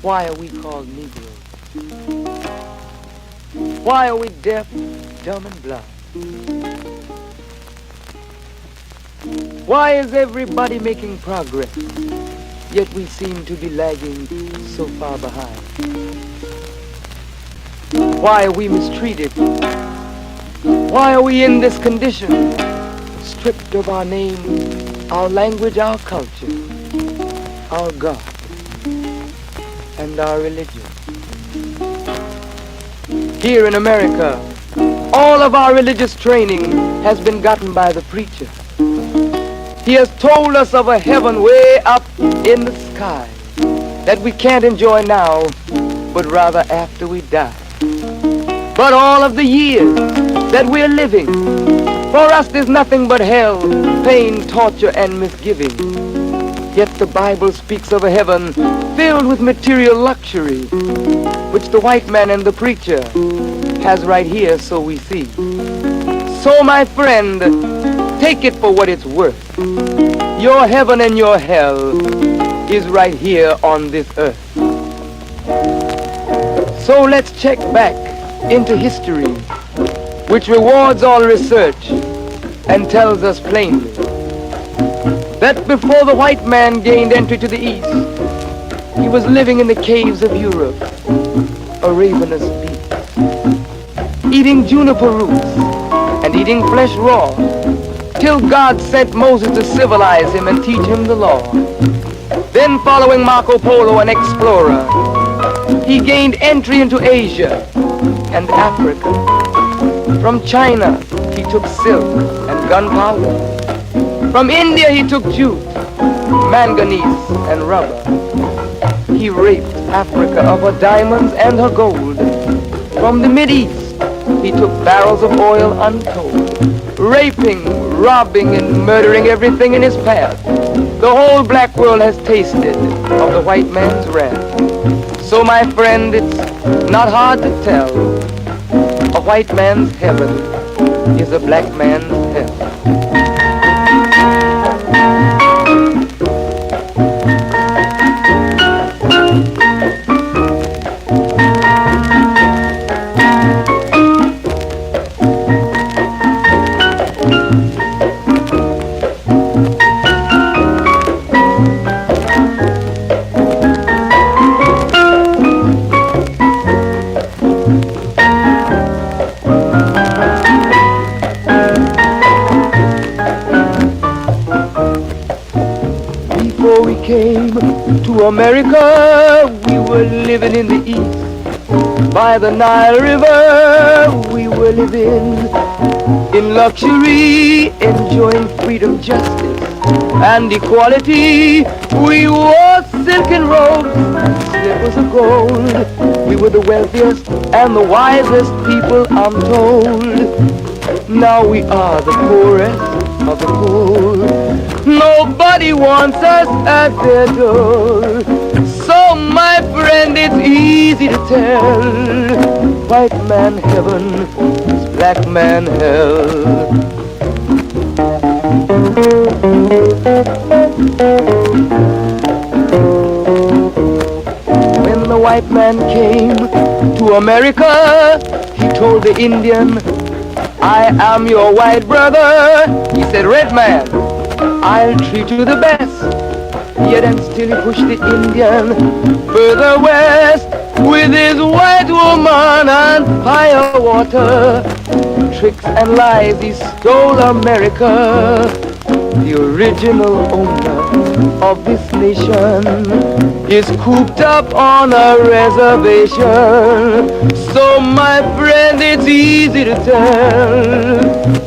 Why are we called Negroes? Why are we deaf, dumb, and blind? Why is everybody making progress, yet we seem to be lagging so far behind? Why are we mistreated? Why are we in this condition, stripped of our name, our language, our culture, our God, and our religion? Here in America, all of our religious training has been gotten by the preacher. He has told us of a heaven way up in the sky that we can't enjoy now, but rather after we die. But all of the years that we're living, for us there's nothing but hell, pain, torture, and misgiving. Yet the Bible speaks of a heaven filled with material luxury, which the white man and the preacher has right here, so we see. So my friend, take it for what it's worth. Your heaven and your hell is right here on this earth. So let's check back into history, which rewards all research and tells us plainly that before the white man gained entry to the East, he was living in the caves of Europe, a ravenous beast, eating juniper roots and eating flesh raw, till God sent Moses to civilize him and teach him the law. Then, following Marco Polo, an explorer, he gained entry into Asia and Africa. From China, he took silk and gunpowder. From India, he took jute, manganese, and rubber. He raped Africa of her diamonds and her gold. From the Mideast, he took barrels of oil untold, raping, robbing, and murdering everything in his path. The whole black world has tasted of the white man's wrath. So my friend, it's not hard to tell. A white man's heaven is a black man's hell. Came to America, we were living in the East. By the Nile River, we were living in luxury, enjoying freedom, justice, and equality. We wore silken robes and slippers of gold. We were the wealthiest and the wisest people, I'm told. Now we are the poorest of the poor. Nobody wants us at their door. So my friend, it's easy to tell. White man heaven is black man hell. When the white man came to America, he told the Indian, I am your white brother. He said, red man, I'll treat you the best. Yet and still he pushed the Indian further west with his white woman and fire water. Tricks and lies, he stole America. The original owner of this nation is cooped up on a reservation. So my friend, it's easy to tell.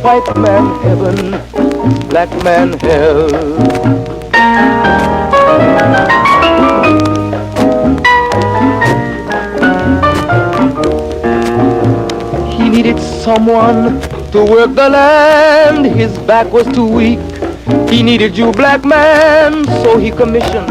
White man heaven, black man hell. He needed someone to work the land. His back was too weak. He needed you, black man, so he commissioned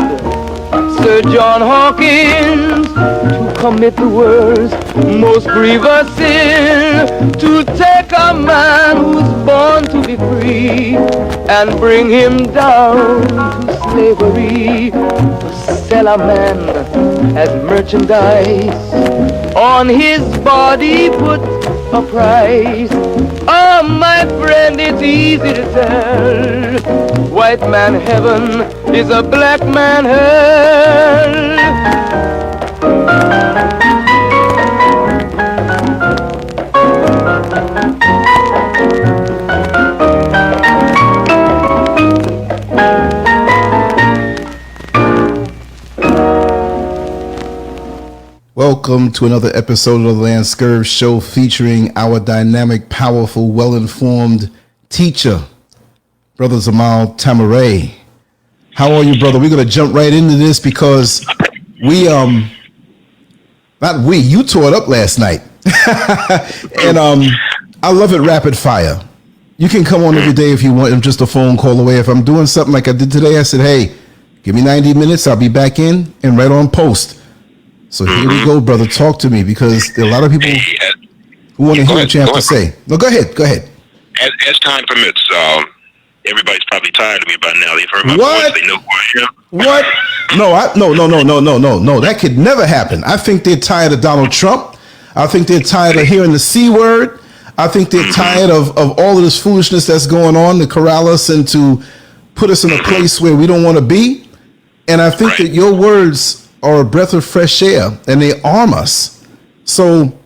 Sir John Hawkins to commit the world's most grievous sin, to take a man who's born to be free and bring him down to slavery. sell a man as merchandise. On his body put a price. Oh, my friend, it's easy to tell. White man heaven is a black man hell. Welcome to another episode of the LANCESCURV show featuring our dynamic, powerful, well-informed teacher, Brother Zamal Tamaray. How are you, brother? We're going to jump right into this because you tore it up last night. And I love it rapid fire. You can come on every day if you want. I'm just a phone call away. If I'm doing something like I did today, I said, hey, give me 90 minutes. I'll be back in and right on post. So here we go, brother. Talk to me, because there are a lot of people who want to hear what you have to say. No, go ahead. Go ahead. As time permits, everybody's probably tired of me by now. They've heard my voice. They know who I am. What? No. That could never happen. I think they're tired of Donald Trump. I think they're tired of hearing the C word. I think they're tired of all of this foolishness that's going on to corral us and to put us in a place where we don't want to be. And I think that your words are a breath of fresh air, and they arm us. So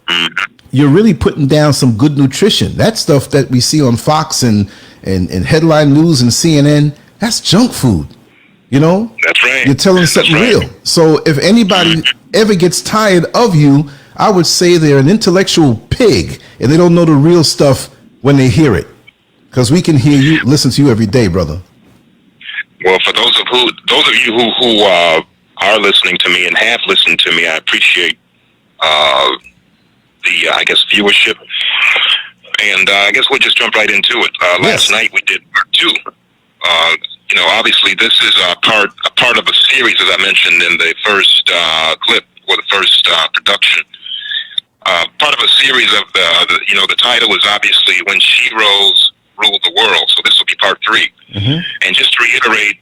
you're really putting down some good nutrition. That stuff that we see on Fox and headline news and CNN, that's junk food. You know? That's right. You're telling something real. So if anybody ever gets tired of you, I would say they're an intellectual pig, and they don't know the real stuff when they hear it. Because we can hear you, listen to you every day, brother. Well, for those of you who are listening to me and have listened to me, I appreciate the viewership, and I guess we'll just jump right into it. Last night we did part 2. Obviously this is a part of a series, as I mentioned in the first clip, or the first production. Part of a series of the title is obviously When Sheroes Ruled the World. So this will be part 3. And just to reiterate,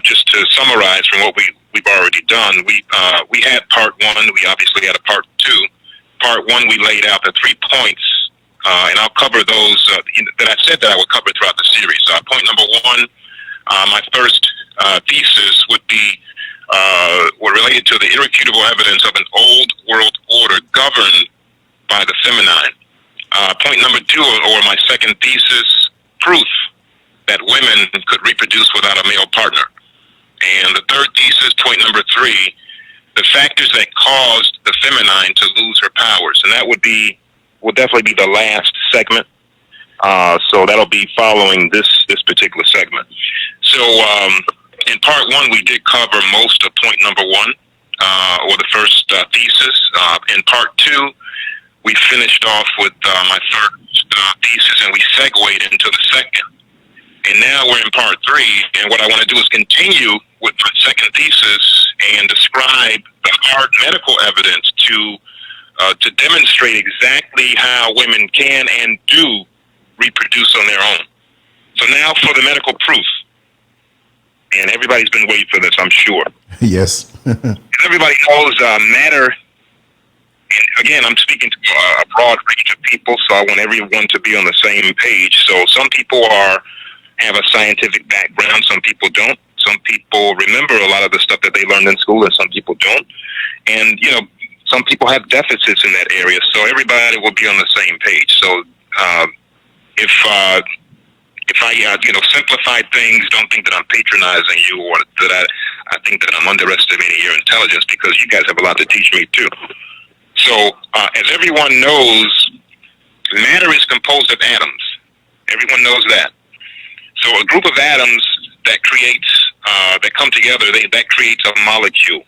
just to summarize from what we've already done, we had part 1. We obviously had a part 2. Part 1, we laid out the 3 points, and I'll cover those that I said that I would cover throughout the series. Point number 1, my first thesis would be related to the irrefutable evidence of an old world order governed by the feminine. Point number 2, or my second thesis, proof that women could reproduce without a male partner. And the third thesis, point number 3, the factors that caused the feminine to lose her powers. And that will definitely be the last segment. So that'll be following this particular segment. So in part 1, we did cover most of point number 1, or the first thesis. In part 2, we finished off with my third thesis, and we segued into the second. And now we're in part 3, and what I want to do is continue with my second thesis and describe the hard medical evidence to demonstrate exactly how women can and do reproduce on their own. So now for the medical proof. And everybody's been waiting for this, I'm sure. Yes. Everybody knows matter. And again, I'm speaking to a broad range of people, so I want everyone to be on the same page. So some people have a scientific background, some people don't. Some people remember a lot of the stuff that they learned in school, and some people don't. And, some people have deficits in that area, so everybody will be on the same page. So if I simplify things, don't think that I'm patronizing you, or that I think that I'm underestimating your intelligence, because you guys have a lot to teach me too. So as everyone knows, matter is composed of atoms. Everyone knows that. So a group of atoms that come together, that creates a molecule.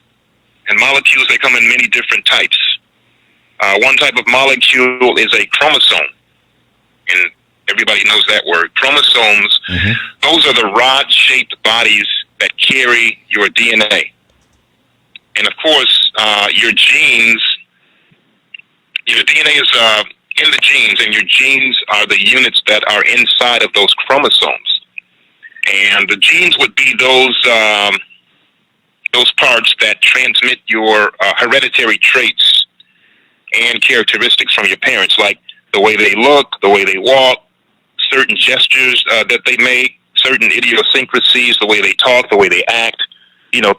And molecules, they come in many different types. One type of molecule is a chromosome. And everybody knows that word. Chromosomes, those are the rod-shaped bodies that carry your DNA. And of course, your genes, your DNA is in the genes, and your genes are the units that are inside of those chromosomes. And the genes would be those those parts that transmit your hereditary traits and characteristics from your parents, like the way they look, the way they walk, certain gestures that they make, certain idiosyncrasies, the way they talk, the way they act,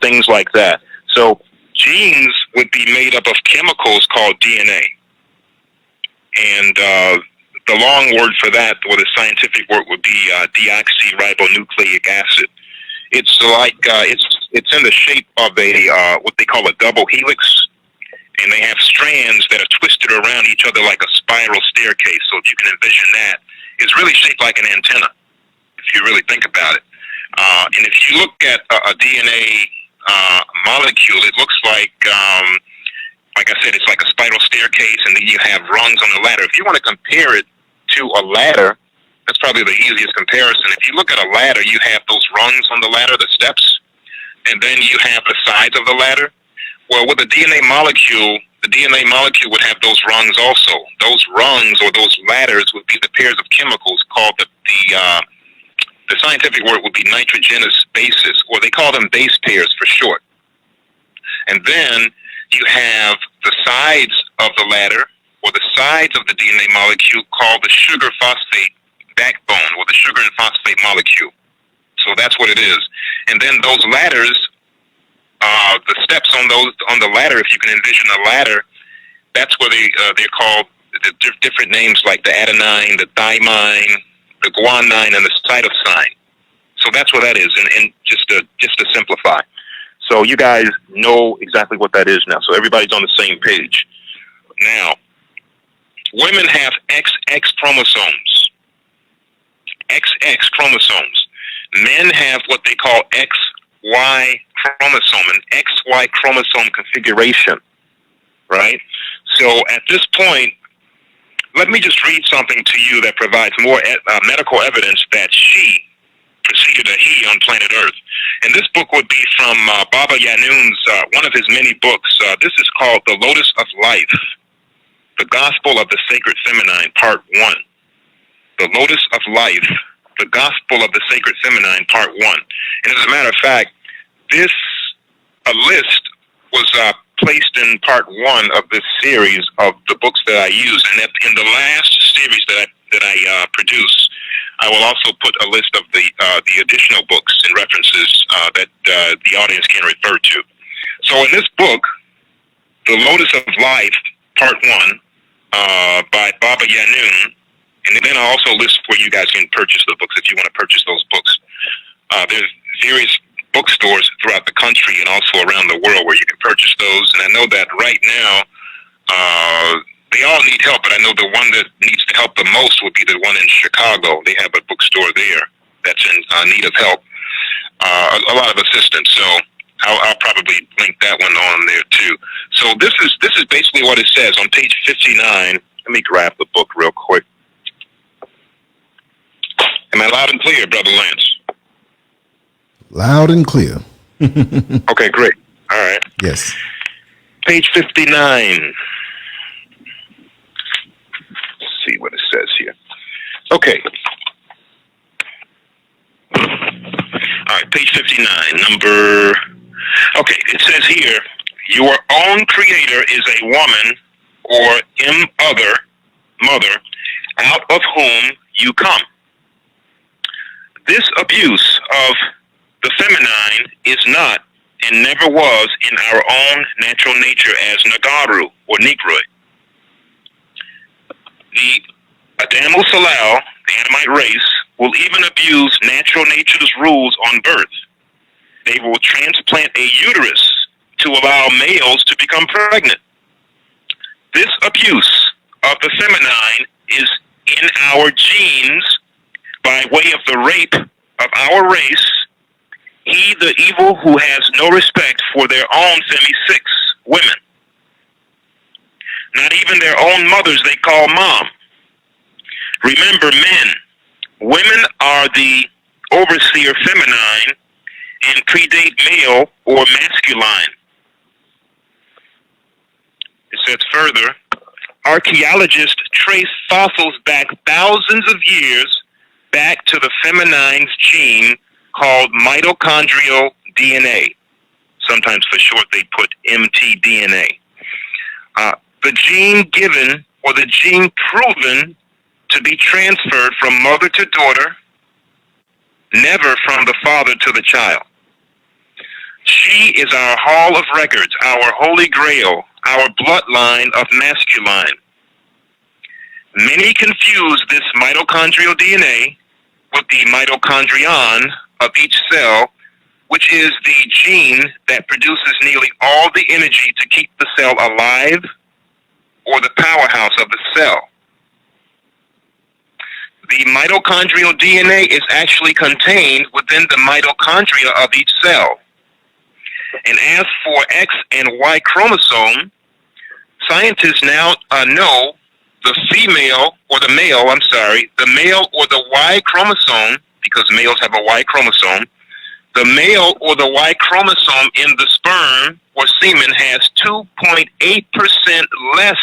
things like that. So genes would be made up of chemicals called DNA. And the long word for that, or the scientific word, would be deoxyribonucleic acid. It's like it's in the shape of a what they call a double helix, and they have strands that are twisted around each other like a spiral staircase. So if you can envision that, it's really shaped like an antenna, if you really think about it. And if you look at a DNA molecule, it looks like I said, it's like a spiral staircase, and then you have rungs on the ladder. If you want to compare it to a ladder, that's probably the easiest comparison. If you look at a ladder, you have those rungs on the ladder, the steps, and then you have the sides of the ladder. Well, with a DNA molecule, the DNA molecule would have those rungs also. Those rungs, or those ladders, would be the pairs of chemicals called the scientific word would be nitrogenous bases, or they call them base pairs for short. And then you have the sides of the ladder, or the sides of the DNA molecule, called the sugar phosphate backbone, or the sugar and phosphate molecule. So that's what it is. And then those ladders, the steps on the ladder, if you can envision a ladder, that's where they're called the different names, like the adenine, the thymine, the guanine, and the cytosine. So that's what that is. And just to simplify. So you guys know exactly what that is now. So everybody's on the same page. Now, women have XX chromosomes. XX chromosomes. Men have what they call XY chromosome, an XY chromosome configuration, right? So at this point, let me just read something to you that provides more medical evidence that she preceded a he on planet Earth. And this book would be from Baba Yanun's, one of his many books. This is called The Lotus of Life, The Gospel of the Sacred Feminine, Part 1. The Lotus of Life, The Gospel of the Sacred Feminine, Part 1. And as a matter of fact, a list was placed in Part 1 of this series of the books that I use. And in the last series that I produce, I will also put a list of the additional books and references that the audience can refer to. So in this book, The Lotus of Life, Part 1, by Baba Yanun, and then I also list where you guys can purchase the books if you want to purchase those books. There's various bookstores throughout the country and also around the world where you can purchase those. And I know that right now, they all need help, but I know the one that needs the help the most would be the one in Chicago. They have a bookstore there that's in need of help, a lot of assistance. So I'll probably link that one on there too. So this is basically what it says on page 59. Let me grab the book real quick. Am I loud and clear, Brother Lance? Loud and clear. Okay, great. All right. Yes. Page 59. See what it says here. Okay. All right, page 59, okay, it says here, your own creator is a woman or mother, out of whom you come. This abuse of the feminine is not and never was in our own natural nature as Nagaru or Negroid. The Adamu Salal, the Adamite race, will even abuse natural nature's rules on birth. They will transplant a uterus to allow males to become pregnant. This abuse of the feminine is in our genes by way of the rape of our race. He, the evil, who has no respect for their own femi-6 women. Not even their own mothers they call mom. Remember, men, women are the overseer feminine and predate male or masculine. It says further, archaeologists trace fossils back thousands of years back to the feminine's gene called mitochondrial DNA. Sometimes for short they put mtDNA. The gene given or the gene proven to be transferred from mother to daughter, never from the father to the child. She is our hall of records, our holy grail, our bloodline of masculine. Many confuse this mitochondrial DNA with the mitochondrion of each cell, which is the gene that produces nearly all the energy to keep the cell alive, or the powerhouse of the cell. The mitochondrial DNA is actually contained within the mitochondria of each cell. And as for X and Y chromosome, scientists now know the male or the male or the Y chromosome, because males have a Y chromosome, the male or the Y chromosome in the sperm or semen has 2.8% less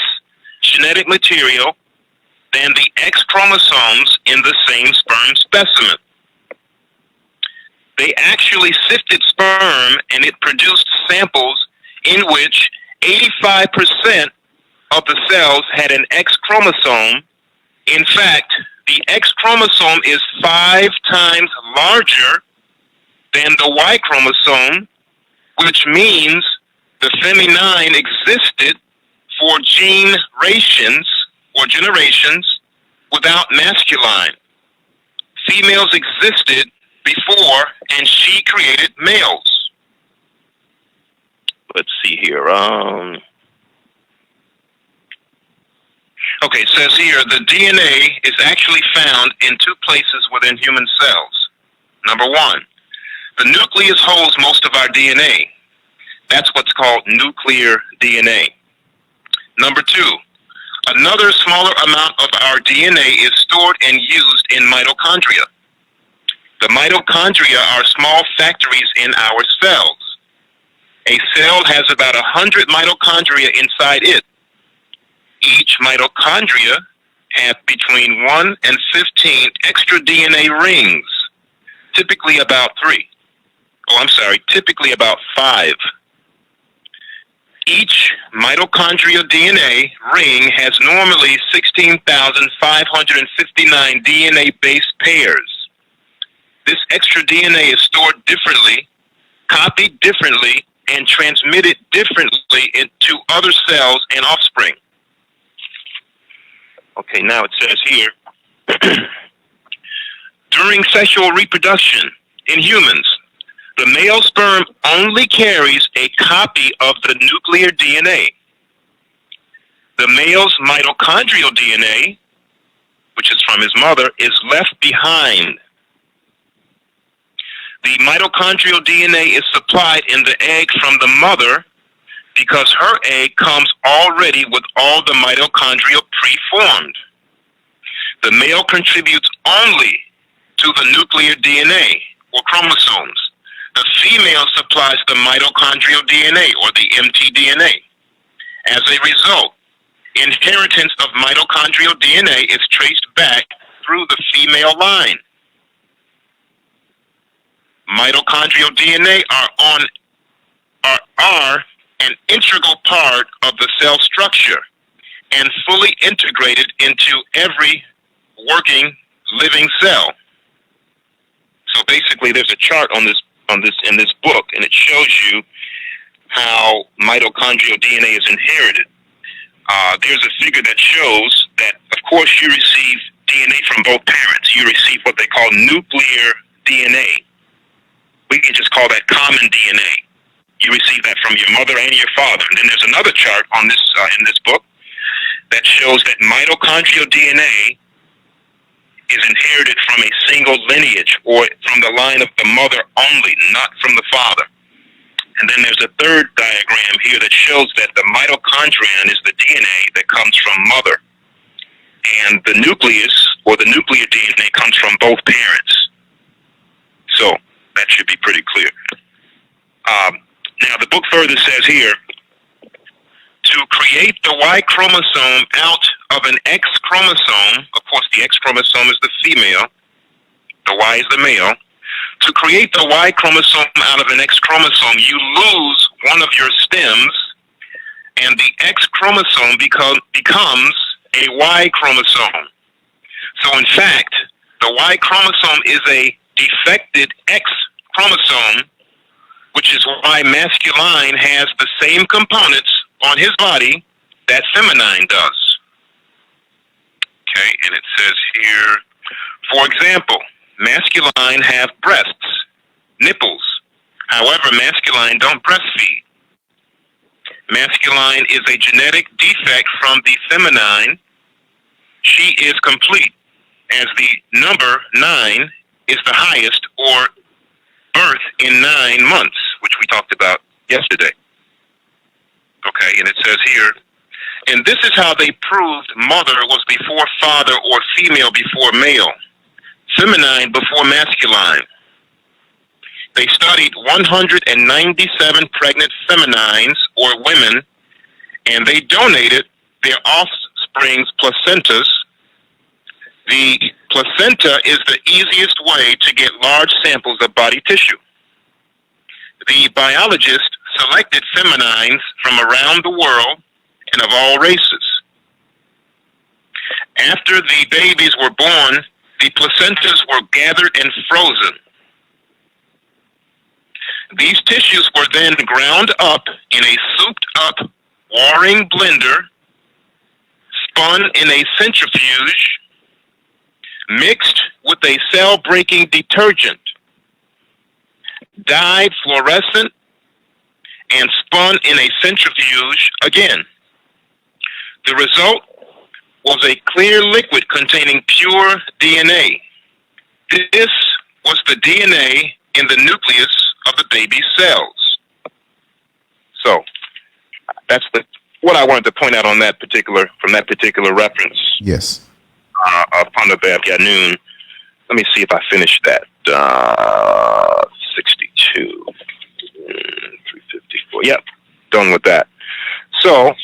genetic material than the X chromosomes in the same sperm specimen. They actually sifted sperm and it produced samples in which 85% of the cells had an X chromosome. In fact, the X chromosome is 5 times larger than the Y chromosome, which means the feminine existed for generations without masculine. Females existed before, and she created males. Let's see here. Okay, it says here, the DNA is actually found in 2 places within human cells. Number 1, the nucleus holds most of our DNA. That's what's called nuclear DNA. Number 2, another smaller amount of our DNA is stored and used in mitochondria. The mitochondria are small factories in our cells. A cell has about 100 mitochondria inside it. Each mitochondria have between 1 and 15 extra DNA rings, typically about 5. Each mitochondrial DNA ring has normally 16,559 DNA base pairs. This extra DNA is stored differently, copied differently, and transmitted differently into other cells and offspring. Okay, now it says here, during sexual reproduction in humans, the male sperm only carries a copy of the nuclear DNA. The male's mitochondrial DNA, which is from his mother, is left behind. The mitochondrial DNA is supplied in the egg from the mother because her egg comes already with all the mitochondria preformed. The male contributes only to the nuclear DNA or chromosomes. The female supplies the mitochondrial DNA or the mtDNA. As a result, inheritance of mitochondrial DNA is traced back through the female line. Mitochondrial DNA are an integral part of the cell structure and fully integrated into every working living cell. So basically, there's a chart in this book, and it shows you how mitochondrial DNA is inherited. There's a figure that shows that, of course, you receive DNA from both parents. You receive what they call nuclear DNA. We can just call that common DNA. You receive that from your mother and your father. And then there's another chart on this in this book that shows that mitochondrial DNA is inherited from a single lineage or from the line of the mother only, not from the father. And then there's a third diagram here that shows that the mitochondrion is the DNA that comes from mother. And the nucleus or the nuclear DNA comes from both parents. So that should be pretty clear. Now the book further says here, to create the Y chromosome out of an X chromosome, of course the X chromosome is the female, the Y is the male. to create the Y chromosome out of an X chromosome, you lose one of your stems, and the X chromosome becomes a Y chromosome. So in fact, the Y chromosome is a defected X chromosome, which is why masculine has the same components on his body that feminine does. Okay, and it says here, for example, masculine have breasts, nipples. However, masculine don't breastfeed. Masculine is a genetic defect from the feminine. She is complete, as the number 9 is the highest, or birth in 9 months, which we talked about yesterday. Okay, and it says here, and this is how they proved mother was before father, or female before male, feminine before masculine. They studied 197 pregnant feminines, or women, and they donated their offspring's placentas. The placenta is the easiest way to get large samples of body tissue. The biologist selected feminines from around the world and of all races. After the babies were born, the placentas were gathered and frozen. These tissues were then ground up in a souped-up warring blender, spun in a centrifuge, mixed with a cell-breaking detergent, dyed fluorescent, and spun in a centrifuge again. The result was a clear liquid containing pure DNA. This was the DNA in the nucleus of the baby's cells. So that's what I wanted to point out on that particular reference. Yes. Upon the Ganoon. Let me see if I finished that. 62, 354. Yep, done with that. So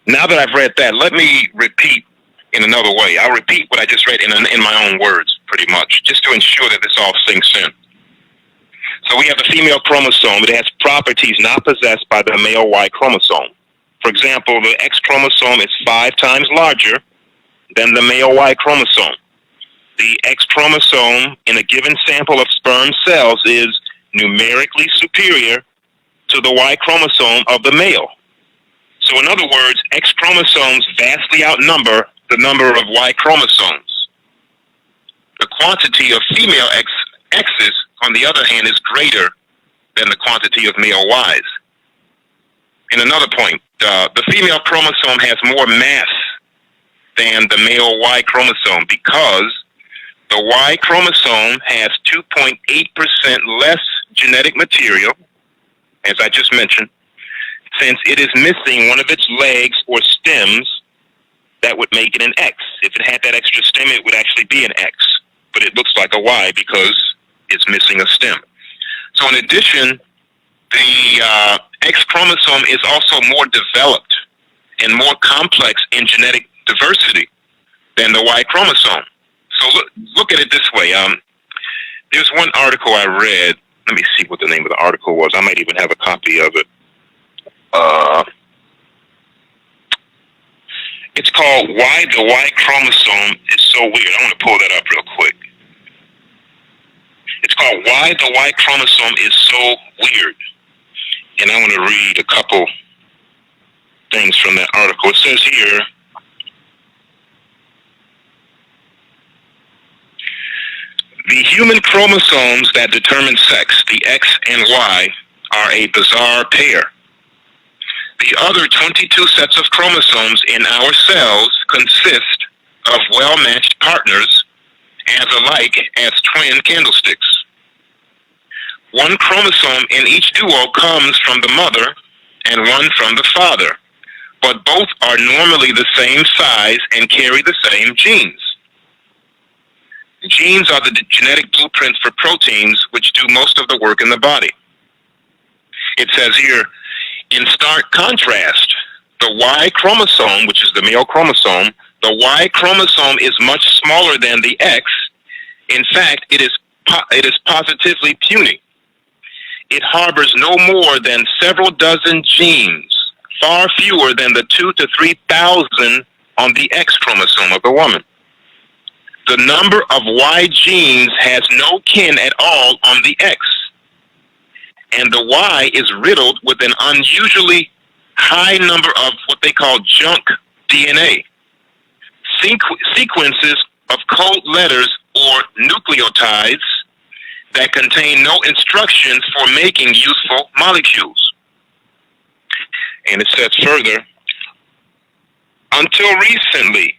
now that I've read that, let me repeat in another way. I'll repeat what I just read in my own words, pretty much, just to ensure that this all sinks in. So we have the female chromosome. It has properties not possessed by the male Y chromosome. For example, the X chromosome is 5 times larger than the male Y chromosome. The X chromosome in a given sample of sperm cells is numerically superior to the Y chromosome of the male. So in other words, X chromosomes vastly outnumber the number of Y chromosomes. The quantity of female X's, on the other hand, is greater than the quantity of male Ys. In another point, the female chromosome has more mass than the male Y chromosome because the Y chromosome has 2.8% less genetic material, as I just mentioned, since it is missing one of its legs or stems that would make it an X. If it had that extra stem, it would actually be an X, but it looks like a Y because it's missing a stem. So in addition, the X chromosome is also more developed and more complex in genetic diversity than the Y chromosome. So look at it this way. There's one article I read. Let me see what the name of the article was. I might even have a copy of it. It's called Why the Y Chromosome is So Weird. I want to pull that up real quick. It's called Why the Y Chromosome is So Weird. And I want to read a couple things from that article. It says here, the human chromosomes that determine sex, the X and Y, are a bizarre pair. The other 22 sets of chromosomes in our cells consist of well-matched partners as alike as twin candlesticks. One chromosome in each duo comes from the mother and one from the father, but both are normally the same size and carry the same genes. Genes are the genetic blueprints for proteins which do most of the work in the body. It says here, in stark contrast, the Y chromosome, which is the male chromosome, the Y chromosome is much smaller than the X. In fact, it is it is positively puny. It harbors no more than several dozen genes, far fewer than the 2,000 to 3,000 on the X chromosome of a woman. The number of Y genes has no kin at all on the X, and the Y is riddled with an unusually high number of what they call junk DNA, sequences of code letters or nucleotides that contain no instructions for making useful molecules. And it says further, until recently,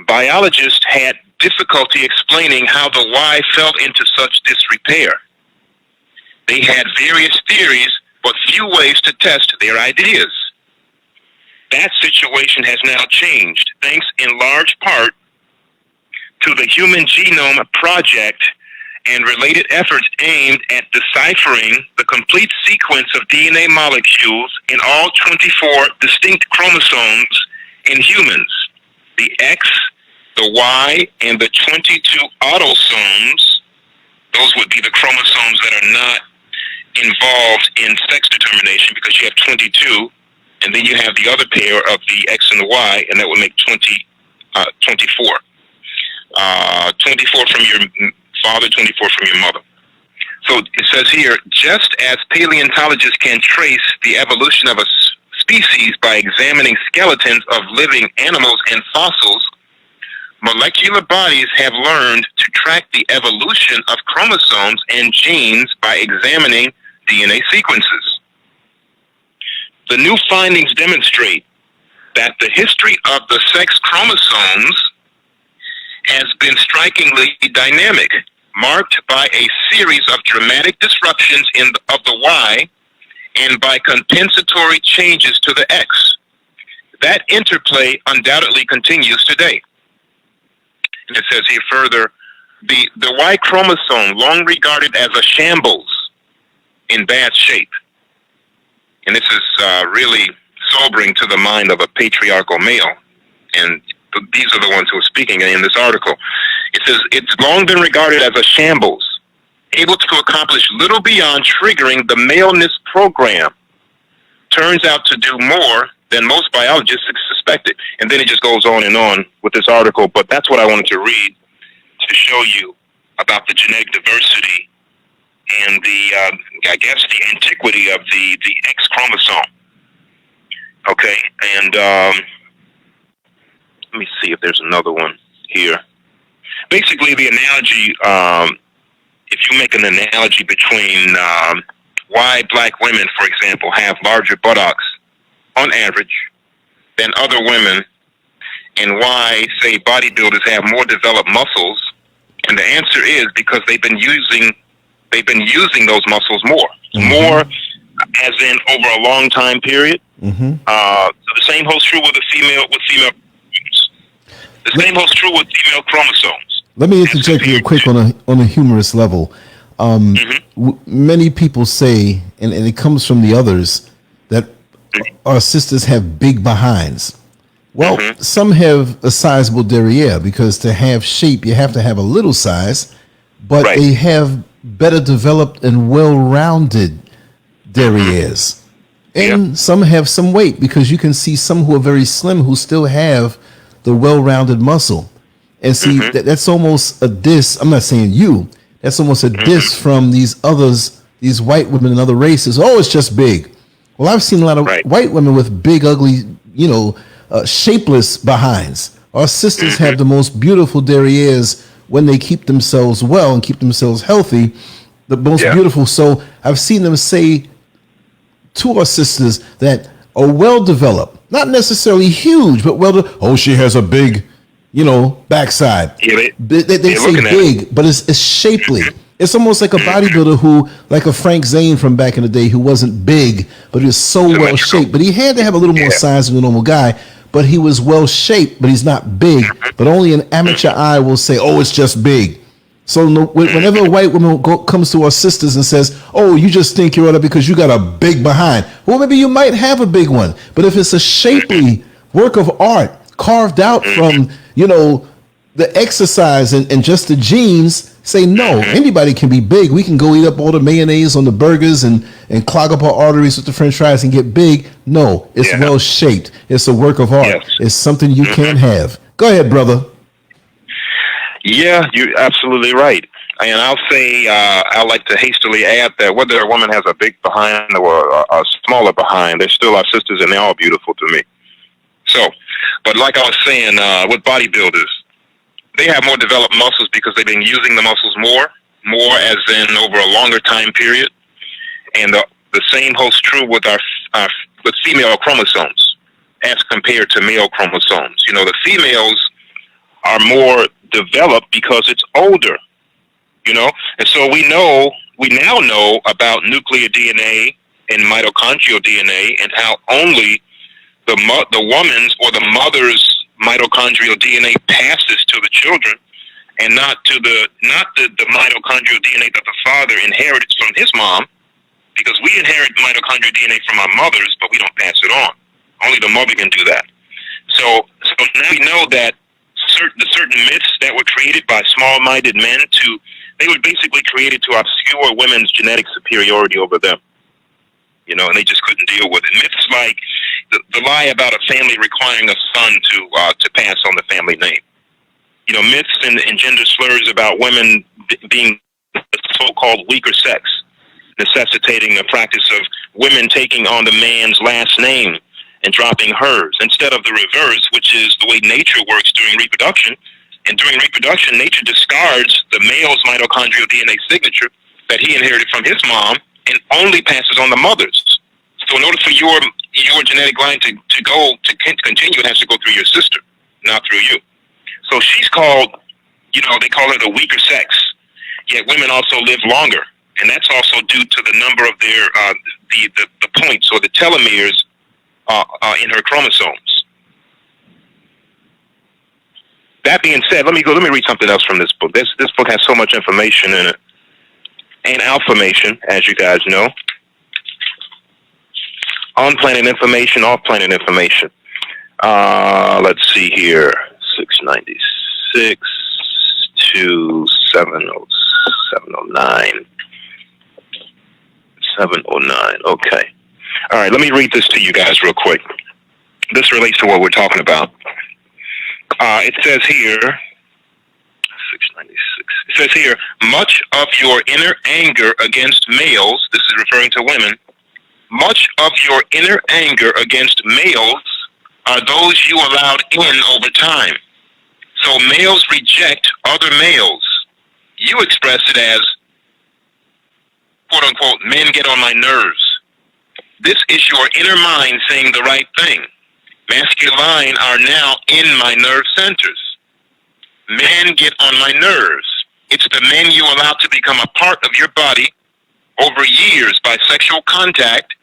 biologists had difficulty explaining how the Y fell into such disrepair. They had various theories, but few ways to test their ideas. That situation has now changed, thanks in large part to the Human Genome Project and related efforts aimed at deciphering the complete sequence of DNA molecules in all 24 distinct chromosomes in humans, the X, the Y, and the 22 autosomes. Those would be the chromosomes that are not involved in sex determination, because you have 22, and then you have the other pair of the X and the Y, and that would make 24. 24 from your father, 24 from your mother. So it says here, just as paleontologists can trace the evolution of a species by examining skeletons of living animals and fossils, molecular bodies have learned to track the evolution of chromosomes and genes by examining DNA sequences. The new findings demonstrate that the history of the sex chromosomes has been strikingly dynamic, marked by a series of dramatic disruptions of the Y and by compensatory changes to the X. That interplay undoubtedly continues today. And it says here further, the Y chromosome, long regarded as a shambles, in bad shape. And this is really sobering to the mind of a patriarchal male. And these are the ones who are speaking in this article. It says, it's long been regarded as a shambles, able to accomplish little beyond triggering the maleness program. Turns out to do more than most biologists suspected. And then it just goes on and on with this article, but that's what I wanted to read to show you about the genetic diversity and the, I guess, the antiquity of the X chromosome. Okay, and let me see if there's another one here. Basically, the analogy, if you make an analogy between why black women, for example, have larger buttocks on average than other women, and why, say, bodybuilders have more developed muscles, and the answer is because they've been using those muscles more, as in over a long time period. So the same holds true with female. The same holds true with female chromosomes. Let me interject real quick on a humorous level. Many people say, and it comes from the others, that our sisters have big behinds. Well, some have a sizable derriere, because to have shape, you have to have a little size, but they have better developed and well-rounded derrieres. And some have some weight, because you can see some who are very slim who still have the well-rounded muscle. And see, that's almost a diss. I'm not saying you. That's almost a diss from these others, these white women and other races. Oh, it's just big. Well, I've seen a lot of white women with big, ugly, shapeless behinds. Our sisters have the most beautiful derrieres when they keep themselves well and keep themselves healthy. The most beautiful. So I've seen them say to our sisters that are well developed, not necessarily huge, but oh, she has a big, backside. Yeah, they say big, but it's shapely. It's almost like a bodybuilder who, like a Frank Zane from back in the day, who wasn't big, but he was so well shaped. But he had to have a little more size than a normal guy, but he was well shaped, but he's not big. But only an amateur eye will say, oh, it's just big. So whenever a white woman comes to our sisters and says, oh, you just think you're other because you got a big behind. Well, maybe you might have a big one, but if it's a shapely work of art carved out from, the exercise and just the genes say no. Anybody can be big. We can go eat up all the mayonnaise on the burgers and clog up our arteries with the French fries and get big. No, it's well shaped. It's a work of art. Yes. It's something you can't have. Go ahead, brother. Yeah, you're absolutely right. And I'll say, I like to hastily add that whether a woman has a big behind or a smaller behind, they're still our sisters and they're all beautiful to me. So, but like I was saying, with bodybuilders, they have more developed muscles because they've been using the muscles more as in over a longer time period. And the same holds true with with female chromosomes as compared to male chromosomes. You know, the females are more developed because it's older, you know? And so we now know about nuclear DNA and mitochondrial DNA and how only the woman's or the mother's mitochondrial DNA passes to the children and not the mitochondrial DNA that the father inherited from his mom, because we inherit mitochondrial DNA from our mothers, but we don't pass it on. Only the mother can do that. So now we know that the certain myths that were created by small-minded men they were basically created to obscure women's genetic superiority over them. You know, and they just couldn't deal with it. Myths like the lie about a family requiring a son to pass on the family name. You know, myths and gender slurs about women being the so-called weaker sex, necessitating the practice of women taking on the man's last name and dropping hers instead of the reverse, which is the way nature works during reproduction. And during reproduction, nature discards the male's mitochondrial DNA signature that he inherited from his mom and only passes on the mother's. So in order for your genetic line to continue, it has to go through your sister, not through you. So she's called, you know, they call her the weaker sex. Yet women also live longer, and that's also due to the number of their the points or the telomeres in her chromosomes. That being said, let me read something else from this book. This book has so much information in it, and alphamation, as you guys know. On-planet information, off-planet information. Let's see here. 696 to 709. 709. Okay. All right, let me read this to you guys real quick. This relates to what we're talking about. It says here, 696. It says here, much of your inner anger against males, this is referring to women, much of your inner anger against males are those you allowed in over time. So males reject other males. You express it as, quote unquote, men get on my nerves. This is your inner mind saying the right thing. Masculine are now in my nerve centers. Men get on my nerves. It's the men you allow to become a part of your body over years by sexual contact.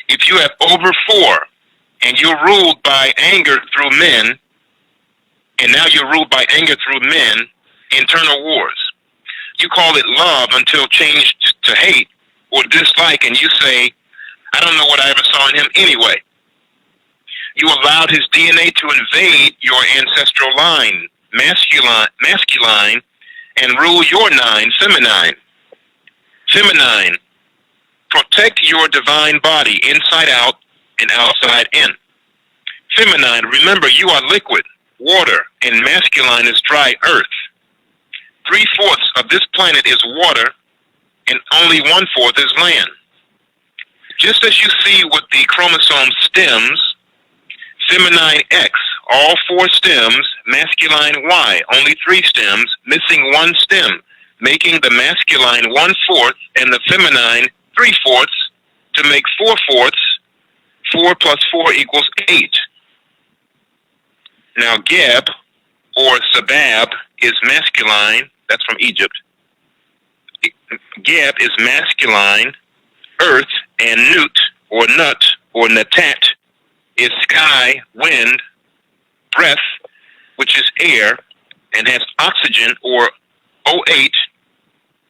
If you have over 4 and you're ruled by anger through men, and now you're ruled by anger through men, internal wars. You call it love until changed to hate or dislike, and you say, I don't know what I ever saw in him anyway. You allowed his DNA to invade your ancestral line, masculine, and rule your 9, feminine. Feminine, protect your divine body inside out and outside in. Feminine, remember you are liquid, water, and masculine is dry earth. 3/4 of this planet is water, and only 1/4 is land. Just as you see with the chromosome stems, feminine X, all 4 stems, masculine Y, only 3 stems, missing 1 stem, making the masculine 1/4 and the feminine 3/4 to make 4/4. 4 plus 4 equals 8. Now Geb, or Sabab, is masculine. That's from Egypt. Geb is masculine, earth, and Nut, or Nut, or Natat, is sky, wind, breath, which is air, and has oxygen, or O8,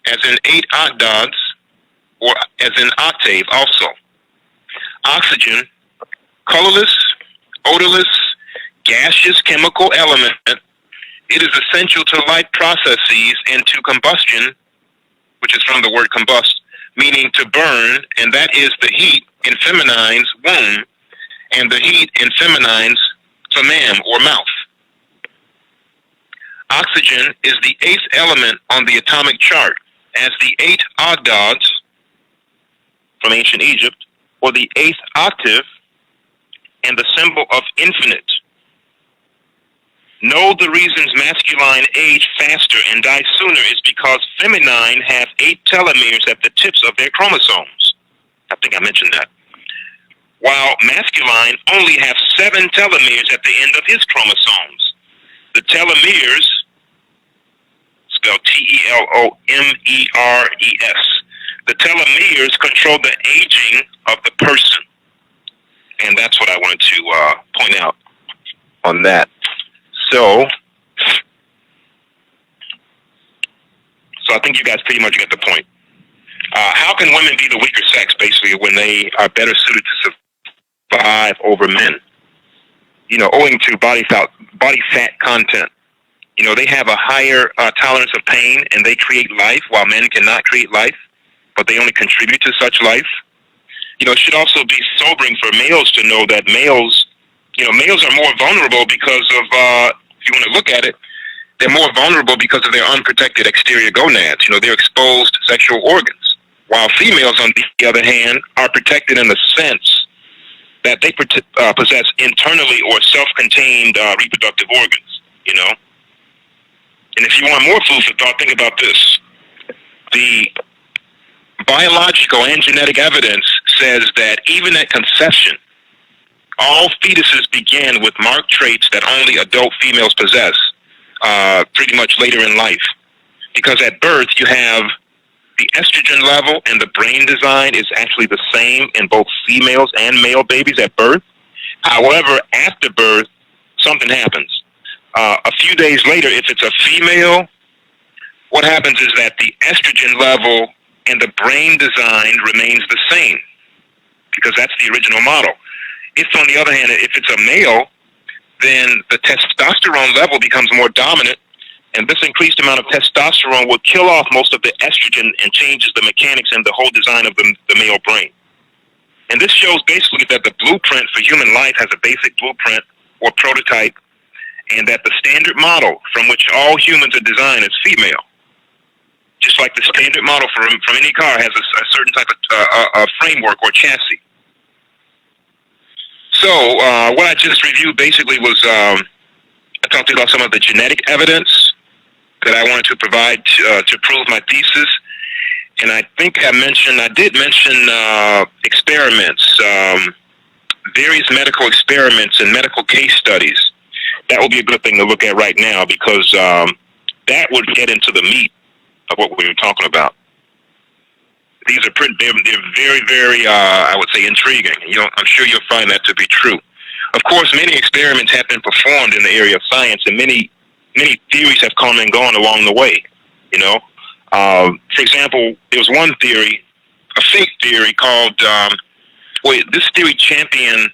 as in 8 octaves, or as in octave also. Oxygen, colorless, odorless, gaseous chemical element, It is essential to life processes and to combustion, which is from the word combust, meaning to burn, and that is the heat in feminine's womb and the heat in feminine's famam or mouth. Oxygen is the 8th element on the atomic chart as the 8 Ogdods from ancient Egypt, or the 8th octave, and the symbol of infinite. Know the reasons masculine age faster and die sooner is because feminine have 8 telomeres at the tips of their chromosomes. I think I mentioned that. While masculine only have 7 telomeres at the end of his chromosomes. The telomeres, spelled T-E-L-O-M-E-R-E-S, the telomeres control the aging of the person. And that's what I wanted to point out on that. So I think you guys pretty much get the point. How can women be the weaker sex, basically, when they are better suited to survive over men? You know, owing to body fat content. You know, they have a higher tolerance of pain, and they create life, while men cannot create life, but they only contribute to such life. You know, it should also be sobering for males to know that males are more vulnerable because of, if you want to look at it, they're more vulnerable because of their unprotected exterior gonads, their exposed sexual organs. While females, on the other hand, are protected in the sense that they possess internally or self-contained reproductive organs, And if you want more food for thought, think about this. The biological and genetic evidence says that even at conception, all fetuses begin with marked traits that only adult females possess, pretty much later in life. Because at birth, you have the estrogen level and the brain design is actually the same in both females and male babies at birth. However, after birth, something happens. A few days later, if it's a female, what happens is that the estrogen level and the brain design remains the same, because that's the original model. If, on the other hand, if it's a male, then the testosterone level becomes more dominant, and this increased amount of testosterone will kill off most of the estrogen and changes the mechanics and the whole design of the male brain. And this shows basically that the blueprint for human life has a basic blueprint or prototype, and that the standard model from which all humans are designed is female. Just like the standard model from any car has a certain type of framework or chassis. So what I just reviewed basically was, I talked about some of the genetic evidence that I wanted to provide to prove my thesis. And I think I did mention experiments, various medical experiments and medical case studies. That would be a good thing to look at right now, because that would get into the meat of what we were talking about. These are they're very, very, I would say, intriguing. I'm sure you'll find that to be true. Of course, many experiments have been performed in the area of science, and many theories have come and gone along the way. For example, there was one theory, a fake theory called, this theory championed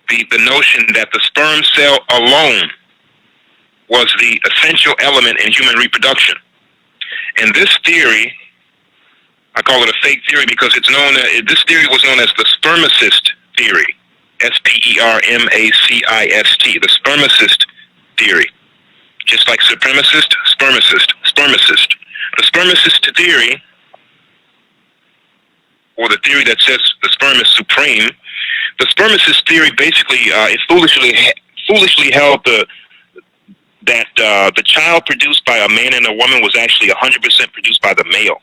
the notion that the sperm cell alone was the essential element in human reproduction. And this theory, I call it a fake theory because this theory was known as the spermicist theory, S-P-E-R-M-A-C-I-S-T, the spermicist theory. Just like supremacist, spermicist. The spermicist theory, or the theory that says the sperm is supreme, the spermicist theory basically it foolishly held that the child produced by a man and a woman was actually 100% produced by the male.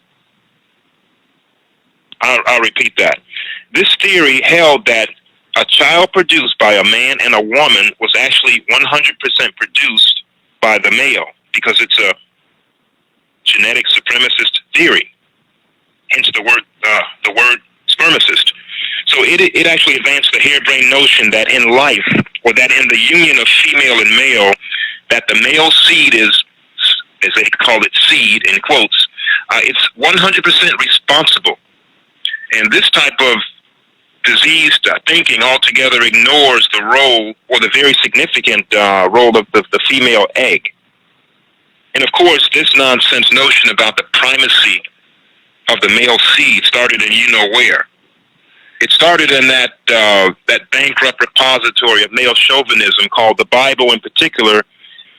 I'll repeat that. This theory held that a child produced by a man and a woman was actually 100% produced by the male, because it's a genetic supremacist theory. Hence the word spermicist. So it actually advanced the harebrained notion that in life, or that in the union of female and male, that the male seed is, as they call it, seed in quotes, it's 100% responsible. And this type of diseased thinking altogether ignores the role, or the very significant role of the female egg. And of course, this nonsense notion about the primacy of the male seed started in you-know-where. It started in that bankrupt repository of male chauvinism called the Bible in particular,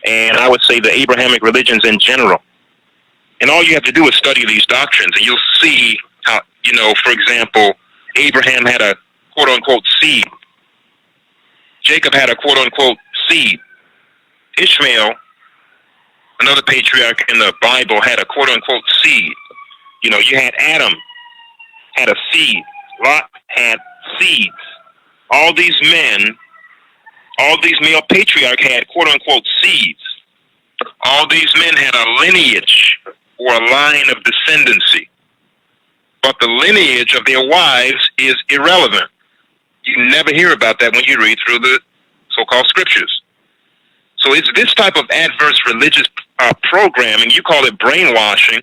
and I would say the Abrahamic religions in general. And all you have to do is study these doctrines, and you'll see how, for example, Abraham had a quote-unquote seed. Jacob had a quote-unquote seed. Ishmael, another patriarch in the Bible, had a quote-unquote seed. You had Adam, had a seed. Lot had seeds. All these men, all these male patriarchs had quote-unquote seeds. All these men had a lineage or a line of descendancy. But the lineage of their wives is irrelevant. You never hear about that when you read through the so-called scriptures. So it's this type of adverse religious programming, you call it brainwashing,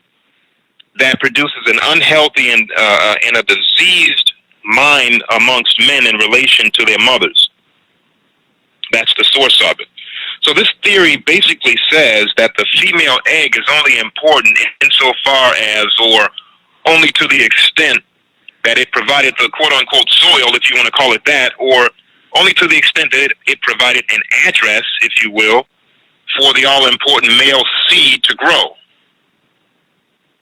that produces an unhealthy and a diseased mind amongst men in relation to their mothers. That's the source of it. So this theory basically says that the female egg is only important insofar as, or only to the extent that it provided the quote-unquote soil, if you want to call it that, or only to the extent that it provided an address, if you will, for the all-important male seed to grow.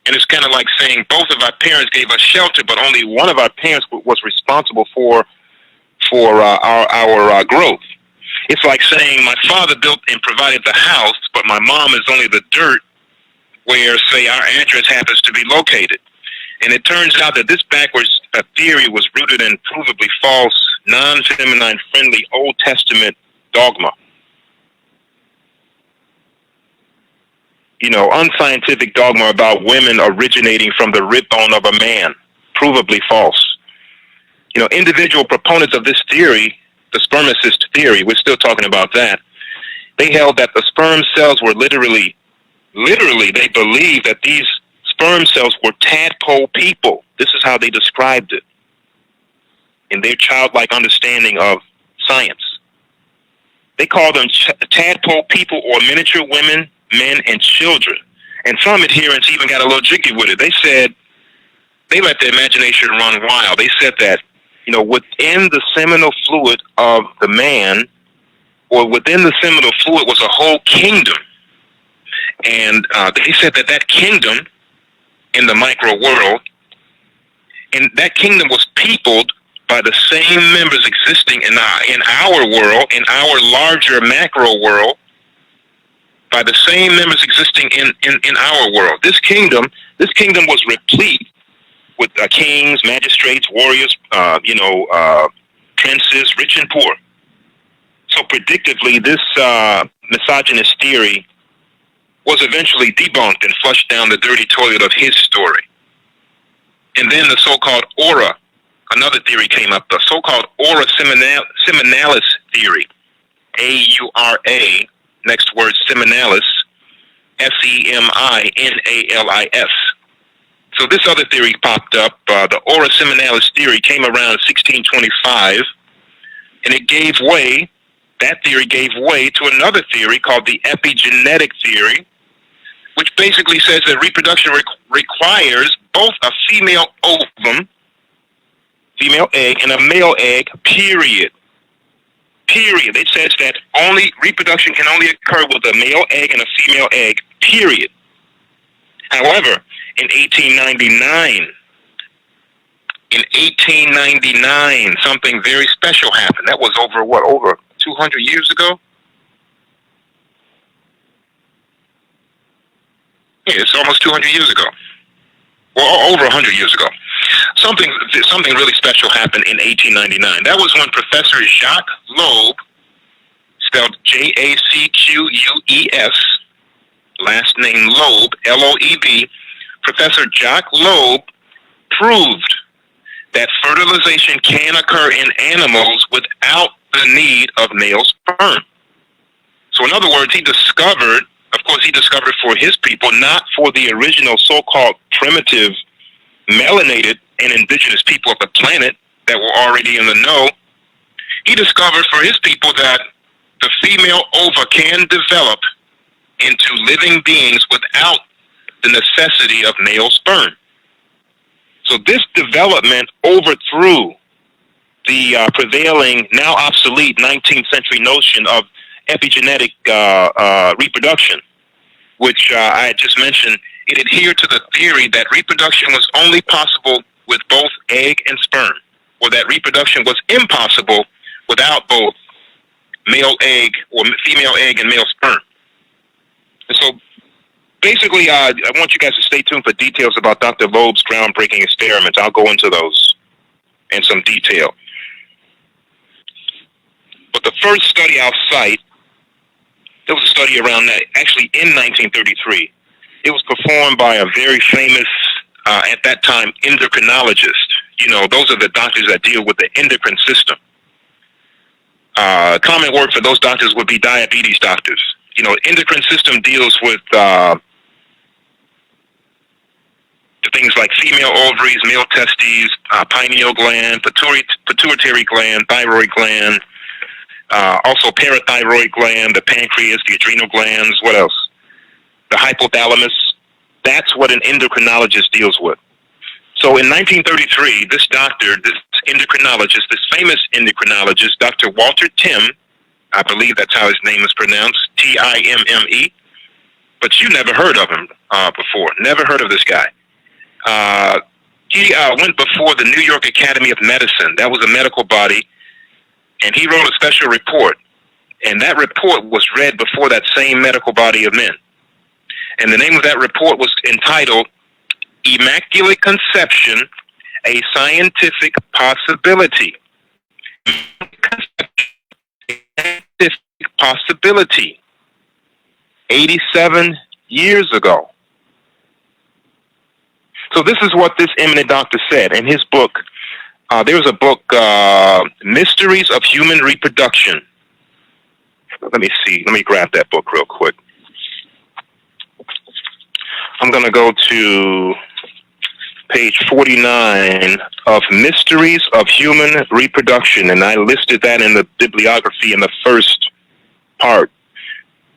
And it's kind of like saying both of our parents gave us shelter, but only one of our parents was responsible for our growth. It's like saying my father built and provided the house, but my mom is only the dirt where, say, our address happens to be located. And it turns out that this backwards theory was rooted in provably false, non-feminine friendly Old Testament dogma. Unscientific dogma about women originating from the rib bone of a man, provably false. Individual proponents of this theory, the spermicist theory, we're still talking about that, they held that the sperm cells were literally, they believed that these sperm cells were tadpole people. This is how they described it in their childlike understanding of science. They called them tadpole people, or miniature women, men, and children. And some adherents even got a little jiggy with it. They said, they let their imagination run wild. They said that, within the seminal fluid of the man, or within the seminal fluid, was a whole kingdom. And they said that kingdom in the micro world, and that kingdom was peopled by the same members existing in our world, in our larger macro world, by the same members existing in our world. This kingdom was replete with kings, magistrates, warriors, princes, rich and poor. So predictably, this misogynist theory was eventually debunked and flushed down the dirty toilet of his story. And then the so-called aura, another theory came up, the so-called aura seminalis theory, A-U-R-A, next word seminalis, S-E-M-I-N-A-L-I-S. So this other theory popped up. The aura seminalis theory came around 1625, and that theory gave way to another theory called the epigenetic theory, which basically says that reproduction requires both a female ovum, female egg, and a male egg, period. Period. It says that reproduction can only occur with a male egg and a female egg, period. However, in 1899, something very special happened. That was over 200 years ago? Yeah, it's almost 200 years ago. Well, over 100 years ago. Something really special happened in 1899. That was when Professor Jacques Loeb, spelled J-A-C-Q-U-E-S, last name Loeb, L-O-E-B, Professor Jacques Loeb proved that fertilization can occur in animals without the need of male sperm. So in other words, he discovered for his people, not for the original so-called primitive melanated and indigenous people of the planet that were already in the know, he discovered for his people that the female ova can develop into living beings without the necessity of male sperm. So this development overthrew the prevailing, now obsolete 19th century notion of epigenetic reproduction, which I had just mentioned. It adhered to the theory that reproduction was only possible with both egg and sperm, or that reproduction was impossible without both male egg or female egg and male sperm. And so basically, I want you guys to stay tuned for details about Dr. Loeb's groundbreaking experiments. I'll go into those in some detail. But the first study I'll cite, there was a study around that, actually in 1933. It was performed by a very famous, at that time, endocrinologist. You know, those are the doctors that deal with the endocrine system. Common word for those doctors would be diabetes doctors. You know, endocrine system deals with things like female ovaries, male testes, pineal gland, pituitary gland, thyroid gland, also parathyroid gland, the pancreas, the adrenal glands, what else? The hypothalamus. That's what an endocrinologist deals with. So in 1933, this doctor, this endocrinologist, this famous endocrinologist, Dr. Walter Timm, I believe that's how his name is pronounced, Timme, but you never heard of him before, never heard of this guy. He went before the New York Academy of Medicine. That was a medical body, and he wrote a special report, and that report was read before that same medical body of men. And the name of that report was entitled Immaculate Conception, a Scientific Possibility. Possibility. 87 years ago. So this is what this eminent doctor said in his book. There's a book, Mysteries of Human Reproduction. Let me see. Let me grab that book real quick. I'm going to go to page 49 of Mysteries of Human Reproduction, and I listed that in the bibliography in the first part,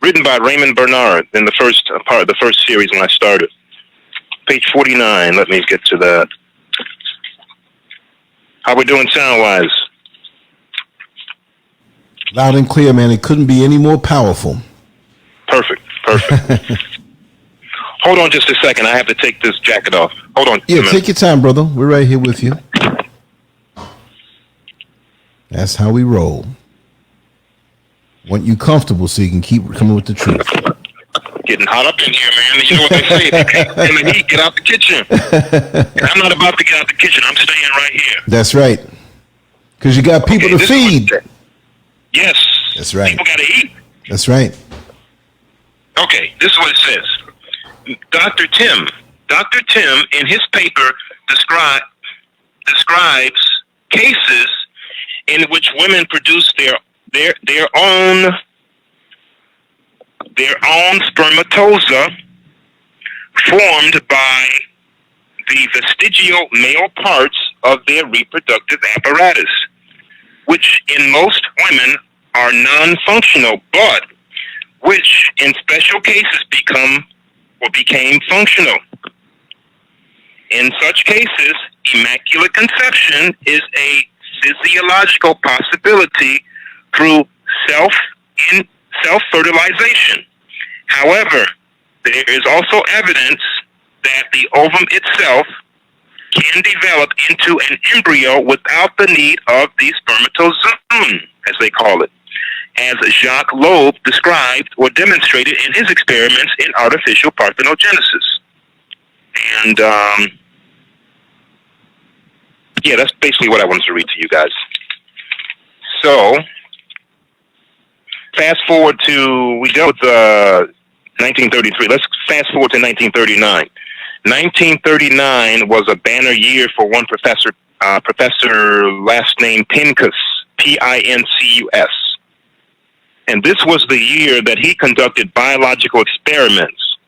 written by Raymond Bernard in the first part of the first series when I started. Page 49, let me get to that. How we doing sound-wise? Loud and clear, man. It couldn't be any more powerful. Perfect. Hold on just a second. I have to take this jacket off. Hold on. Yeah, take your time, brother. We're right here with you. That's how we roll. Want you comfortable so you can keep coming with the truth. Getting hot up in here, man. You know what they say. If you can't feel the heat, get out the kitchen. And I'm not about to get out the kitchen. I'm staying right here. That's right. Because you got people to feed. Yes. That's right. People got to eat. That's right. Okay, this is what it says. Dr. Timm in his paper describes cases in which women produce their own spermatozoa formed by the vestigial male parts of their reproductive apparatus, which in most women are non-functional, but which in special cases became functional. In such cases, immaculate conception is a physiological possibility through self-fertilization. However, there is also evidence that the ovum itself can develop into an embryo without the need of the spermatozoon, as they call it, as Jacques Loeb described or demonstrated in his experiments in artificial parthenogenesis. And, yeah, that's basically what I wanted to read to you guys. So, fast forward to, we dealt with 1933. Let's fast forward to 1939. 1939 was a banner year for one professor, last name Pincus, Pincus. And this was the year that he conducted biological experiments.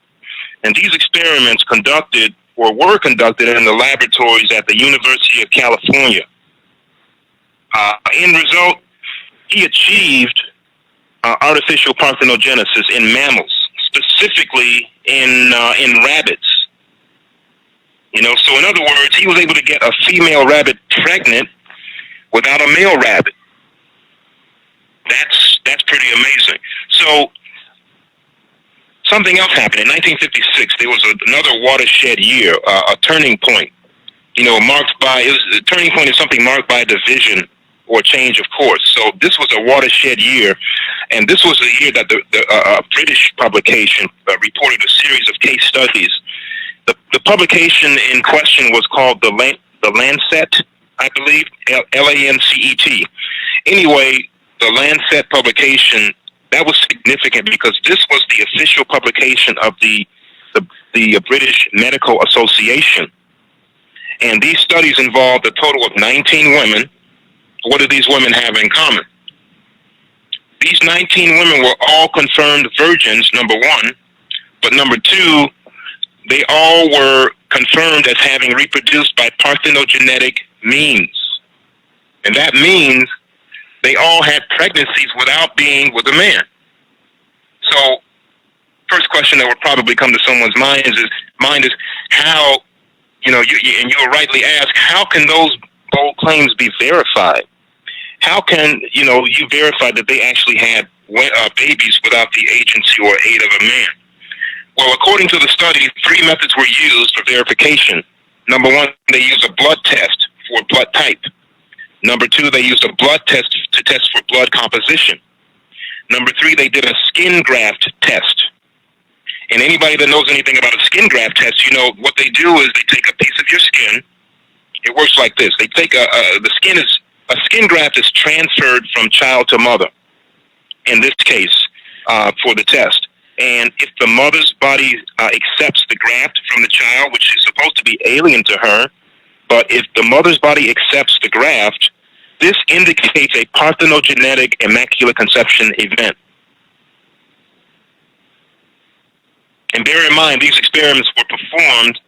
And these experiments were conducted in the laboratories at the University of California. In result, he achieved artificial parthenogenesis in mammals, specifically in rabbits. You know, so in other words, he was able to get a female rabbit pregnant without a male rabbit. That's pretty amazing. So something else happened in 1956. There was another watershed year, a turning point. You know, the turning point is something marked by a division or change of course. So this was a watershed year, and this was the year that the British publication reported a series of case studies. The publication in question was called the Lancet, I believe, Lancet. Anyway, the Lancet publication, that was significant because this was the official publication of the British Medical Association. And these studies involved a total of 19 women. What do these women have in common? These 19 women were all confirmed virgins, number one. But number two, they all were confirmed as having reproduced by parthenogenetic means. And that means they all had pregnancies without being with a man. So, first question that would probably come to someone's mind is how, you know, and you will rightly ask, how can those bold claims be verified? How can, you know, you verify that they actually had babies without the agency or aid of a man? Well, according to the study, 3 methods were used for verification. Number one, they used a blood test for blood type. Number two, they used a blood test to test for blood composition. Number three, they did a skin graft test. And anybody that knows anything about a skin graft test, you know, what they do is they take a piece of your skin. It works like this. They take a skin graft is transferred from child to mother, in this case, for the test. And if the mother's body accepts the graft from the child, which is supposed to be alien to her, but if the mother's body accepts the graft, this indicates a parthenogenetic immaculate conception event. And bear in mind, these experiments were performed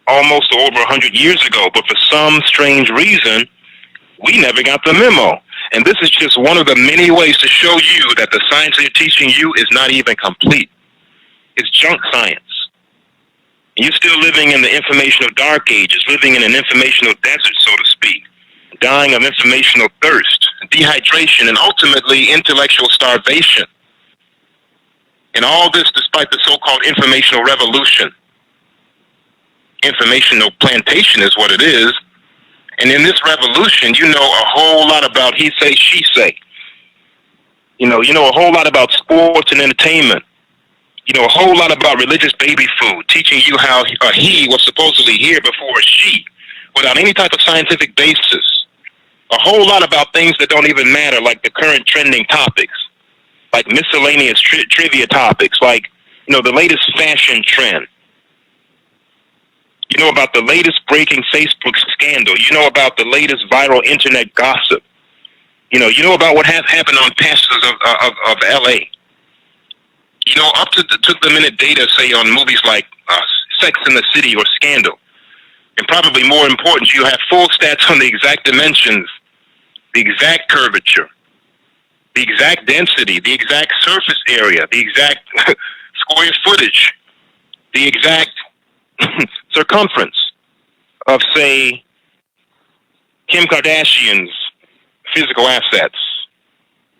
almost over 100 years ago, but for some strange reason, we never got the memo. And this is just one of the many ways to show you that the science they're teaching you is not even complete. It's junk science. You're still living in the informational dark ages, living in an informational desert, so to speak, dying of informational thirst, dehydration, and ultimately intellectual starvation. And all this despite the so-called informational revolution. Informational plantation is what it is. And in this revolution, you know a whole lot about he say, she say. You know a whole lot about sports and entertainment. You know a whole lot about religious baby food, teaching you how a he was supposedly here before a she, without any type of scientific basis. A whole lot about things that don't even matter, like the current trending topics, like miscellaneous trivia topics, like, you know, the latest fashion trend. You know about the latest breaking Facebook scandal. You know about the latest viral internet gossip. You know about what has happened on pastors of LA. You know, up to the minute data, say, on movies like Sex and the City or Scandal. And probably more important, you have full stats on the exact dimensions, the exact curvature, the exact density, the exact surface area, the exact square footage, the exact circumference of, say, Kim Kardashian's physical assets.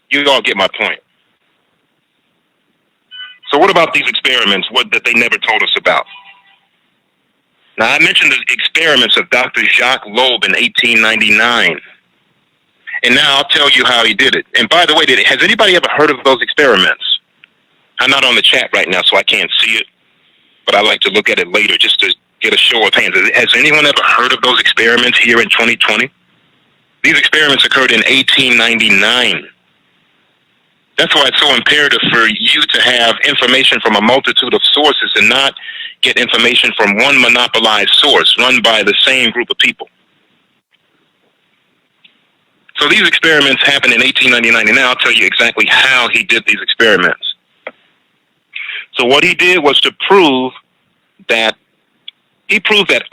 You all get my point. So what about these experiments that they never told us about? Now, I mentioned the experiments of Dr. Jacques Loeb in 1899. And now I'll tell you how he did it. And by the way, has anybody ever heard of those experiments? I'm not on the chat right now, so I can't see it. But I like to look at it later just to get a show of hands. Has anyone ever heard of those experiments here in 2020? These experiments occurred in 1899. That's why it's so imperative for you to have information from a multitude of sources and not get information from one monopolized source run by the same group of people. So these experiments happened in 1899, and now I'll tell you exactly how he did these experiments. So what he did was to prove that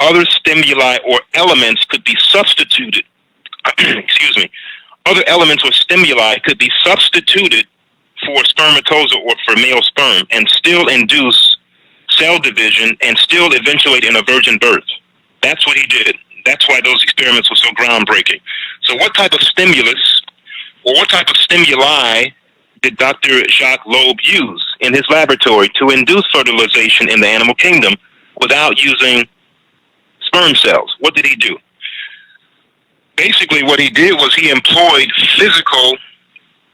other stimuli or elements could be substituted, excuse me, other elements or stimuli could be substituted for spermatozoa or for male sperm and still induce cell division and still eventuate in a virgin birth. That's what he did. That's why those experiments were so groundbreaking. So what type of stimulus or what type of stimuli did Dr. Jacques Loeb use in his laboratory to induce fertilization in the animal kingdom without using sperm cells? What did he do? Basically, what he did was he employed physical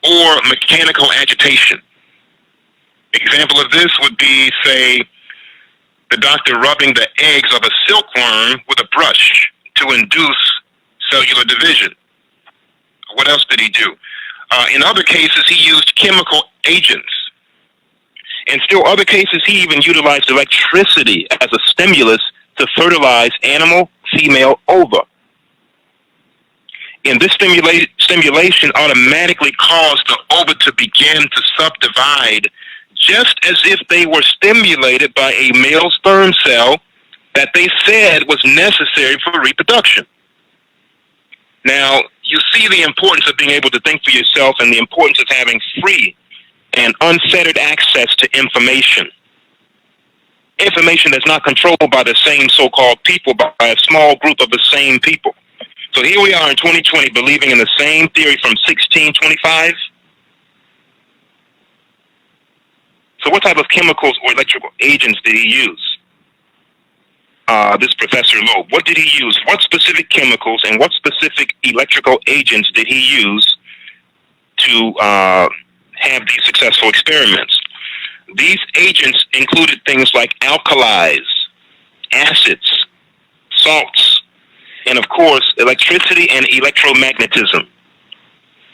or mechanical agitation. Example of this would be, say, the doctor rubbing the eggs of a silkworm with a brush to induce cellular division. What else did he do? In other cases, he used chemical agents. In still other cases, he even utilized electricity as a stimulus to fertilize animal female ova. And this stimulation automatically caused the ova to begin to subdivide just as if they were stimulated by a male sperm cell that they said was necessary for reproduction. Now, you see the importance of being able to think for yourself and the importance of having free and unfettered access to information. Information that's not controlled by the same so-called people, by a small group of the same people. So here we are in 2020 believing in the same theory from 1625. So what type of chemicals or electrical agents did he use? This Professor Loeb, what did he use? What specific chemicals and what specific electrical agents did he use to have these successful experiments? These agents included things like alkalis, acids, salts, and of course, electricity and electromagnetism.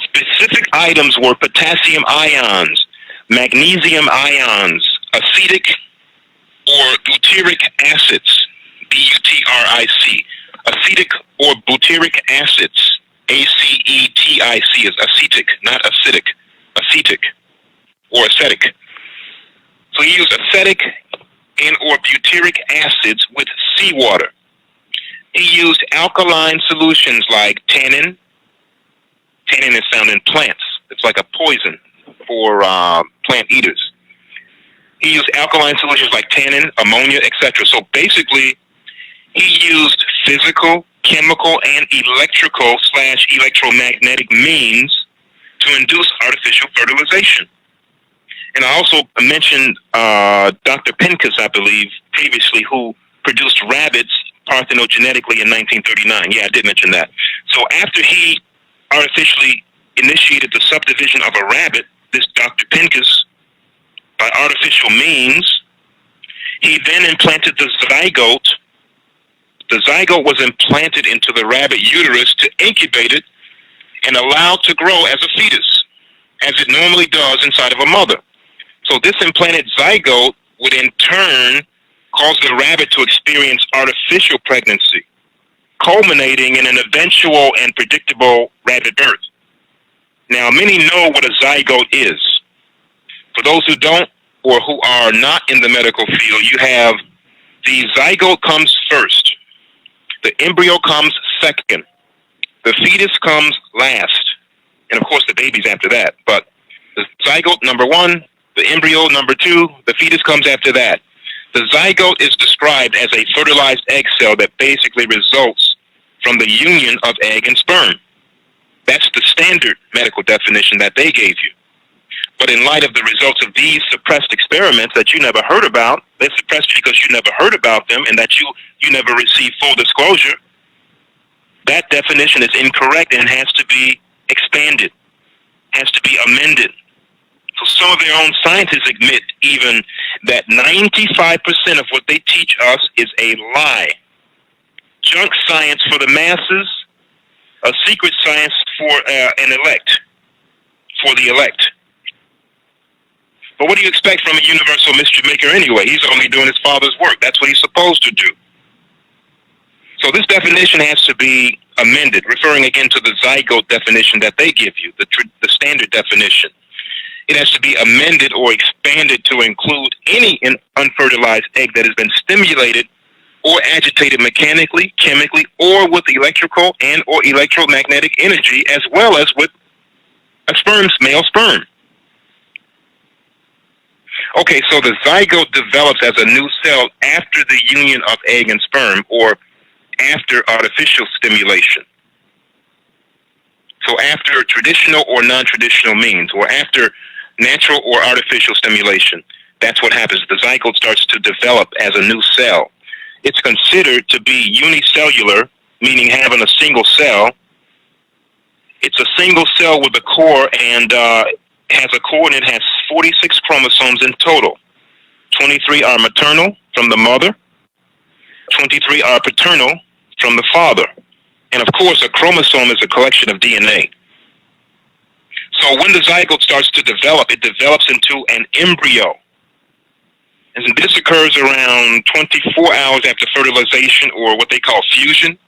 Specific items were potassium ions, magnesium ions, acetic or butyric acids, B-U-T-R-I-C, acetic or butyric acids, A-C-E-T-I-C is acetic, not acidic, acetic or acetic. So he used acetic and or butyric acids with seawater. He used alkaline solutions like tannin. Tannin is found in plants. It's like a poison for plant eaters. He used alkaline solutions like tannin, ammonia, etc. So basically, he used physical, chemical, and electrical / electromagnetic means to induce artificial fertilization. And I also mentioned Dr. Pincus, I believe, previously, who produced rabbits parthenogenetically in 1939. Yeah, I did mention that. So after he artificially initiated the subdivision of a rabbit, this Dr. Pincus, by artificial means, he then implanted the zygote. The zygote was implanted into the rabbit uterus to incubate it and allow it to grow as a fetus, as it normally does inside of a mother. So this implanted zygote would in turn cause the rabbit to experience artificial pregnancy, culminating in an eventual and predictable rabbit birth. Now, many know what a zygote is. For those who don't or who are not in the medical field, you have the zygote comes first. The embryo comes second. The fetus comes last. And of course, the baby's after that. But the zygote, number one, the embryo, number two, the fetus comes after that. The zygote is described as a fertilized egg cell that basically results from the union of egg and sperm. That's the standard medical definition that they gave you. But in light of the results of these suppressed experiments that you never heard about, they're suppressed because you never heard about them and that you never received full disclosure, that definition is incorrect and has to be expanded, has to be amended. So some of their own scientists admit even that 95% of what they teach us is a lie. Junk science for the masses, a secret science for for the elect. But what do you expect from a universal mystery maker anyway? He's only doing his Father's work. That's what he's supposed to do. So this definition has to be amended, referring again to the zygote definition that they give you, the standard definition. It has to be amended or expanded to include any unfertilized egg that has been stimulated or agitated mechanically, chemically, or with electrical and or electromagnetic energy, as well as with a male sperm. Okay, so the zygote develops as a new cell after the union of egg and sperm, or after artificial stimulation. So after traditional or non-traditional means, or after natural or artificial stimulation, that's what happens. The zygote starts to develop as a new cell. It's considered to be unicellular, meaning having a single cell. It's a single cell with a core, and has a core, and it has 46 chromosomes in total. 23 are maternal from the mother, 23 are paternal from the father. And of course, a chromosome is a collection of DNA. So when the zygote starts to develop, it develops into an embryo. And this occurs around 24 hours after fertilization, or what they call fusion,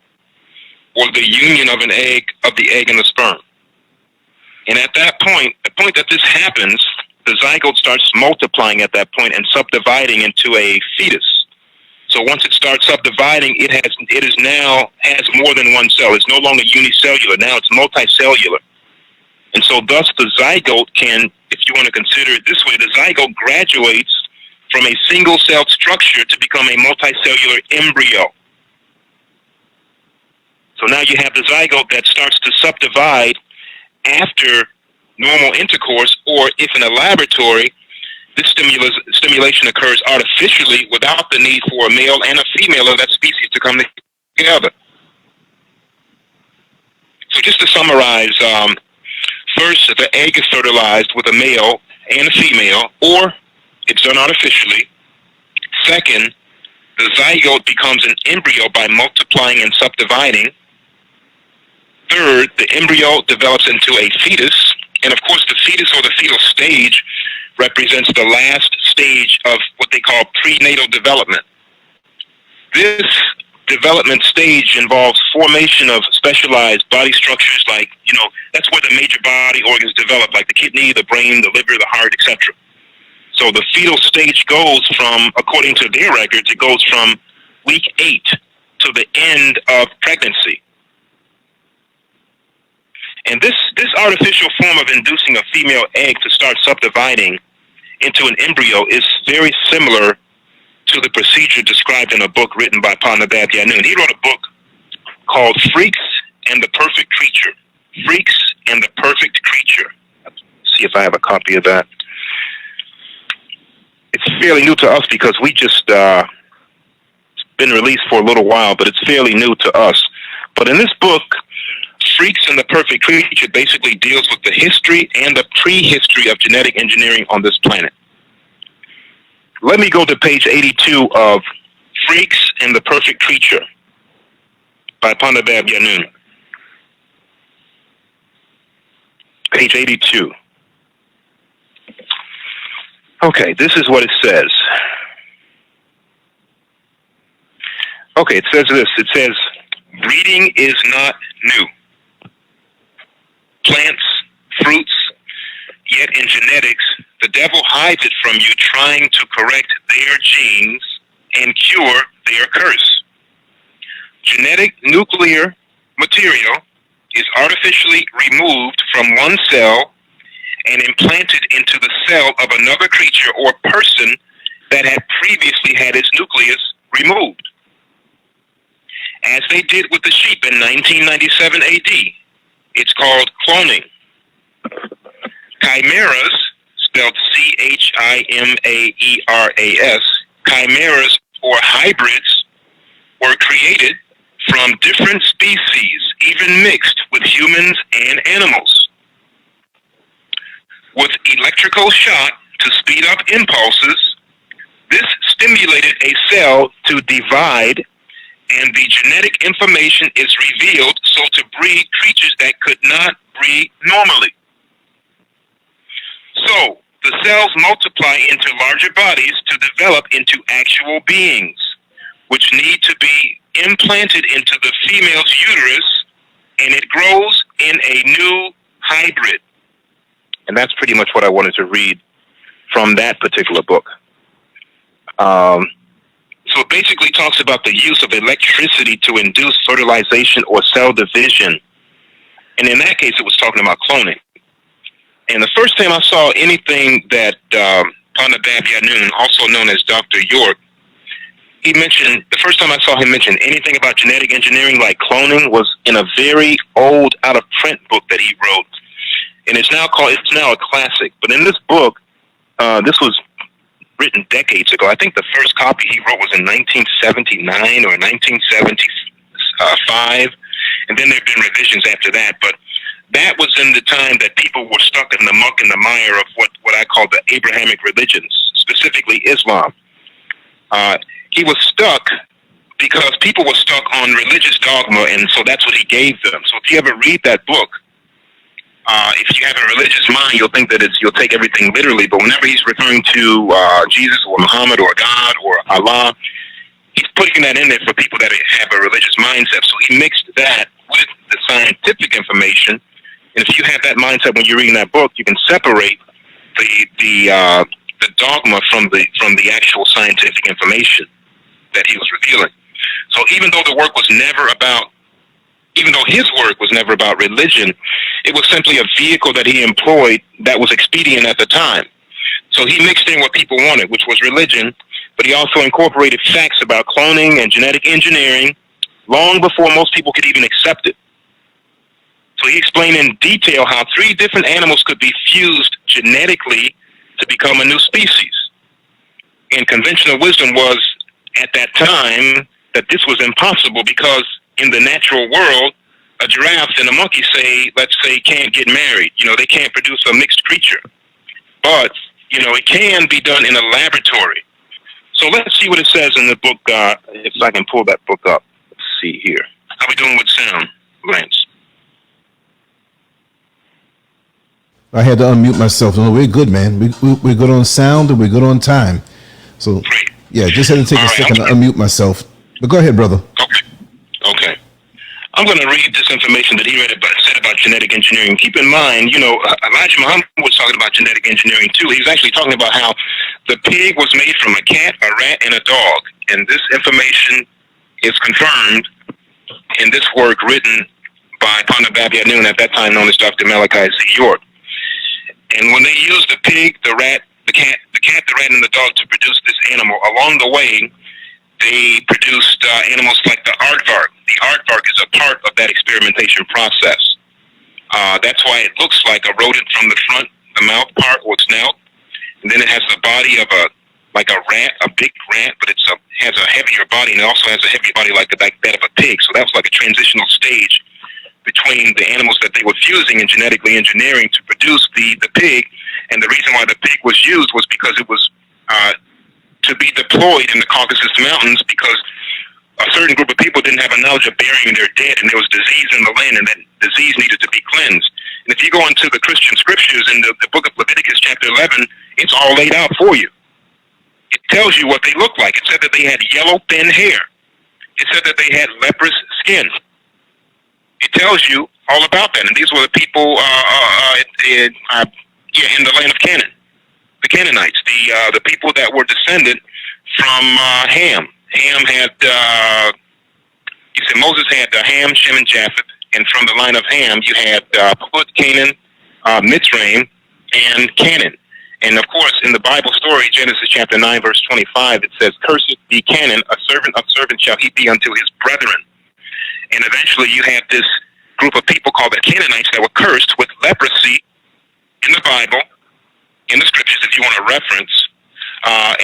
or the union of the egg and the sperm. And at that point, the point that this happens, the zygote starts multiplying at that point and subdividing into a fetus. So once it starts subdividing, it now has more than one cell. It's no longer unicellular. Now it's multicellular. And so thus the zygote can, if you want to consider it this way, the zygote graduates from a single-celled structure to become a multicellular embryo. So now you have the zygote that starts to subdivide after normal intercourse, or if in a laboratory, this stimulation occurs artificially without the need for a male and a female of that species to come together. So just to summarize, first, the egg is fertilized with a male and a female, or it's done artificially. Second, the zygote becomes an embryo by multiplying and subdividing. Third, the embryo develops into a fetus, and of course the fetus or the fetal stage represents the last stage of what they call prenatal development. This development stage involves formation of specialized body structures, like, that's where the major body organs develop, like the kidney, the brain, the liver, the heart, etc. So the fetal stage goes from, according to their records, it goes from week 8 to the end of pregnancy. And this artificial form of inducing a female egg to start subdividing into an embryo is very similar to the procedure described in a book written by Partner Bab Yanun. He wrote a book called Freaks and the Perfect Creature. Freaks and the Perfect Creature. Let's see if I have a copy of that. It's fairly new to us because we just, it's been released for a little while, but it's fairly new to us. But in this book, Freaks and the Perfect Creature basically deals with the history and the prehistory of genetic engineering on this planet. Let me go to page 82 of Freaks and the Perfect Creature by Partner Bab Yanun. Page 82. Okay, this is what it says. Okay, it says this. It says, breeding is not new. Plants, fruits, yet in genetics, the devil hides it from you, trying to correct their genes and cure their curse. Genetic nuclear material is artificially removed from one cell and implanted into the cell of another creature or person that had previously had its nucleus removed. As they did with the sheep in 1997 AD. It's called cloning. Chimeras, spelled Chimaeras, chimeras or hybrids were created from different species, even mixed with humans and animals. With electrical shock to speed up impulses, this stimulated a cell to divide, and the genetic information is revealed so to breed creatures that could not breed normally. So, the cells multiply into larger bodies to develop into actual beings, which need to be implanted into the female's uterus, and it grows in a new hybrid. And that's pretty much what I wanted to read from that particular book. So it basically talks about the use of electricity to induce fertilization or cell division. And in that case, it was talking about cloning. And the first time I saw anything that Panabab Yanun, also known as Dr. York, he mentioned, the first time I saw him mention anything about genetic engineering like cloning was in a very old, out-of-print book that he wrote. And it's now a classic. But in this book, this was written decades ago. I think the first copy he wrote was in 1979 or 1975. And then there have been revisions after that. But that was in the time that people were stuck in the muck and the mire of what I call the Abrahamic religions, specifically Islam. He was stuck because people were stuck on religious dogma, and so that's what he gave them. So if you ever read that book, if you have a religious mind, you'll think that you'll take everything literally, but whenever he's referring to Jesus or Muhammad or God or Allah, he's putting that in there for people that have a religious mindset. So he mixed that with the scientific information, and if you have that mindset when you're reading that book, you can separate the dogma from the actual scientific information that he was revealing. So even though his work was never about religion, it was simply a vehicle that he employed that was expedient at the time. So he mixed in what people wanted, which was religion, but he also incorporated facts about cloning and genetic engineering long before most people could even accept it. So he explained in detail how 3 different animals could be fused genetically to become a new species. And conventional wisdom was, at that time, that this was impossible because in the natural world, a giraffe and a monkey, let's say, can't get married. They can't produce a mixed creature. But, it can be done in a laboratory. So let's see what it says in the book, if I can pull that book up. Let's see here. How we doing with sound, Lance? I had to unmute myself. No, we're good, man. We're good on sound and we're good on time. So, great. Yeah, just had to take a second to unmute myself. But go ahead, brother. Okay. I'm going to read this information that he said about genetic engineering. Keep in mind, Elijah Muhammad was talking about genetic engineering too. He was actually talking about how the pig was made from a cat, a rat, and a dog. And this information is confirmed in this work written by Panabab Yanun, at that time known as Dr. Malachi Z. York. And when they used the pig, the rat, the cat, the rat, and the dog to produce this animal, along the way, they produced animals like the aardvark. The aardvark is a part of that experimentation process. That's why it looks like a rodent from the front, the mouth part or snout, and then it has the body of a rat, a big rat, but has a heavier body, and it also has a heavier body like that of a pig. So that was like a transitional stage between the animals that they were fusing and genetically engineering to produce the pig. And the reason why the pig was used was because it was to be deployed in the Caucasus Mountains, because a certain group of people didn't have a knowledge of burying their dead, and there was disease in the land, and that disease needed to be cleansed. And if you go into the Christian scriptures in the book of Leviticus chapter 11, it's all laid out for you. It tells you what they look like. It said that they had yellow, thin hair. It said that they had leprous skin. It tells you all about that. And these were the people in the land of Canaan, the Canaanites, the people that were descended from Ham. Ham had, Moses had Ham, Shem, and Japheth. And from the line of Ham, you had Put, Canaan, Mitzrayim, and Canaan. And of course, in the Bible story, Genesis chapter 9, verse 25, it says, "Cursed be Canaan, a servant of servants shall he be unto his brethren." And eventually you had this group of people called the Canaanites that were cursed with leprosy in the Bible, in the scriptures, if you want to reference.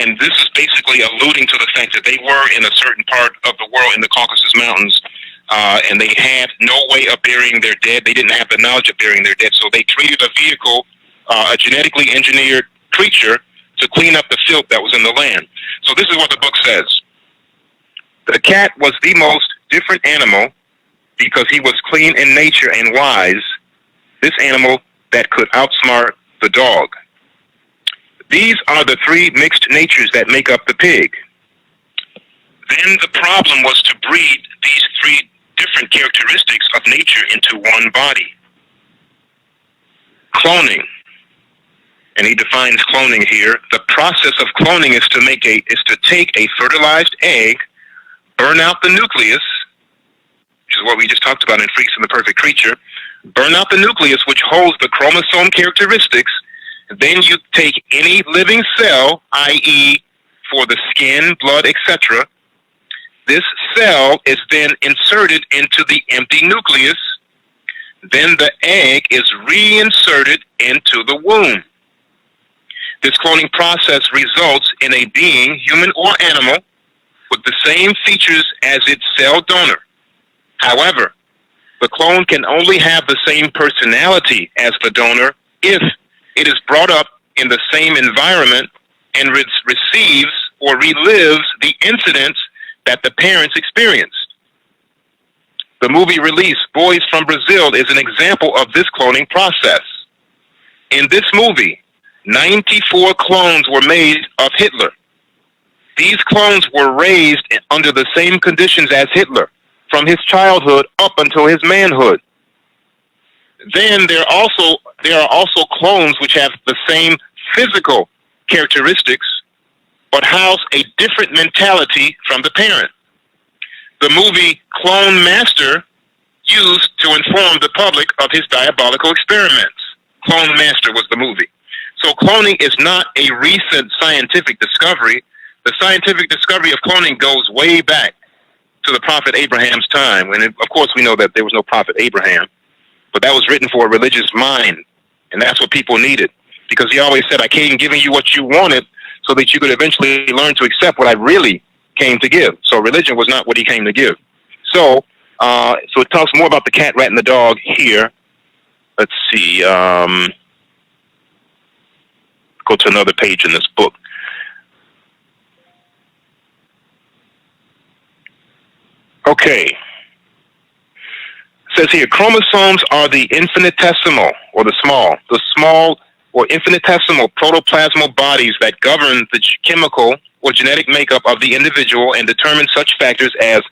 And this is basically alluding to the fact that they were in a certain part of the world in the Caucasus Mountains, and they had no way of burying their dead. They didn't have the knowledge of burying their dead, so they created a vehicle, a genetically engineered creature, to clean up the filth that was in the land. So this is what the book says. The cat was the most different animal because he was clean in nature and wise, this animal that could outsmart the dog. These are the 3 mixed natures that make up the pig. Then the problem was to breed these 3 different characteristics of nature into one body. Cloning. and he defines cloning here. The process of cloning is to take a fertilized egg, burn out the nucleus, which is what we just talked about in Freaks and the Perfect Creature. Burn out the nucleus, which holds the chromosome characteristics. Then you take any living cell, i.e., for the skin, blood, etc. This cell is then inserted into the empty nucleus. Then the egg is reinserted into the womb. This cloning process results in a being, human or animal, with the same features as its cell donor. However, the clone can only have the same personality as the donor if it is brought up in the same environment and receives or relives the incidents that the parents experienced. The movie release, Boys from Brazil, is an example of this cloning process. In this movie, 94 clones were made of Hitler. These clones were raised under the same conditions as Hitler, from his childhood up until his manhood. Then there are also clones which have the same physical characteristics, but house a different mentality from the parent. The movie Clone Master used to inform the public of his diabolical experiments. Clone Master was the movie. So cloning is not a recent scientific discovery. The scientific discovery of cloning goes way back to the prophet Abraham's time. And of course we know that there was no prophet Abraham, but that was written for a religious mind. And that's what people needed. Because he always said, I came giving you what you wanted so that you could eventually learn to accept what I really came to give. So religion was not what he came to give. So it talks more about the cat, rat, and the dog here. Let's see. Go to another page in this book. Okay. It says here, chromosomes are the infinitesimal, or the small or infinitesimal protoplasmal bodies that govern the chemical or genetic makeup of the individual and determine such factors as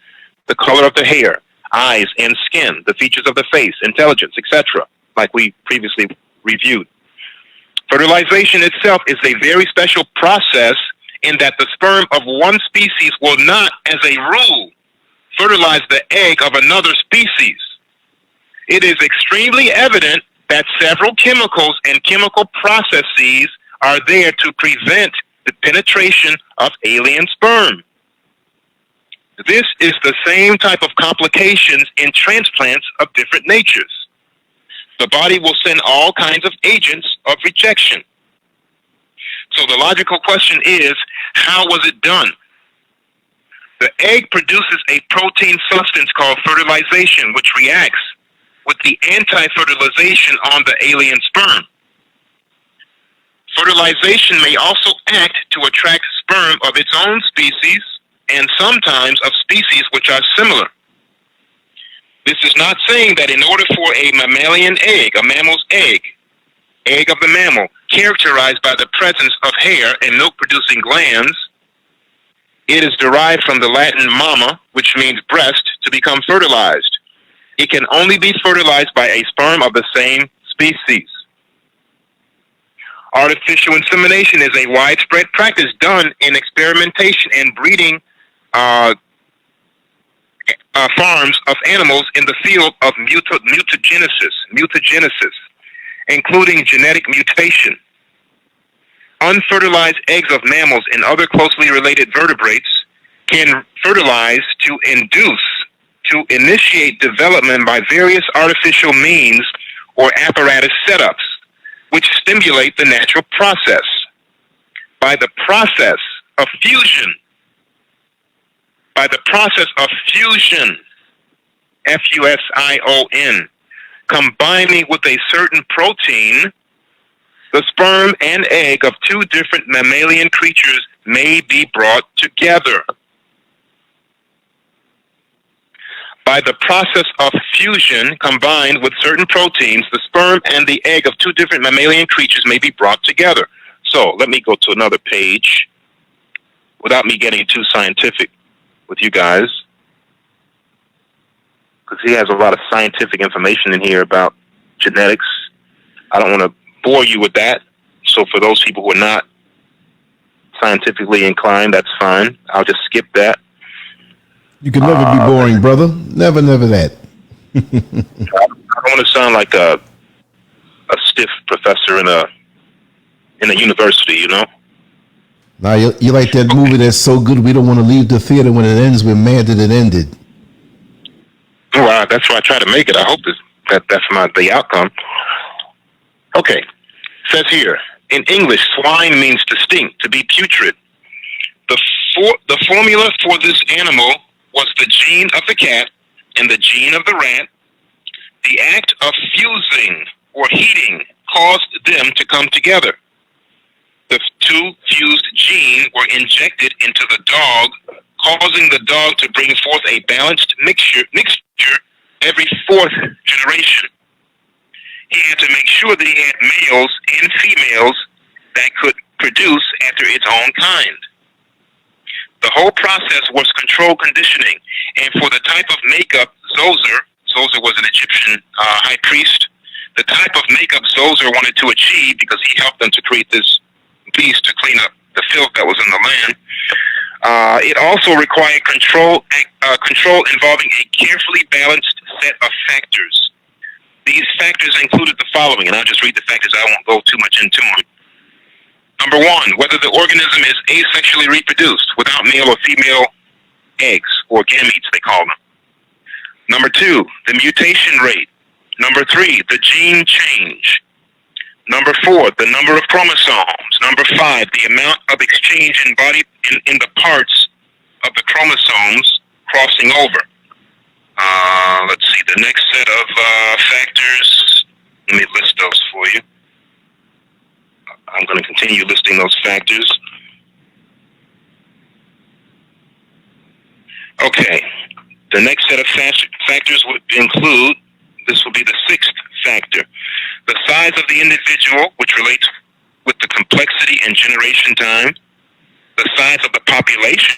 the color of the hair, eyes, and skin, the features of the face, intelligence, etc., like we previously reviewed. Fertilization itself is a very special process in that the sperm of one species will not, as a rule, fertilize the egg of another species. It is extremely evident that several chemicals and chemical processes are there to prevent the penetration of alien sperm. This is the same type of complications in transplants of different natures. The body will send all kinds of agents of rejection. So the logical question is, how was it done? The egg produces a protein substance called fertilization, which reacts with the anti-fertilization on the alien sperm. Fertilization may also act to attract sperm of its own species and sometimes of species which are similar. This is not saying that in order for a mammalian egg, a mammal's egg of the mammal, characterized by the presence of hair and milk-producing glands, it is derived from the Latin mama, which means breast, to become fertilized. It can only be fertilized by a sperm of the same species. Artificial insemination is a widespread practice done in experimentation and breeding farms of animals in the field of mutagenesis, including genetic mutation. Unfertilized eggs of mammals and other closely related vertebrates can fertilize to initiate development by various artificial means or apparatus setups, which stimulate the natural process. By the process of fusion, F-U-S-I-O-N, combining with a certain protein, the sperm and egg of two different mammalian creatures may be brought together. By the process of fusion combined with certain proteins, the sperm and the egg of two different mammalian creatures may be brought together. So let me go to another page without me getting too scientific with you guys, because he has a lot of scientific information in here about genetics. I don't want to bore you with that. So So for those people who are not scientifically inclined, that's fine. I'll just skip that. You can never be boring, brother. Never that. I don't want to sound like a stiff professor in a university, you know. Now you like that movie that's so good we don't want to leave the theater when it ends. We're mad that it ended. Well, that's why I try to make it. I hope that's the outcome. Okay, says here in English, swine means to stink, to be putrid. The formula for this animal was the gene of the cat and the gene of the rat. The act of fusing or heating caused them to come together. The two fused genes were injected into the dog, causing the dog to bring forth a balanced mixture every fourth generation. He had to make sure that he had males and females that could produce after its own kind. The whole process was controlled conditioning, and for the type of makeup Zoser was an Egyptian high priest, the type of makeup Zoser wanted to achieve, because he helped them to create this beast to clean up the filth that was in the land, it also required control involving a carefully balanced set of factors. These factors included the following, and I'll just read the factors. I won't go too much into them. Number one, whether the organism is asexually reproduced without male or female eggs, or gametes, they call them. Number two, the mutation rate. Number three, the gene change. Number four, the number of chromosomes. Number five, the amount of exchange in the parts of the chromosomes crossing over. Let's see, the next set of factors. Let me list those for you. I'm going to continue listing those factors. Okay. The next set of factors would include, this will be the sixth factor, the size of the individual, which relates with the complexity and generation time, the size of the population,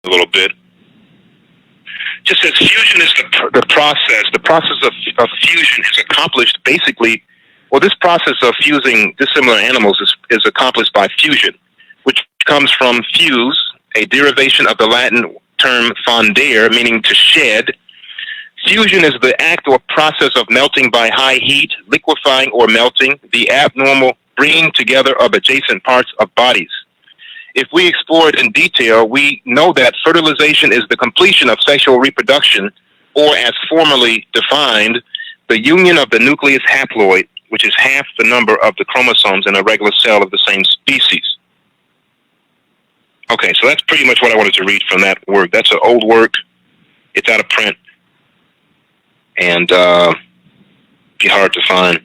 a little bit. Just as fusion is the process. The process of fusion is accomplished basically, well, this process of fusing dissimilar animals is accomplished by fusion, which comes from fuse, a derivation of the Latin term fondere, meaning to shed. Fusion is the act or process of melting by high heat, liquefying or melting the abnormal bringing together of adjacent parts of bodies. If we explore it in detail, we know that fertilization is the completion of sexual reproduction, or as formally defined, the union of the nucleus haploid, which is half the number of the chromosomes in a regular cell of the same species. Okay, so that's pretty much what I wanted to read from that work. That's an old work. It's out of print. And be hard to find.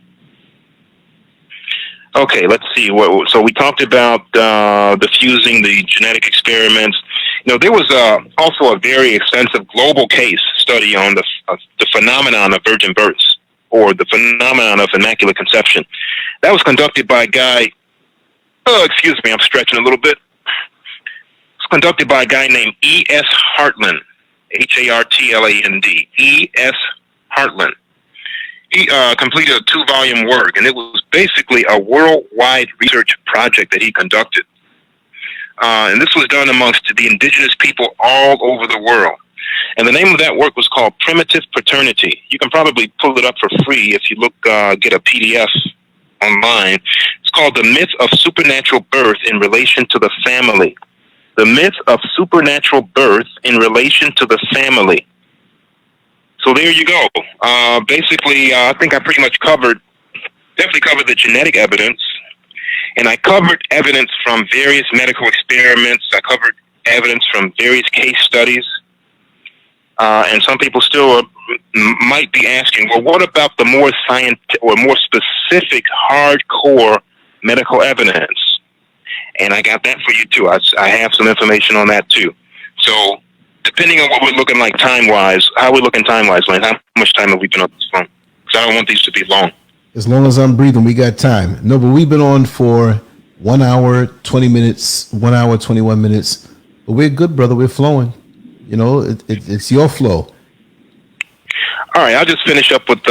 Okay, let's see. So we talked about the fusing, the genetic experiments. You know, there was also a very extensive global case study on the phenomenon of virgin births, or the phenomenon of immaculate conception. That was conducted by a guy, excuse me, I'm stretching a little bit. It was conducted by a guy named E.S. Hartland, Hartland. E.S. Hartland. He completed a 2-volume work, and it was basically a worldwide research project that he conducted. And this was done amongst the indigenous people all over the world. And the name of that work was called Primitive Paternity. You can probably pull it up for free if you look, get a PDF online. It's called The Myth of Supernatural Birth in Relation to the Family. The Myth of Supernatural Birth in Relation to the Family. So there you go. Basically, I think I pretty much definitely covered the genetic evidence. And I covered evidence from various medical experiments. I covered evidence from various case studies. And some people still might be asking, well, what about the more scientific or more specific, hardcore medical evidence? And I got that for you too. I have some information on that too. So depending on what we're looking like time-wise, how we're looking time-wise, Lane, how much time have we been on this phone? Because I don't want these to be long. As long as I'm breathing, we got time. No, but we've been on for 1 hour, 20 minutes, 1 hour, 21 minutes. But we're good, brother. We're flowing. You know, it's your flow. All right, I'll just finish up with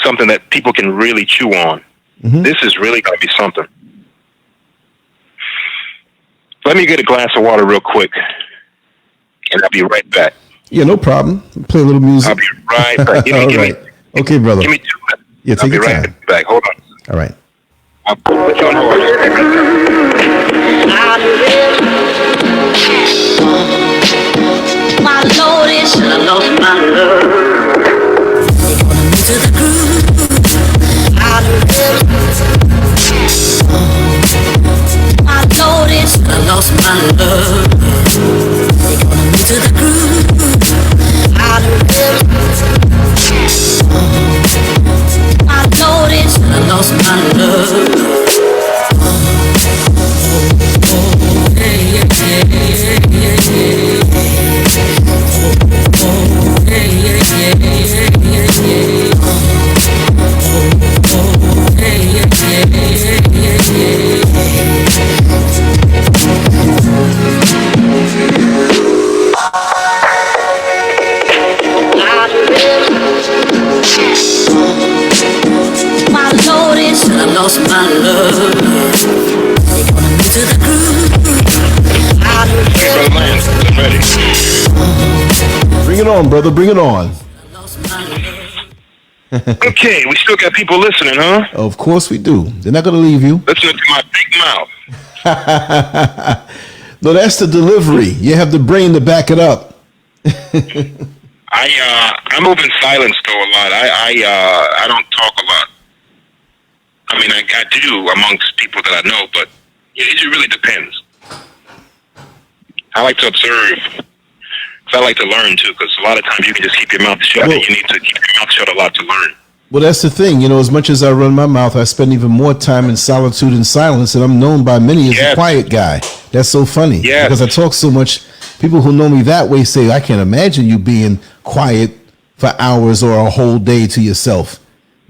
something that people can really chew on. Mm-hmm. This is really going to be something. Let me get a glass of water real quick, and I'll be right back. Yeah, no problem. Play a little music. I'll be right back. Give me, okay, brother. Give me 2 minutes. Yeah, take your time. I'll be right back. Hold on. All right. I'll put you on hold. My Lord is I lost my love. To the groove, out of rhythm. My Lord is I lost my love. To the groove, out of rhythm. My Lord is I lost my love. My Lord is I lost my love. They gonna move to the groove. Out of Hey, brother Lance, I'm ready. Bring it on, brother. Bring it on. Okay, we still got people listening, huh? Of course we do. They're not going to leave you. Listen to my big mouth. No, that's the delivery. You have the brain to back it up. I move in silence though a lot. I don't talk a lot. I mean, I do amongst people that I know, but it really depends. I like to observe. Cause I like to learn too, because a lot of times you can just keep your mouth shut, and you need to keep your mouth shut a lot to learn. Well, that's the thing. You know, as much as I run my mouth, I spend even more time in solitude and silence, and I'm known by many as a quiet guy. That's so funny. Yeah. Because I talk so much. People who know me that way say, I can't imagine you being quiet for hours or a whole day to yourself.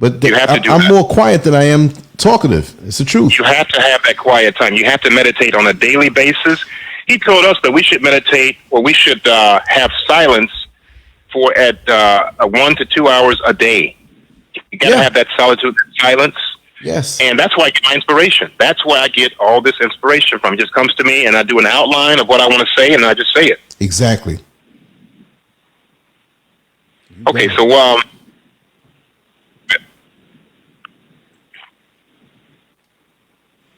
But I'm more quiet than I am talkative. It's the truth. You have to have that quiet time. You have to meditate on a daily basis. He told us that we should meditate, or we should have silence for 1 to 2 hours a day. You got to have that solitude and silence. Yes. And that's why I get my inspiration. That's where I get all this inspiration from. It just comes to me, and I do an outline of what I want to say, and I just say it. Exactly. Okay, so what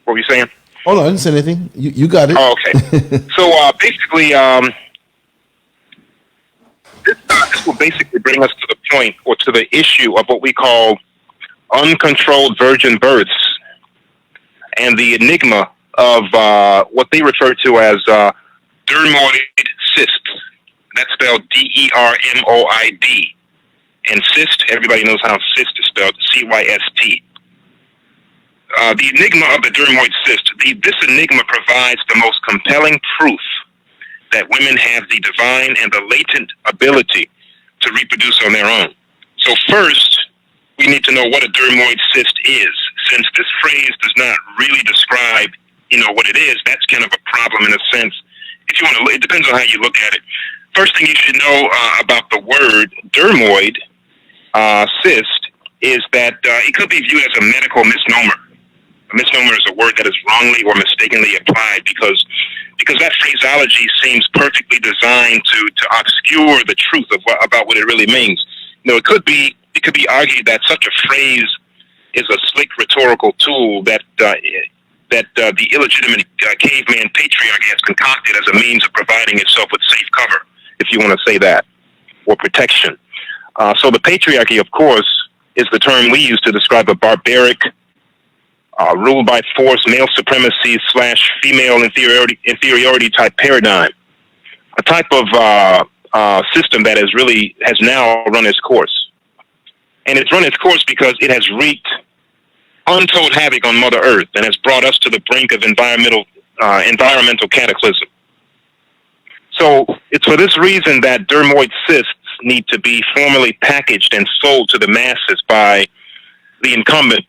were you saying? Oh, no, I didn't say anything. You got it. Oh, okay. So basically, this will basically bring us to the point, or to the issue of what we call uncontrolled virgin births, and the enigma of what they refer to as dermoid cysts. That's spelled D-E-R-M-O-I-D. And cyst, everybody knows how cyst is spelled, C-Y-S-T. The enigma of the dermoid cyst. This enigma provides the most compelling proof that women have the divine and the latent ability to reproduce on their own. So first, we need to know what a dermoid cyst is. Since this phrase does not really describe, what it is, that's kind of a problem in a sense. If you want to, it depends on how you look at it. First thing you should know about the word dermoid cyst is that it could be viewed as a medical misnomer. A misnomer is a word that is wrongly or mistakenly applied because that phraseology seems perfectly designed to obscure the truth of about what it really means. It could be argued that such a phrase is a slick rhetorical tool that the illegitimate caveman patriarchy has concocted as a means of providing itself with safe cover, if you want to say that, or protection. So the patriarchy, of course, is the term we use to describe a barbaric, rule by force, male supremacy / female inferiority type paradigm, a type of system that has now run its course. And it's run its course because it has wreaked untold havoc on Mother Earth and has brought us to the brink of environmental cataclysm. So it's for this reason that dermoid cysts need to be formally packaged and sold to the masses by the incumbent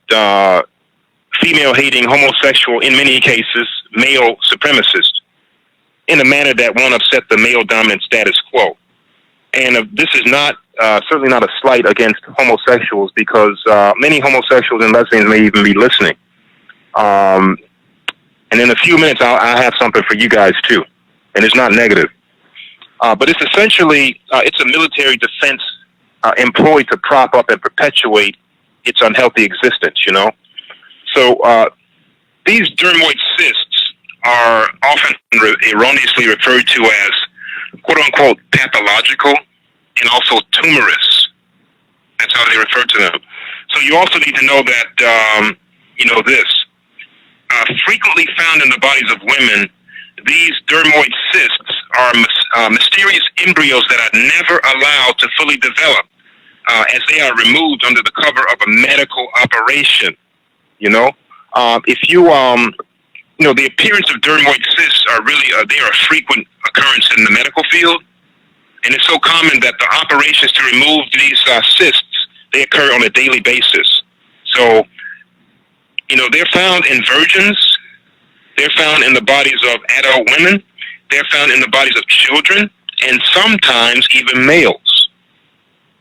female-hating, homosexual, in many cases, male supremacist, in a manner that won't upset the male-dominant status quo. And this is not certainly not a slight against homosexuals, because many homosexuals and lesbians may even be listening. And in a few minutes, I'll have something for you guys too, and it's not negative. But it's essentially it's a military defense employed to prop up and perpetuate its unhealthy existence. So these dermoid cysts are often erroneously referred to as quote-unquote pathological and also tumorous. That's how they refer to them. So you also need to know that, this. Frequently found in the bodies of women, these dermoid cysts are mysterious embryos that are never allowed to fully develop as they are removed under the cover of a medical operation. If you, the appearance of dermoid cysts are really, they are a frequent occurrence in the medical field. And it's so common that the operations to remove these cysts, they occur on a daily basis. So, they're found in virgins, they're found in the bodies of adult women, they're found in the bodies of children, and sometimes even males.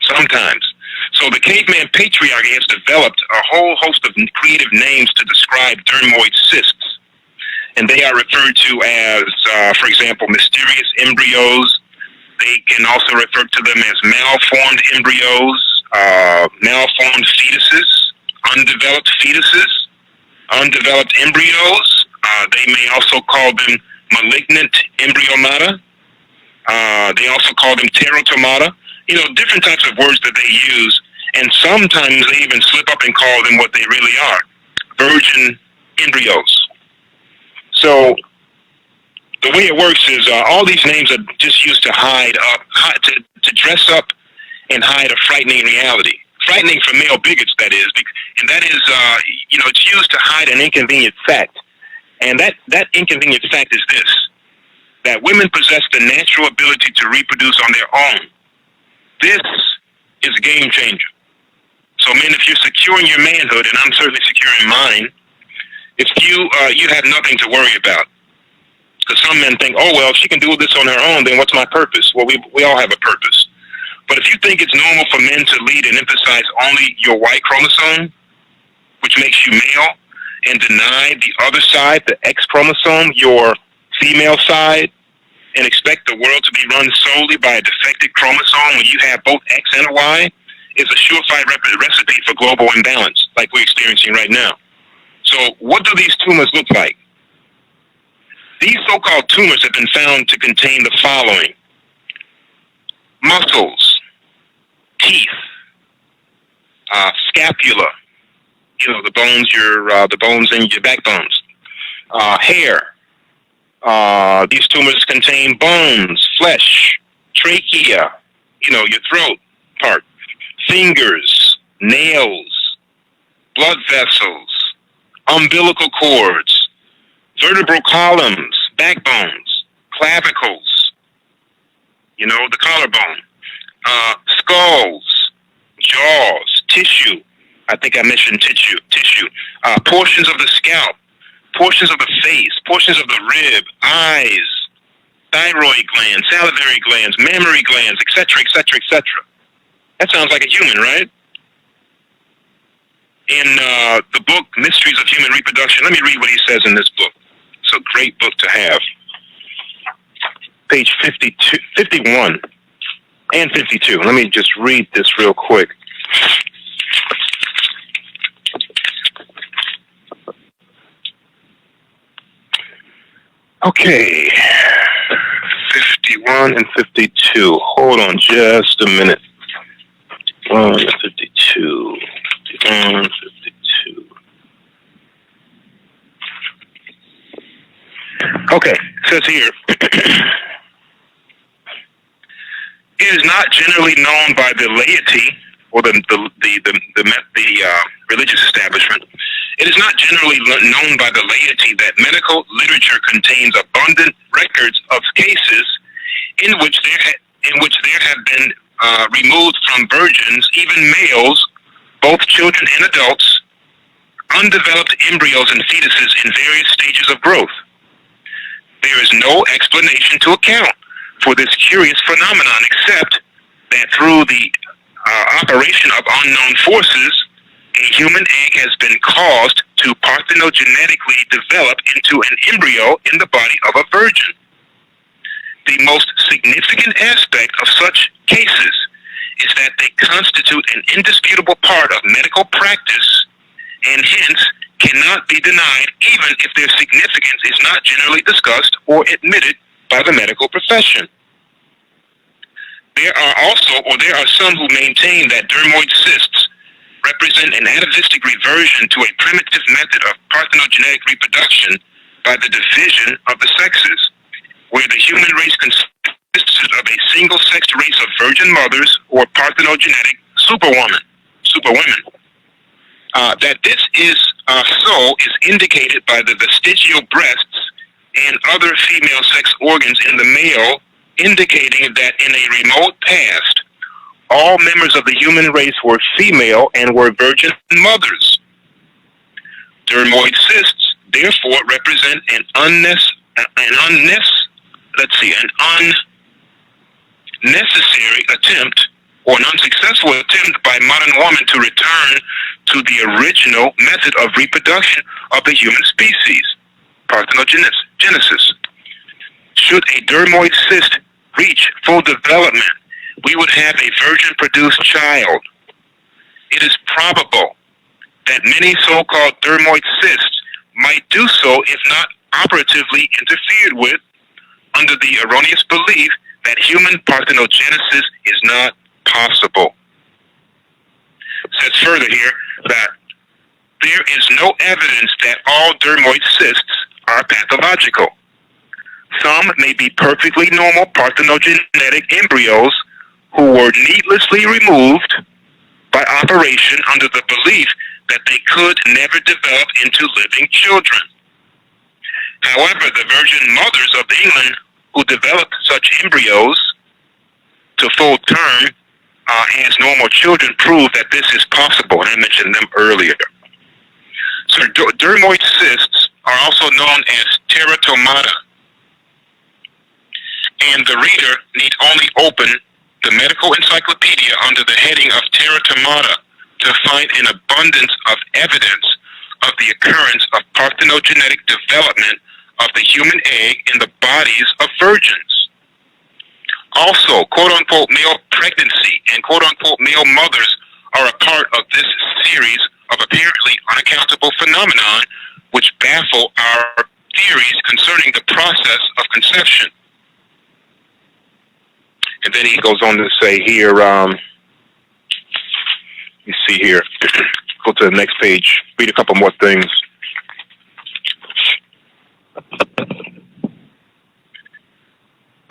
Sometimes. So the caveman patriarchy has developed a whole host of creative names to describe dermoid cysts. And they are referred to as, for example, mysterious embryos. They can also refer to them as malformed embryos, malformed fetuses, undeveloped embryos. They may also call them malignant embryomata. They also call them terotomata. Different types of words that they use, and sometimes they even slip up and call them what they really are, virgin embryos. So the way it works is all these names are just used to hide up, to dress up and hide a frightening reality. Frightening for male bigots, that is. And that is, it's used to hide an inconvenient fact. And that inconvenient fact is this, that women possess the natural ability to reproduce on their own. This is a game changer. So, men, if you're secure in your manhood, and I'm certainly secure in mine, if you have nothing to worry about. Because some men think, oh, well, if she can do this on her own, then what's my purpose? Well, we all have a purpose. But if you think it's normal for men to lead and emphasize only your Y chromosome, which makes you male, and deny the other side, the X chromosome, your female side, and expect the world to be run solely by a defective chromosome when you have both X and a Y, is a surefire recipe for global imbalance, like we're experiencing right now. So what do these tumors look like? These so-called tumors have been found to contain the following: muscles, teeth, scapula, the bones in your backbones, hair. These tumors contain bones, flesh, trachea, your throat part, fingers, nails, blood vessels, umbilical cords, vertebral columns, backbones, clavicles, the collarbone, skulls, jaws, tissue. I think I mentioned tissue, portions of the scalp, portions of the face, portions of the rib, eyes, thyroid glands, salivary glands, mammary glands, etc., etc., etc. That sounds like a human, right? in the book Mysteries of Human Reproduction. Let me read what he says in this book. It's a great book to have. Page 52, 51 and 52. Let me just read this real quick. Okay, 51 and 52. Hold on just a minute. 51 and 52. 51 and 52. Okay, it says here, it is not generally known by the laity or the religious establishment. It is not generally known by the laity that medical literature contains abundant records of cases in which there have been removed from virgins, even males, both children and adults, undeveloped embryos and fetuses in various stages of growth. There is no explanation to account for this curious phenomenon except that through the operation of unknown forces, a human egg has been caused to parthenogenetically develop into an embryo in the body of a virgin. The most significant aspect of such cases is that they constitute an indisputable part of medical practice and hence cannot be denied even if their significance is not generally discussed or admitted by the medical profession. There are some who maintain that dermoid cysts represent an atavistic reversion to a primitive method of parthenogenetic reproduction by the division of the sexes, where the human race consisted of a single-sexed race of virgin mothers or parthenogenetic superwomen. That this is so is indicated by the vestigial breasts and other female sex organs in the male, indicating that in a remote past, all members of the human race were female and were virgin mothers. Dermoid cysts, therefore, represent an unnecessary attempt or an unsuccessful attempt by modern women to return to the original method of reproduction of the human species, parthenogenesis. Should a dermoid cyst reach full development, we would have a virgin-produced child. It is probable that many so-called dermoid cysts might do so if not operatively interfered with, under the erroneous belief that human parthenogenesis is not possible. It says further here that there is no evidence that all dermoid cysts are pathological. Some may be perfectly normal parthenogenetic embryos who were needlessly removed by operation under the belief that they could never develop into living children. However, the virgin mothers of England who developed such embryos to full term as normal children prove that this is possible, and I mentioned them earlier. So dermoid cysts are also known as teratomata, and the reader need only open the medical encyclopedia under the heading of teratomata to find an abundance of evidence of the occurrence of parthenogenetic development of the human egg in the bodies of virgins. Also, quote-unquote male pregnancy and quote-unquote male mothers are a part of this series of apparently unaccountable phenomenon which baffle our theories concerning the process of conception. And then he goes on to say here, you see here, go to the next page, read a couple more things.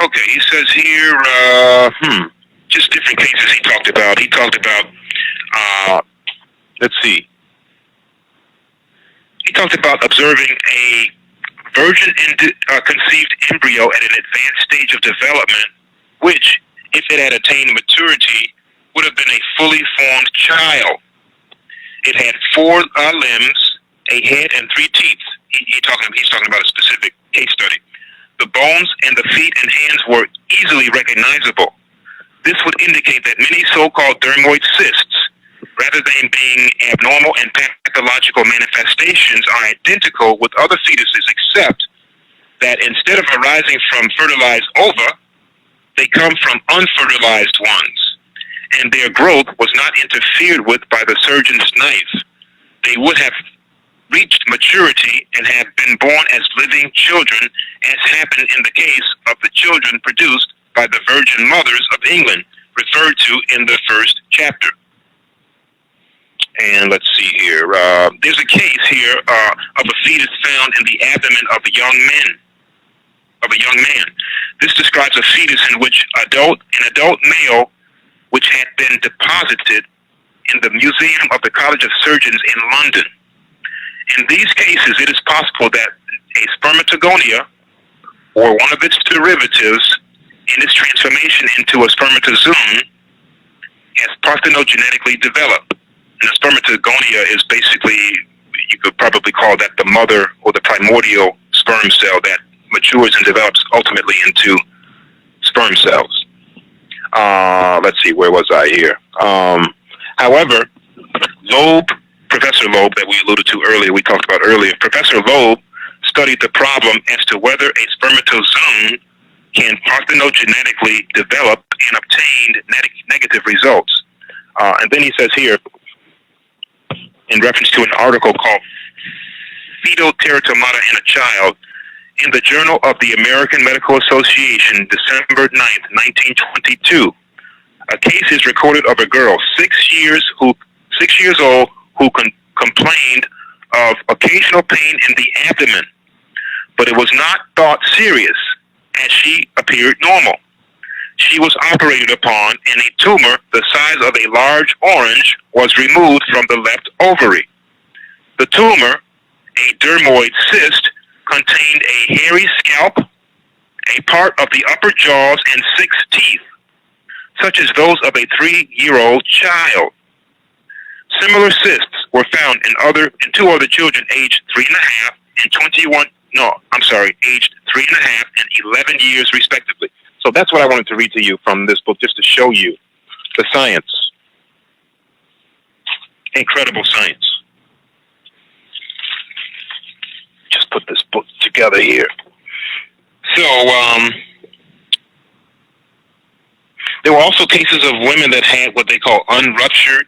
Okay, he says here, just different cases he talked about. He talked about, let's see. He talked about observing a virgin conceived embryo at an advanced stage of development, which, if it had attained maturity, would have been a fully formed child. It had 4 limbs, a head, and 3 teeth. He's talking about a specific case study. The bones and the feet and hands were easily recognizable. This would indicate that many so-called dermoid cysts rather than being abnormal and pathological manifestations, are identical with other fetuses, except that instead of arising from fertilized ova, they come from unfertilized ones, and their growth was not interfered with by the surgeon's knife. They would have reached maturity and have been born as living children, as happened in the case of the children produced by the Virgin Mothers of England, referred to in the first chapter. And let's see here. There's a case here of a fetus found in the abdomen of a young man. This describes a fetus in which an adult male, which had been deposited in the Museum of the College of Surgeons in London. In these cases, it is possible that a spermatogonia, or one of its derivatives, in its transformation into a spermatozoon, has parthenogenetically developed. And a spermatogonia is basically, you could probably call that the mother or the primordial sperm cell that matures and develops ultimately into sperm cells. Let's see, where was I here? However, Professor Loeb, that we alluded to earlier, we talked about earlier, Professor Loeb studied the problem as to whether a spermatozoon can parthenogenetically develop and obtain negative results. And then he says here, in reference to an article called Fetal Teratomata in a Child, in the Journal of the American Medical Association, December 9th, 1922, a case is recorded of a girl, 6 years old, who complained of occasional pain in the abdomen, but it was not thought serious, as she appeared normal. She was operated upon, and a tumor the size of a large orange was removed from the left ovary. The tumor, a dermoid cyst, contained a hairy scalp, a part of the upper jaws, and 6 teeth, such as those of a 3-year-old child. Similar cysts were found in 2 other children aged 3.5 and aged 3.5 and 11 years respectively. So that's what I wanted to read to you from this book, just to show you the science. Incredible science. Just put this book together here. So, there were also cases of women that had what they call unruptured,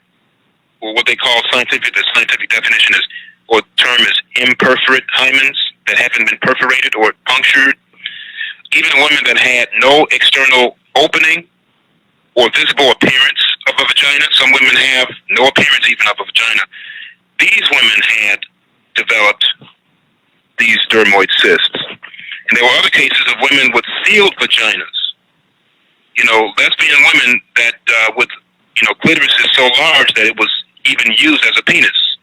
or what they call the scientific definition is, or term is imperforate hymens that haven't been perforated or punctured. Even women that had no external opening or visible appearance of a vagina. Some women have no appearance even of a vagina. These women had developed these dermoid cysts. And there were other cases of women with sealed vaginas. You know, lesbian women that with, clitoris is so large that it was even used as a penis.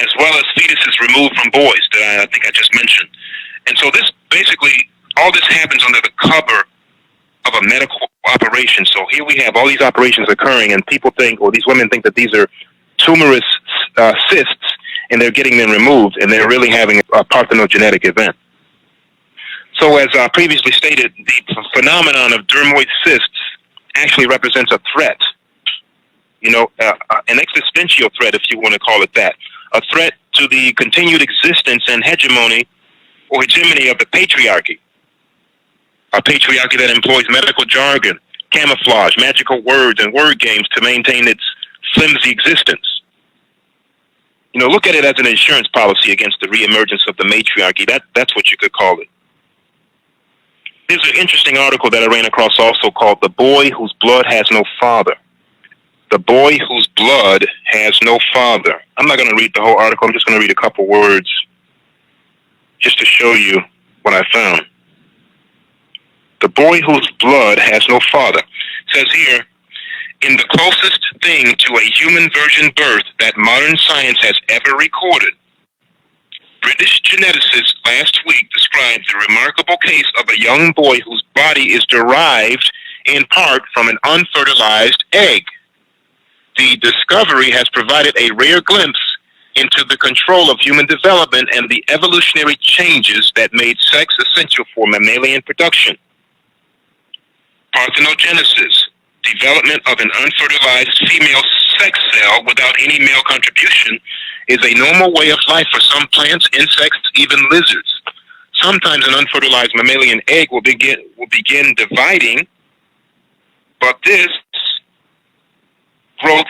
As well as fetuses removed from boys that I think I just mentioned. And so this basically, all this happens under the cover of a medical operation. So here we have all these operations occurring, and people think, or these women think, that these are tumorous cysts, and they're getting them removed, and they're really having a parthenogenetic event. So as previously stated, the phenomenon of dermoid cysts actually represents a threat. An existential threat, if you want to call it that. A threat to the continued existence and hegemony or hegemony of the patriarchy. A patriarchy that employs medical jargon, camouflage, magical words, and word games to maintain its flimsy existence. Look at it as an insurance policy against the reemergence of the matriarchy. That's what you could call it. There's an interesting article that I ran across also called "The Boy Whose Blood Has No Father." The Boy Whose Blood Has No Father. I'm not going to read the whole article. I'm just going to read a couple words just to show you what I found. The Boy Whose Blood Has No Father. It says here, in the closest thing to a human virgin birth that modern science has ever recorded, British geneticists last week described the remarkable case of a young boy whose body is derived in part from an unfertilized egg. The discovery has provided a rare glimpse into the control of human development and the evolutionary changes that made sex essential for mammalian production. Parthenogenesis, development of an unfertilized female sex cell without any male contribution is a normal way of life for some plants, insects, even lizards. Sometimes an unfertilized mammalian egg will begin dividing, but this growth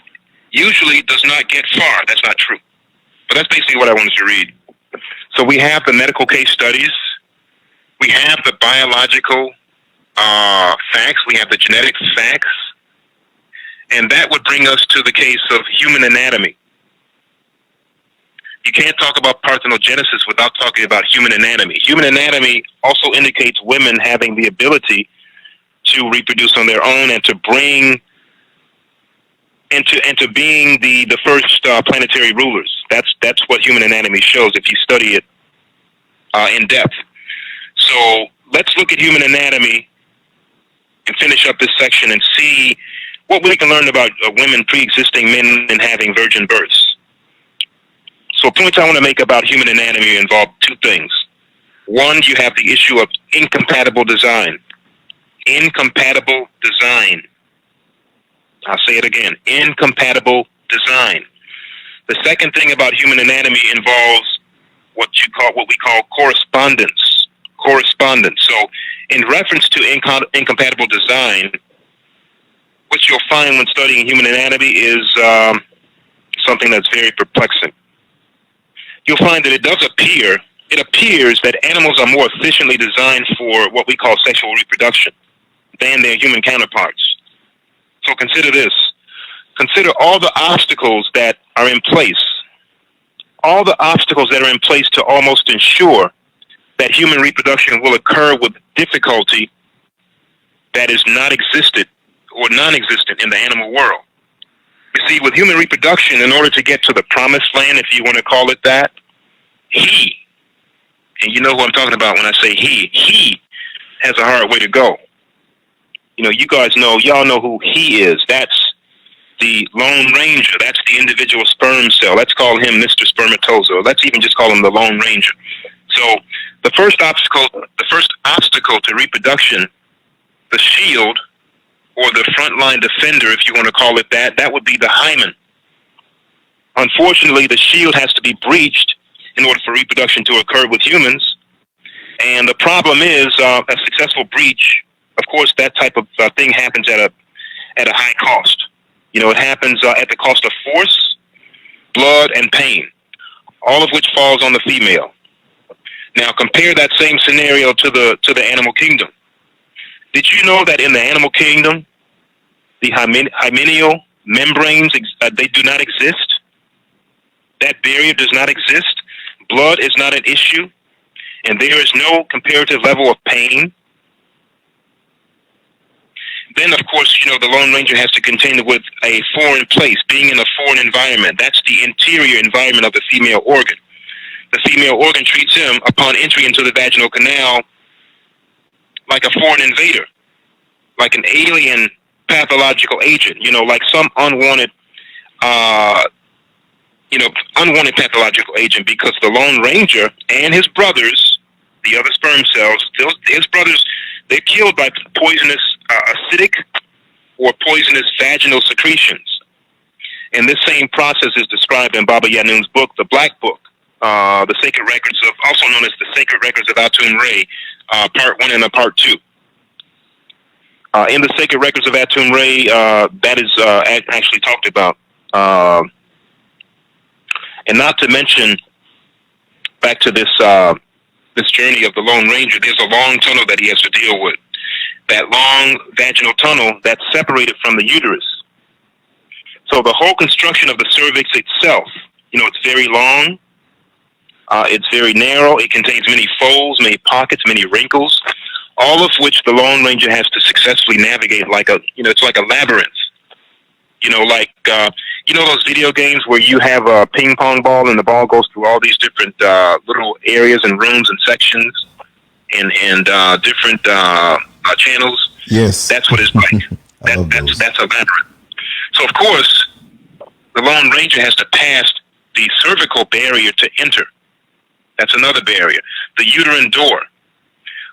usually does not get far. That's not true. But that's basically what I wanted to read. So we have the medical case studies. We have the biological facts. We have the genetic facts. And that would bring us to the case of human anatomy. You can't talk about parthenogenesis without talking about human anatomy. Human anatomy also indicates women having the ability to reproduce on their own and to bring into being the first planetary rulers. That's what human anatomy shows if you study it in depth. So let's look at human anatomy and finish up this section and see what we can learn about women pre-existing men and having virgin births. So points I want to make about human anatomy involve two things. One, you have the issue of incompatible design. Incompatible design. I'll say it again. Incompatible design. The second thing about human anatomy involves what we call correspondence. Correspondence. So in reference to incompatible design, what you'll find when studying human anatomy is something that's very perplexing. You'll find that it appears that animals are more efficiently designed for what we call sexual reproduction than their human counterparts. So consider this. Consider all the obstacles that are in place. All the obstacles that are in place to almost ensure that human reproduction will occur with difficulty that is not existed or non-existent in the animal world. You see, with human reproduction, in order to get to the promised land, if you want to call it that, he, and you know who I'm talking about when I say he has a hard way to go. You know, you guys know, y'all know who he is. That's the Lone Ranger. That's the individual sperm cell. Let's call him Mr. Spermatozoa. Let's even just call him the Lone Ranger. So the first obstacle to reproduction, the shield, or the frontline defender, if you want to call it that, that would be the hymen. Unfortunately, the shield has to be breached in order for reproduction to occur with humans. And the problem is a successful breach. Of course, that type of thing happens at a high cost. You know, it happens at the cost of force, blood, and pain, all of which falls on the female. Now, compare that same scenario to the animal kingdom. Did you know that in the animal kingdom, the hymeneal membranes, they do not exist? That barrier does not exist. Blood is not an issue, and there is no comparative level of pain. Then, of course, you know, the Lone Ranger has to contend with a foreign place, being in a foreign environment. That's the interior environment of the female organ. The female organ treats him, upon entry into the vaginal canal, like a foreign invader, like an alien pathological agent, you know, like some unwanted pathological agent, because the Lone Ranger and his brothers, the other sperm cells, his brothers, they're killed by poisonous acidic or poisonous vaginal secretions. And this same process is described in Baba Yanun's book, The Black Book, the Sacred Records of, also known as the Sacred Records of Atum Re, Part 1 and Part 2. In the Sacred Records of Atum Re, that is actually talked about. And not to mention, back to this journey of the Lone Ranger, there's a long tunnel that he has to deal with. That long vaginal tunnel that's separated from the uterus. So the whole construction of the cervix itself, you know, it's very long, it's very narrow, it contains many folds, many pockets, many wrinkles, all of which the Lone Ranger has to successfully navigate it's like a labyrinth. You know, like, you know those video games where you have a ping pong ball and the ball goes through all these different little areas and rooms and sections and different channels? Yes. That's what it's like. That's a labyrinth. So, of course, the Lone Ranger has to pass the cervical barrier to enter. That's another barrier. The uterine door.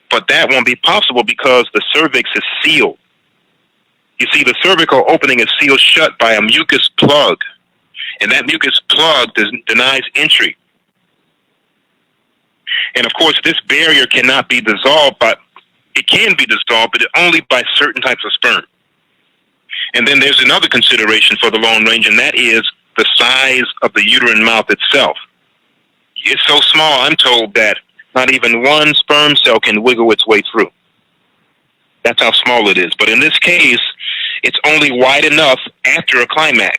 But that won't be possible because the cervix is sealed. You see, the cervical opening is sealed shut by a mucus plug, and that mucus plug denies entry. And of course, this barrier cannot be dissolved, but it can be dissolved, but only by certain types of sperm. And then there's another consideration for the Lone Ranger, and that is the size of the uterine mouth itself. It's so small, I'm told, that not even one sperm cell can wiggle its way through. That's how small it is. But in this case, it's only wide enough after a climax.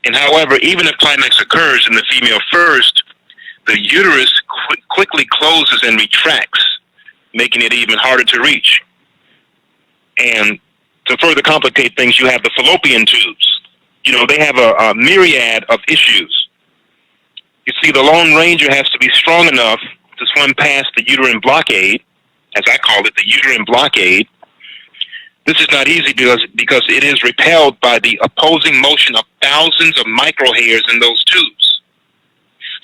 And however, even if climax occurs in the female first, the uterus quickly closes and retracts, making it even harder to reach. And to further complicate things, you have the fallopian tubes. You know, they have a myriad of issues. You see, the Lone Ranger has to be strong enough to swim past the uterine blockade, as I call it, the uterine blockade. This is not easy because it is repelled by the opposing motion of thousands of microhairs in those tubes.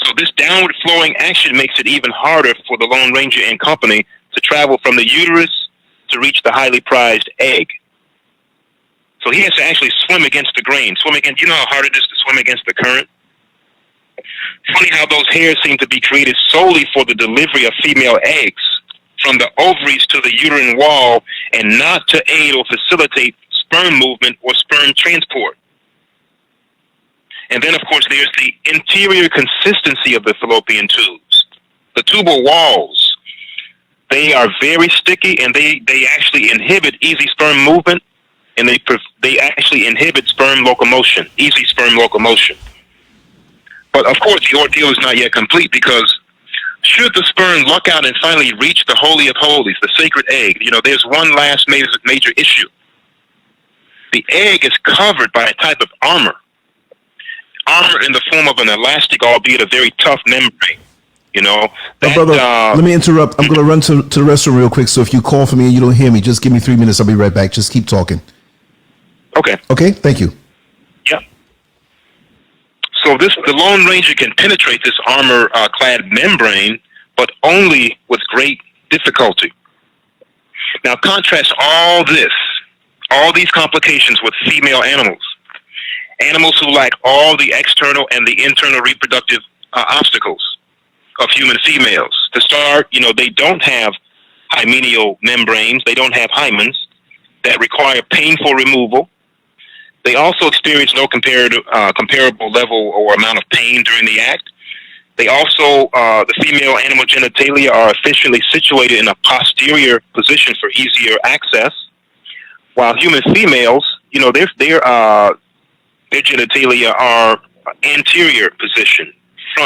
So this downward flowing action makes it even harder for the Lone Ranger and company to travel from the uterus to reach the highly prized egg. So he has to actually swim against the grain. You know how hard it is to swim against the current? Funny how those hairs seem to be created solely for the delivery of female eggs from the ovaries to the uterine wall, and not to aid or facilitate sperm movement or sperm transport. And then, of course, there's the interior consistency of the fallopian tubes. The tubal walls, they are very sticky, and they actually inhibit easy sperm movement, and they actually inhibit sperm locomotion, easy sperm locomotion. But, of course, the ordeal is not yet complete, because should the sperm luck out and finally reach the Holy of Holies, the sacred egg, you know, there's one last major issue. The egg is covered by a type of armor. Armor in the form of an elastic, albeit a very tough membrane. You know, that, brother, let me interrupt. I'm going to run to the restroom real quick. So if you call for me and you don't hear me, just give me 3 minutes. I'll be right back. Just keep talking. Okay. Okay. Thank you. Yeah. So the Lone Ranger can penetrate this armor-clad membrane, but only with great difficulty. Now, contrast all these complications with female animals. Animals who lack all the external and the internal reproductive obstacles of human females. To start, you know, they don't have hymeneal membranes. They don't have hymens that require painful removal. They also experience no comparable level or amount of pain during the act. They also, the female animal genitalia are efficiently situated in a posterior position for easier access, while human females, you know, their genitalia are anterior position,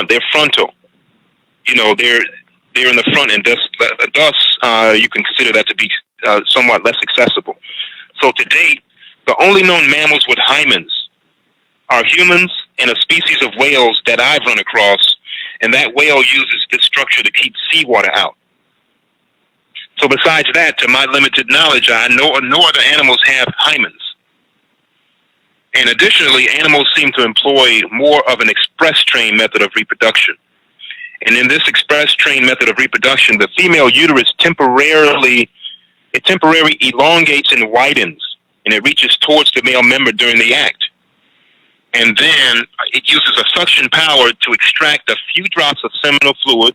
they're frontal. You know, they're in the front, and thus you can consider that to be somewhat less accessible. So to date, the only known mammals with hymens are humans and a species of whales that I've run across, and that whale uses this structure to keep seawater out. So besides that, to my limited knowledge, I know no other animals have hymens. And additionally, animals seem to employ more of an express train method of reproduction. And in this express train method of reproduction, the female uterus temporarily elongates and widens, and it reaches towards the male member during the act. And then it uses a suction power to extract a few drops of seminal fluid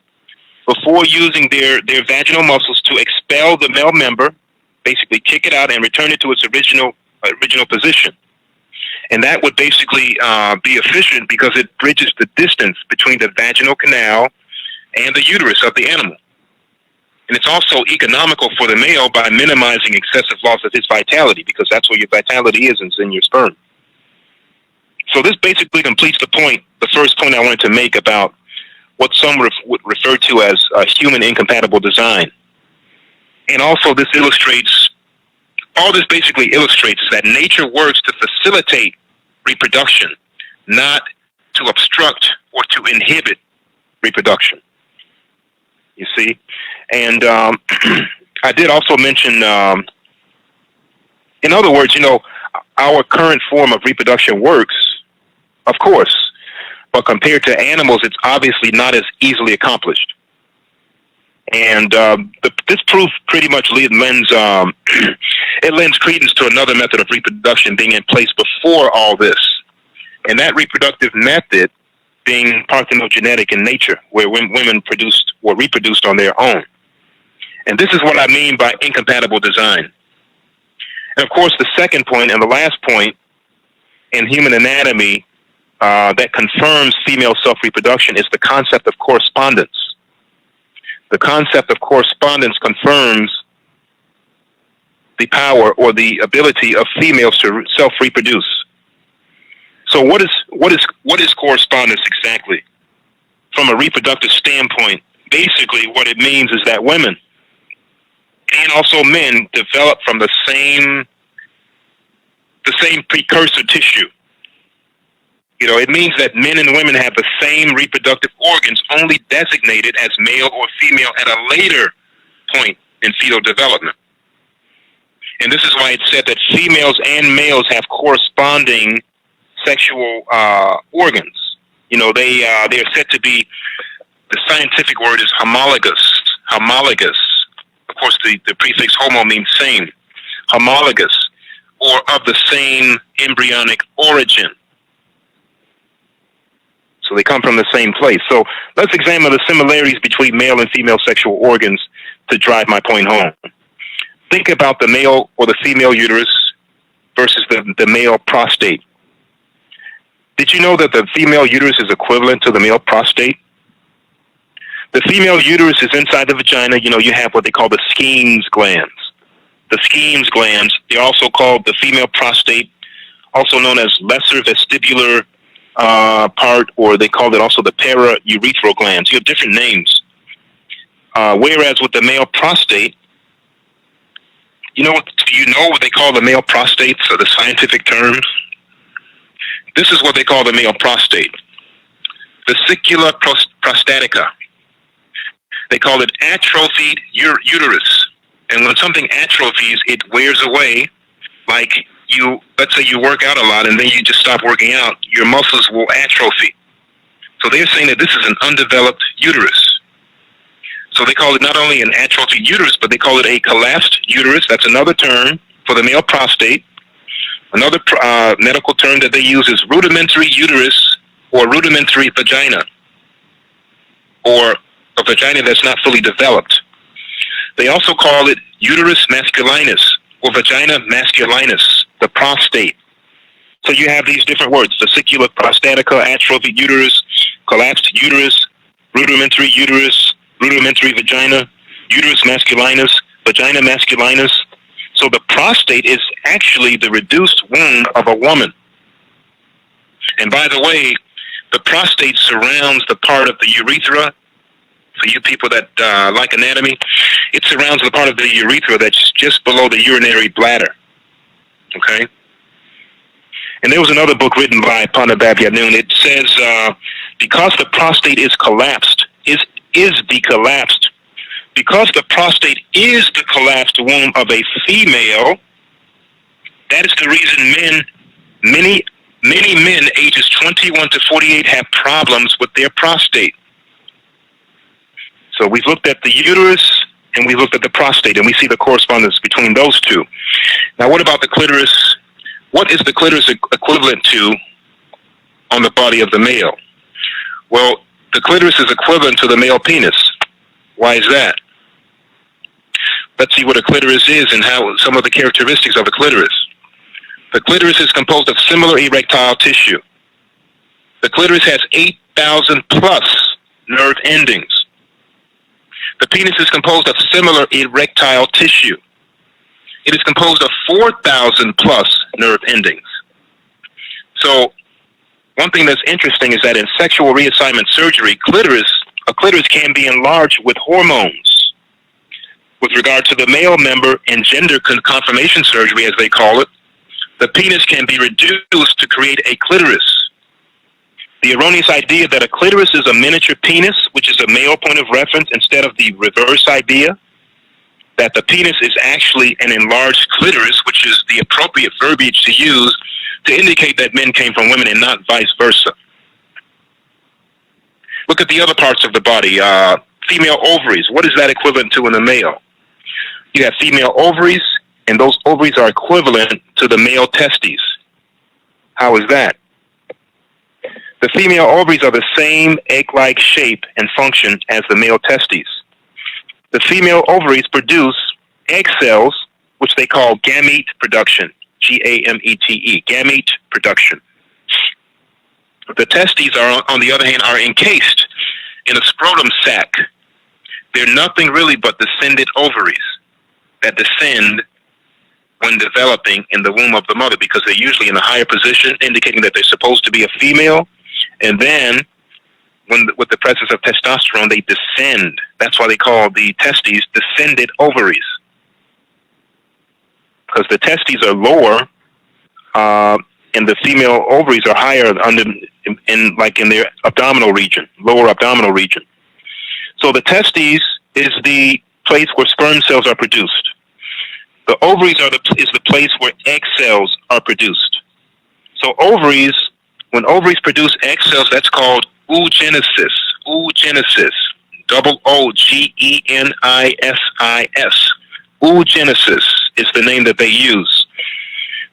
before using their vaginal muscles to expel the male member, basically kick it out and return it to its original position. And that would basically be efficient because it bridges the distance between the vaginal canal and the uterus of the animal. And it's also economical for the male by minimizing excessive loss of his vitality, because that's where your vitality is, and it's in your sperm. So this basically completes the first point I wanted to make about what some would refer to as a human incompatible design. And also all this basically illustrates that nature works to facilitate reproduction, not to obstruct or to inhibit reproduction. You see? And I did also mention, in other words, you know, our current form of reproduction works, of course, but compared to animals, it's obviously not as easily accomplished. And this proof pretty much lends it lends credence to another method of reproduction being in place before all this, and that reproductive method being parthenogenetic in nature, where women produced or reproduced on their own. And this is what I mean by incompatible design. And of course, the second point and the last point in human anatomy that confirms female self-reproduction is the concept of correspondence. The concept of correspondence confirms the power or the ability of females to self-reproduce. So what is correspondence exactly? From a reproductive standpoint, basically what it means is that women and also men develop from the same precursor tissue. You know, it means that men and women have the same reproductive organs, only designated as male or female at a later point in fetal development. And this is why it's said that females and males have corresponding sexual organs. You know, they are said to be, the scientific word is homologous. Homologous. Of course, the prefix homo means same. Homologous, or of the same embryonic origin. So they come from the same place. So let's examine the similarities between male and female sexual organs to drive my point home. Think about the male or the female uterus versus the male prostate. Did you know that the female uterus is equivalent to the male prostate? The female uterus is inside the vagina. You know, you have what they call the Skene's glands. The Skene's glands, they're also called the female prostate, also known as lesser vestibular part, or they call it also the para-urethral glands. You have different names. Whereas with the male prostate, do you know what they call the male prostate, so the scientific terms? This is what they call the male prostate. Vesicula prostatica. They call it atrophied uterus. And when something atrophies, it wears away. Like let's say you work out a lot and then you just stop working out, your muscles will atrophy. So they're saying that this is an undeveloped uterus. So they call it not only an atrophied uterus, but they call it a collapsed uterus. That's another term for the male prostate. Another medical term that they use is rudimentary uterus or rudimentary vagina, or a vagina that's not fully developed. They also call it uterus masculinus or vagina masculinus, the prostate. So you have these different words: vesicula prostatica, atrophied uterus, collapsed uterus, rudimentary vagina, uterus masculinus, vagina masculinus. So the prostate is actually the reduced womb of a woman. And by the way, the prostate surrounds the part of the urethra. For you people that like anatomy, it surrounds the part of the urethra that's just below the urinary bladder. Okay? And there was another book written by Panabab Yanoon. It says, because the prostate is collapsed, because the prostate is the collapsed womb of a female, that is the reason many men ages 21 to 48 have problems with their prostate. So we've looked at the uterus and we looked at the prostate, and we see the correspondence between those two. Now, what about the clitoris? What is the clitoris equivalent to on the body of the male? Well, the clitoris is equivalent to the male penis. Why is that? Let's see what a clitoris is and how some of the characteristics of the clitoris. The clitoris is composed of similar erectile tissue. The clitoris has 8,000 plus nerve endings. The penis is composed of similar erectile tissue. It is composed of 4,000 plus nerve endings. So one thing that's interesting is that in sexual reassignment surgery, a clitoris can be enlarged with hormones. With regard to the male member in gender confirmation surgery, as they call it, the penis can be reduced to create a clitoris. The erroneous idea that a clitoris is a miniature penis, which is a male point of reference, instead of the reverse idea that the penis is actually an enlarged clitoris, which is the appropriate verbiage to use to indicate that men came from women and not vice versa. Look at the other parts of the body. female ovaries. What is that equivalent to in the male? You have female ovaries, and those ovaries are equivalent to the male testes. How is that? The female ovaries are the same egg-like shape and function as the male testes. The female ovaries produce egg cells, which they call gamete production, G-A-M-E-T-E, gamete production. The testes, on the other hand, are encased in a scrotum sac. They're nothing really but descended ovaries that descend when developing in the womb of the mother, because they're usually in a higher position, indicating that they're supposed to be a female. And then, with the presence of testosterone, they descend. That's why they call the testes descended ovaries, because the testes are lower, and the female ovaries are higher in their abdominal region, lower abdominal region. So the testes is the place where sperm cells are produced. The ovaries is the place where egg cells are produced. So when ovaries produce egg cells, that's called oogenesis. Oogenesis. O-O-G-E-N-I-S-I-S. Oogenesis is the name that they use.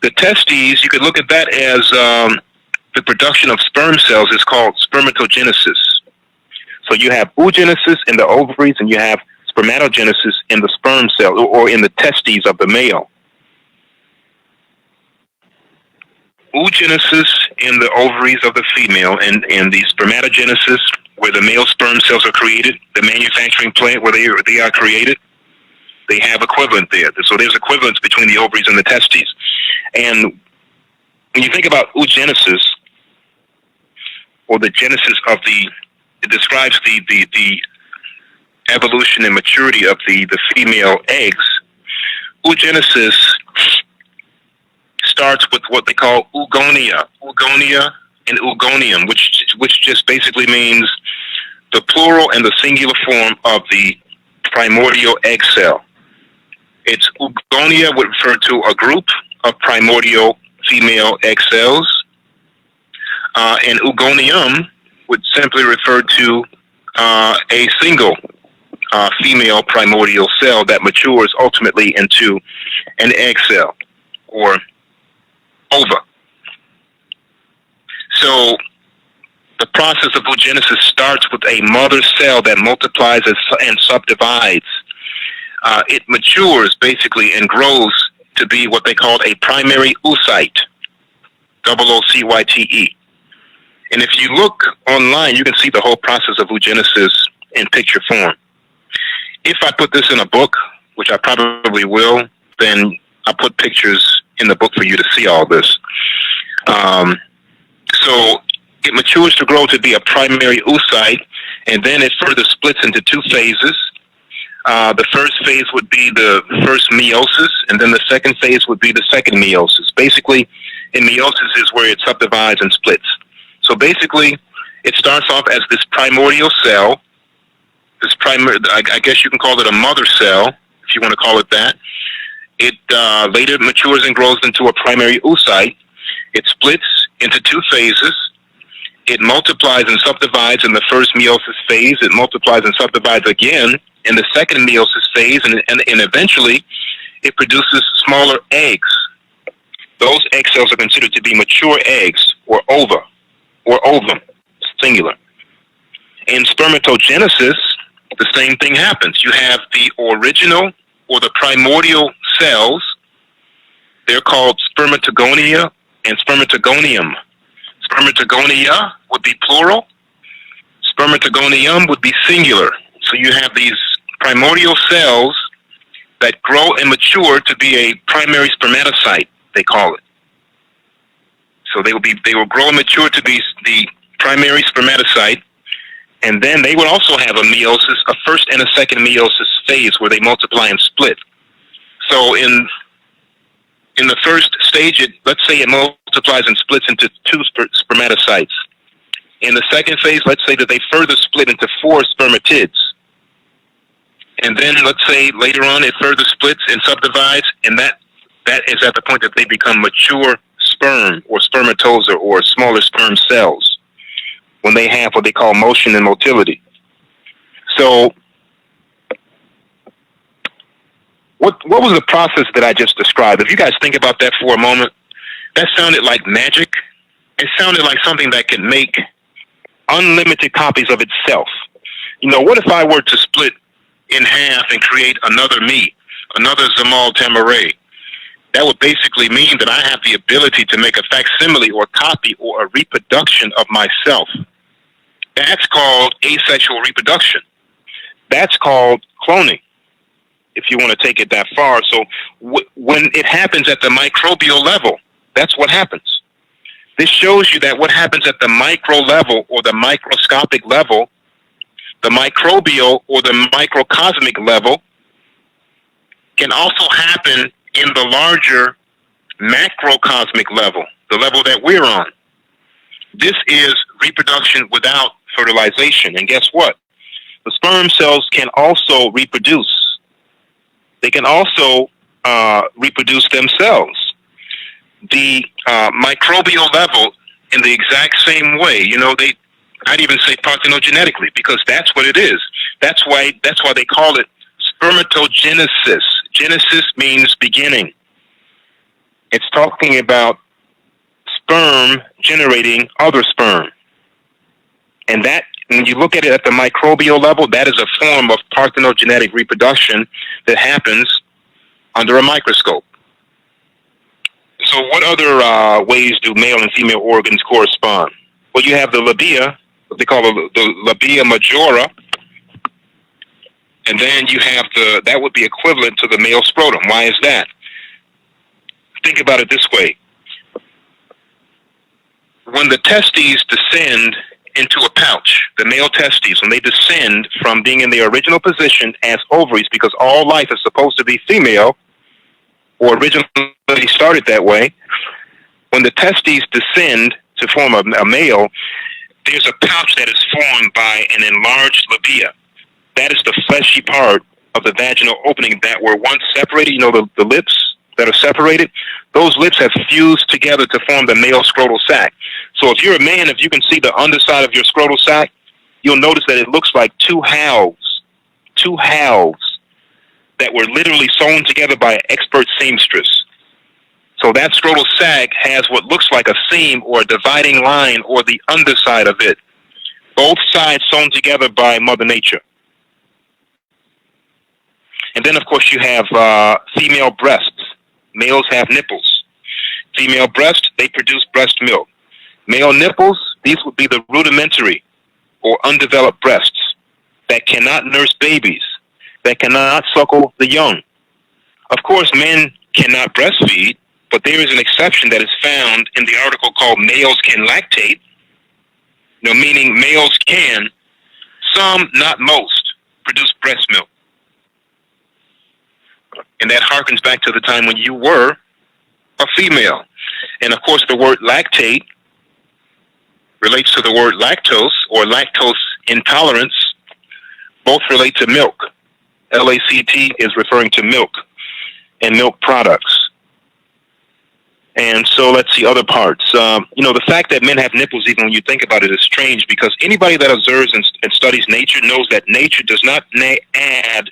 The testes, you could look at that as the production of sperm cells is called spermatogenesis. So you have oogenesis in the ovaries, and you have spermatogenesis in the sperm cell, or in the testes of the male. Oogenesis in the ovaries of the female, and the spermatogenesis where the male sperm cells are created, the manufacturing plant where they are created, they have equivalent there. So there's equivalence between the ovaries and the testes. And when you think about oogenesis, or the genesis of it describes the evolution and maturity of the female eggs. Oogenesis starts with what they call oogonia and oogonium, which just basically means the plural and the singular form of the primordial egg cell. Its oogonia would refer to a group of primordial female egg cells, and oogonium would simply refer to a single female primordial cell that matures ultimately into an egg cell or ova. So the process of oogenesis starts with a mother cell that multiplies and subdivides. It matures basically and grows to be what they call a primary oocyte, OOCYTE. And if you look online, you can see the whole process of oogenesis in picture form. If I put this in a book, which I probably will, then I'll put pictures in the book for you to see all this. So it matures to grow to be a primary oocyte, and then it further splits into two phases. The first phase would be the first meiosis, and then the second phase would be the second meiosis. Basically, in meiosis is where it subdivides and splits. So basically, it starts off as this primordial cell. I guess you can call it a mother cell, if you want to call it that. It later matures and grows into a primary oocyte. It splits into two phases. It multiplies and subdivides in the first meiosis phase. It multiplies and subdivides again in the second meiosis phase, and eventually it produces smaller eggs. Those egg cells are considered to be mature eggs, or ova, or ovum, singular. In spermatogenesis, the same thing happens. You have the original or the primordial cells. They're called spermatogonia and spermatogonium. Spermatogonia would be plural. Spermatogonium would be singular. So you have these primordial cells that grow and mature to be a primary spermatocyte, they call it. So they will grow and mature to be the primary spermatocyte, and then they will also have a meiosis, a first and a second meiosis phase where they multiply and split. So in the first stage, let's say it multiplies and splits into two spermatocytes. In the second phase, let's say that they further split into 4 spermatids. And then let's say later on it further splits and subdivides, and that is at the point that they become mature sperm or spermatozoa or smaller sperm cells when they have what they call motion and motility. So what was the process that I just described? If you guys think about that for a moment, that sounded like magic. It sounded like something that could make unlimited copies of itself. You know, what if I were to split in half and create another me, another Zamal Tamaray? That would basically mean that I have the ability to make a facsimile or copy or a reproduction of myself. That's called asexual reproduction. That's called cloning, if you want to take it that far. So when it happens at the microbial level, that's what happens. This shows you that what happens at the micro level or the microscopic level, the microbial or the microcosmic level, can also happen in the larger macrocosmic level, the level that we're on. This is reproduction without fertilization. And guess what? The sperm cells can also reproduce. They can also reproduce themselves. The microbial level, in the exact same way, you know, I'd even say parthenogenetically, because that's what it is. That's why they call it spermatogenesis. Genesis means beginning. It's talking about sperm generating other sperm. And that, when you look at it at the microbial level, that is a form of parthenogenetic reproduction that happens under a microscope. So what other ways do male and female organs correspond? Well, you have the labia, what they call the labia majora, and then you have that would be equivalent to the male scrotum. Why is that? Think about it this way. When the testes descend into a pouch, the male testes, when they descend from being in their original position as ovaries, because all life is supposed to be female, or originally started that way, when the testes descend to form a male, there's a pouch that is formed by an enlarged labia. That is the fleshy part of the vaginal opening that were once separated. You know, the lips that are separated, those lips have fused together to form the male scrotal sac. So if you're a man, if you can see the underside of your scrotal sac, you'll notice that it looks like two halves that were literally sewn together by an expert seamstress. So that scrotal sac has what looks like a seam or a dividing line or the underside of it, both sides sewn together by Mother Nature. And then, of course, you have female breasts. Males have nipples. Female breasts, they produce breast milk. Male nipples, these would be the rudimentary or undeveloped breasts that cannot nurse babies, that cannot suckle the young. Of course, men cannot breastfeed, but there is an exception that is found in the article called Males Can Lactate, you know, meaning males can, some, not most, produce breast milk. And that harkens back to the time when you were a female. And of course, the word lactate relates to the word lactose or lactose intolerance. Both relate to milk. LACT is referring to milk and milk products. And so let's see other parts. You know, the fact that men have nipples, even when you think about it, is strange, because anybody that observes and studies nature knows that nature does not add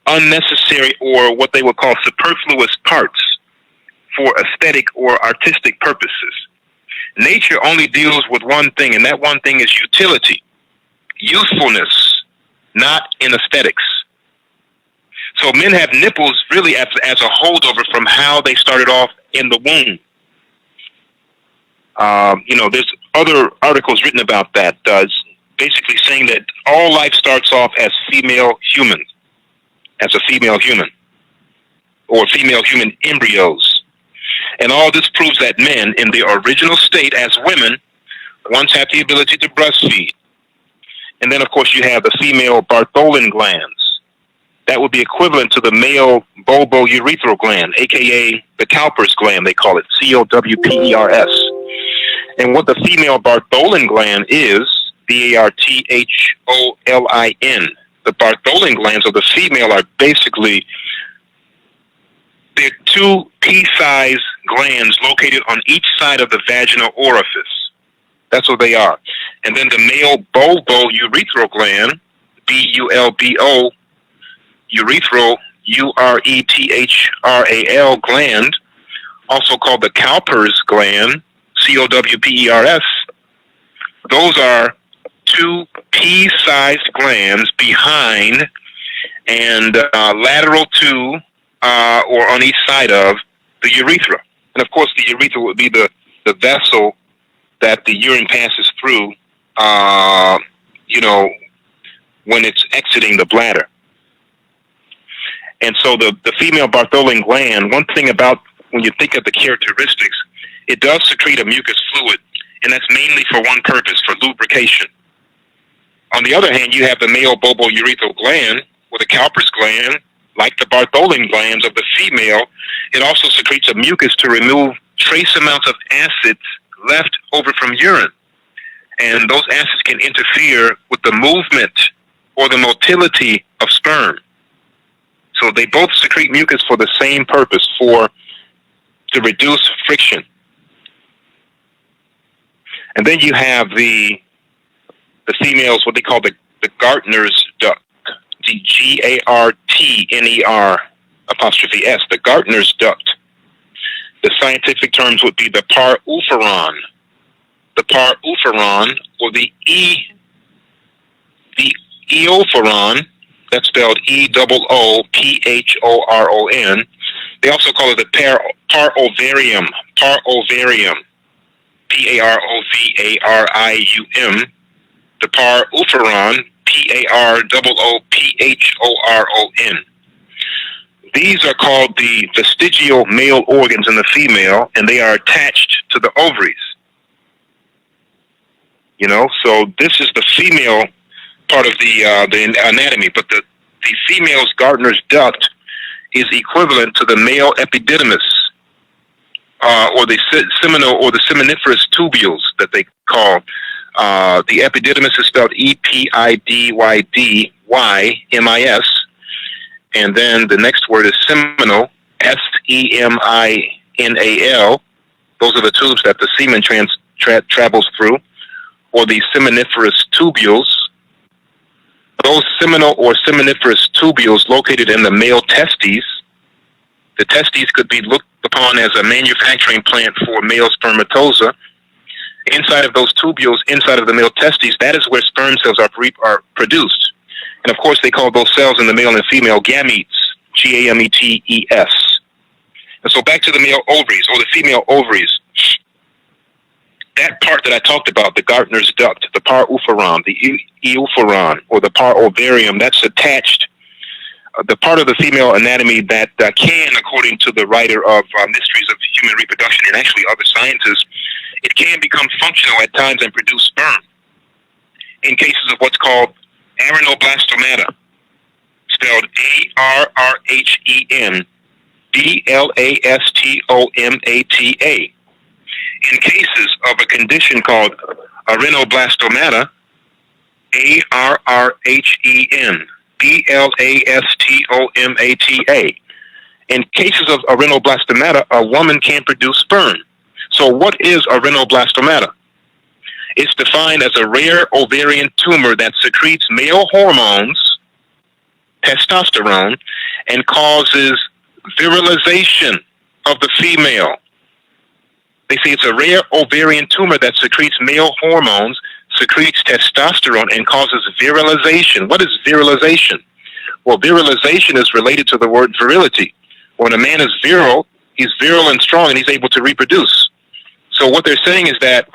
unnecessary or what they would call superfluous parts for aesthetic or artistic purposes. Nature only deals with one thing, and that one thing is utility, usefulness, not in aesthetics. So men have nipples really as a holdover from how they started off in the womb. You know, there's other articles written about that, basically saying that all life starts off as female human, as a female human, or female human embryos. And all this proves that men, in their original state as women, once had the ability to breastfeed. And then, of course, you have the female Bartholin glands. That would be equivalent to the male bulbourethral gland, a.k.a. the Cowper's gland, they call it, C-O-W-P-E-R-S. And what the female Bartholin gland is, B-A-R-T-H-O-L-I-N. The Bartholin glands of the female are basically, they're two pea-sized glands located on each side of the vaginal orifice. That's what they are. And then the male bulbourethral gland, B-U-L-B-O, urethral, urethral gland, also called the Cowper's gland, Cowpers. Those are two pea-sized glands behind and lateral to or on each side of the urethra. And of course, the urethra would be the vessel that the urine passes through, when it's exiting the bladder. And so the female Bartholin gland, one thing about when you think of the characteristics, it does secrete a mucus fluid, and that's mainly for one purpose, for lubrication. On the other hand, you have the male bulbourethral gland, or the Cowper's gland, like the Bartholin glands of the female. It also secretes a mucus to remove trace amounts of acids left over from urine. And those acids can interfere with the movement or the motility of sperm. So they both secrete mucus for the same purpose, to reduce friction. And then you have the females, what they call the Gartner's duct, the Gartner'', the Gartner's duct. The scientific terms would be the paroophoron. The paroophoron, or the eophoron, that's spelled EOOPHORON. They also call it the parovarium, parovarium, the paroophoron, PAROOPHORON. These are called the vestigial male organs in the female, and they are attached to the ovaries. So this is the female part of the anatomy, but the female's Gartner's duct is equivalent to the male epididymis, or the seminal or the seminiferous tubules that they call. The epididymis is spelled EPIDYDYMIS, and then the next word is seminal, SEMINAL. Those are the tubes that the semen travels through, or the seminiferous tubules. Those seminal or seminiferous tubules located in the male testes. The testes could be looked upon as a manufacturing plant for male spermatozoa. Inside of those tubules, inside of the male testes, that is where sperm cells are produced. And of course, they call those cells in the male and female gametes, GAMETES. And so back to the male ovaries, or the female ovaries. That part that I talked about, the Gartner's duct, the paroophoron, the eophoron, or the parovarium, that's attached, the part of the female anatomy that can, according to the writer of Mysteries of Human Reproduction and actually other scientists, it can become functional at times and produce sperm in cases of what's called arenoblastomata, spelled ARRHENBLASTOMATA. In cases of a condition called arenoblastomata, ARRHENBLASTOMATA. In cases of arenoblastomata, a woman can produce sperm. So what is arenoblastomata? It's defined as a rare ovarian tumor that secretes male hormones, testosterone, and causes virilization of the female. They say it's a rare ovarian tumor that secretes male hormones, secretes testosterone, and causes virilization. What is virilization? Well, virilization is related to the word virility. When a man is virile, he's virile and strong, and he's able to reproduce. So what they're saying is that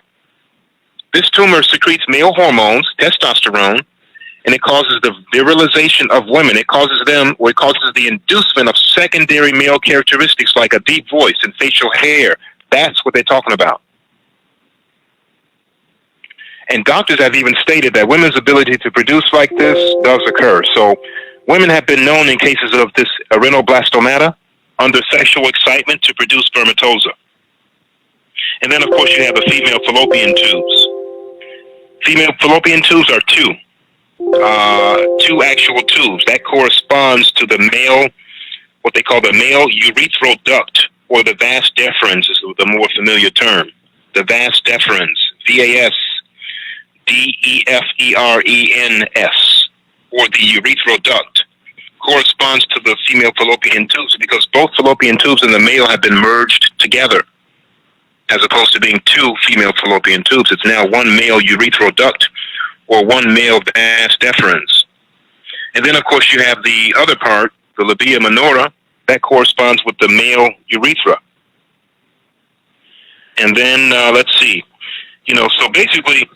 this tumor secretes male hormones, testosterone, and it causes the virilization of women. It causes them, or it causes the inducement of secondary male characteristics like a deep voice and facial hair. That's what they're talking about. And doctors have even stated that women's ability to produce like this does occur. So women have been known in cases of this arenoblastomata under sexual excitement to produce spermatozoa. And then, of course, you have the female fallopian tubes. Female fallopian tubes are two actual tubes. That corresponds to the male, what they call the male urethral duct, or the vas deferens is the more familiar term. The vas deferens, VASDEFERENS, or the urethral duct, corresponds to the female fallopian tubes because both fallopian tubes in the male have been merged together, as opposed to being two female fallopian tubes. It's now one male urethral duct or one male vas deferens. And then, of course, you have the other part, the labia minora, that corresponds with the male urethra. And then, let's see, so basically,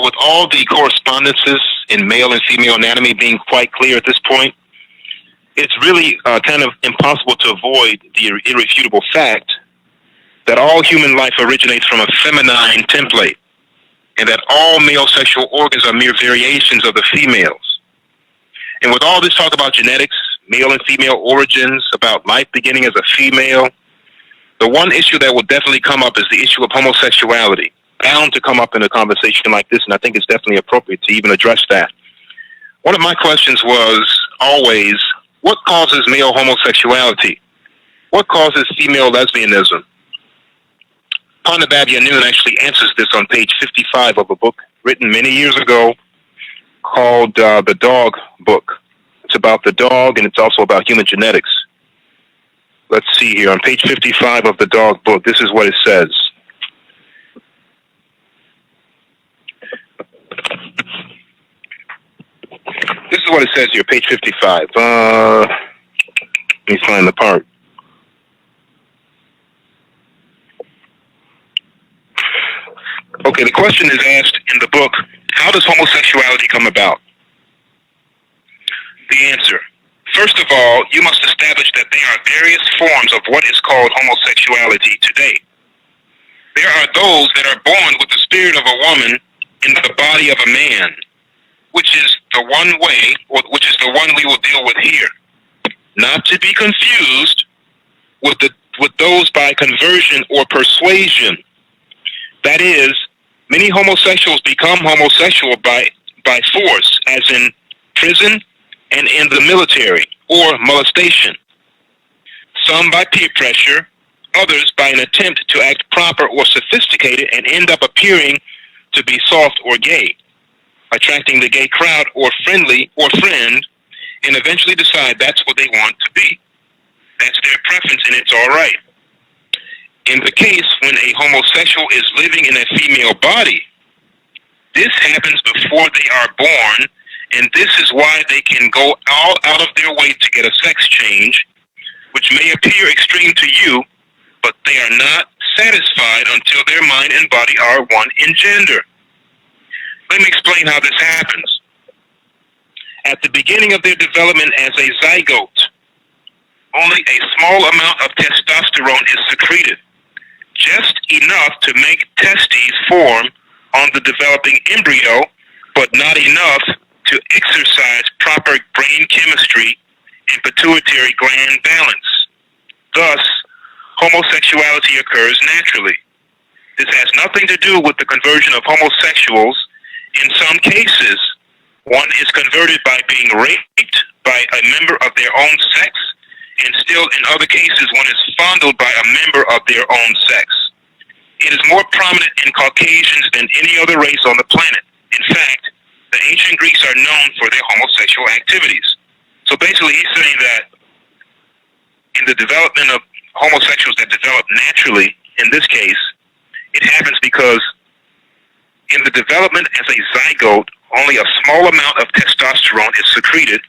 with all the correspondences in male and female anatomy being quite clear at this point, it's really kind of impossible to avoid the irrefutable fact that all human life originates from a feminine template, and that all male sexual organs are mere variations of the females. And with all this talk about genetics, male and female origins, about life beginning as a female, the one issue that will definitely come up is the issue of homosexuality. Bound to come up in a conversation like this, and I think it's definitely appropriate to even address that. One of my questions was always, what causes male homosexuality? What causes female lesbianism? Panabab Yanun actually answers this on page 55 of a book written many years ago called The Dog Book. It's about the dog, and it's also about human genetics. Let's see here. On page 55 of The Dog Book, this is what it says. This is what it says here, page 55. Let me find the part. Okay, the question is asked in the book, how does homosexuality come about? The answer. First of all, you must establish that there are various forms of what is called homosexuality today. There are those that are born with the spirit of a woman in the body of a man, which is the one way, or which is the one we will deal with here. Not to be confused with those by conversion or persuasion. That is, many homosexuals become homosexual by force, as in prison and in the military, or molestation. Some by peer pressure, others by an attempt to act proper or sophisticated and end up appearing to be soft or gay, attracting the gay crowd or friendly or friend, and eventually decide that's what they want to be. That's their preference, and it's all right. In the case when a homosexual is living in a female body, this happens before they are born, and this is why they can go all out of their way to get a sex change, which may appear extreme to you, but they are not satisfied until their mind and body are one in gender. Let me explain how this happens. At the beginning of their development as a zygote, only a small amount of testosterone is secreted, just enough to make testes form on the developing embryo, but not enough to exercise proper brain chemistry and pituitary gland balance. Thus, homosexuality occurs naturally. This has nothing to do with the conversion of homosexuals. In some cases, one is converted by being raped by a member of their own sex, and still in other cases, one is fondled by a member of their own sex. It is more prominent in Caucasians than any other race on the planet. In fact, the ancient Greeks are known for their homosexual activities. So basically, he's saying that in the development of homosexuals that develop naturally, in this case, it happens because in the development as a zygote, only a small amount of testosterone is secreted,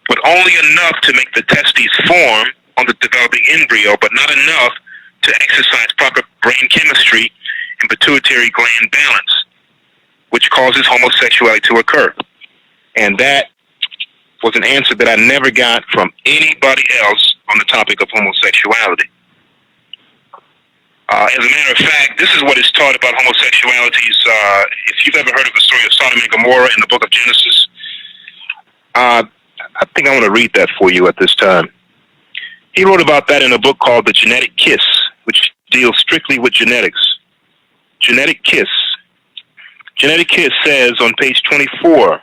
but only enough to make the testes form on the developing embryo, but not enough to exercise proper brain chemistry and pituitary gland balance, which causes homosexuality to occur. And that was an answer that I never got from anybody else on the topic of homosexuality. As a matter of fact, this is what is taught about homosexualities. If you've ever heard of the story of Sodom and Gomorrah in the book of Genesis, I think I want to read that for you at this time. He wrote about that in a book called The Genetic Kiss, which deals strictly with genetics. Genetic Kiss. Genetic Kiss says on page 24,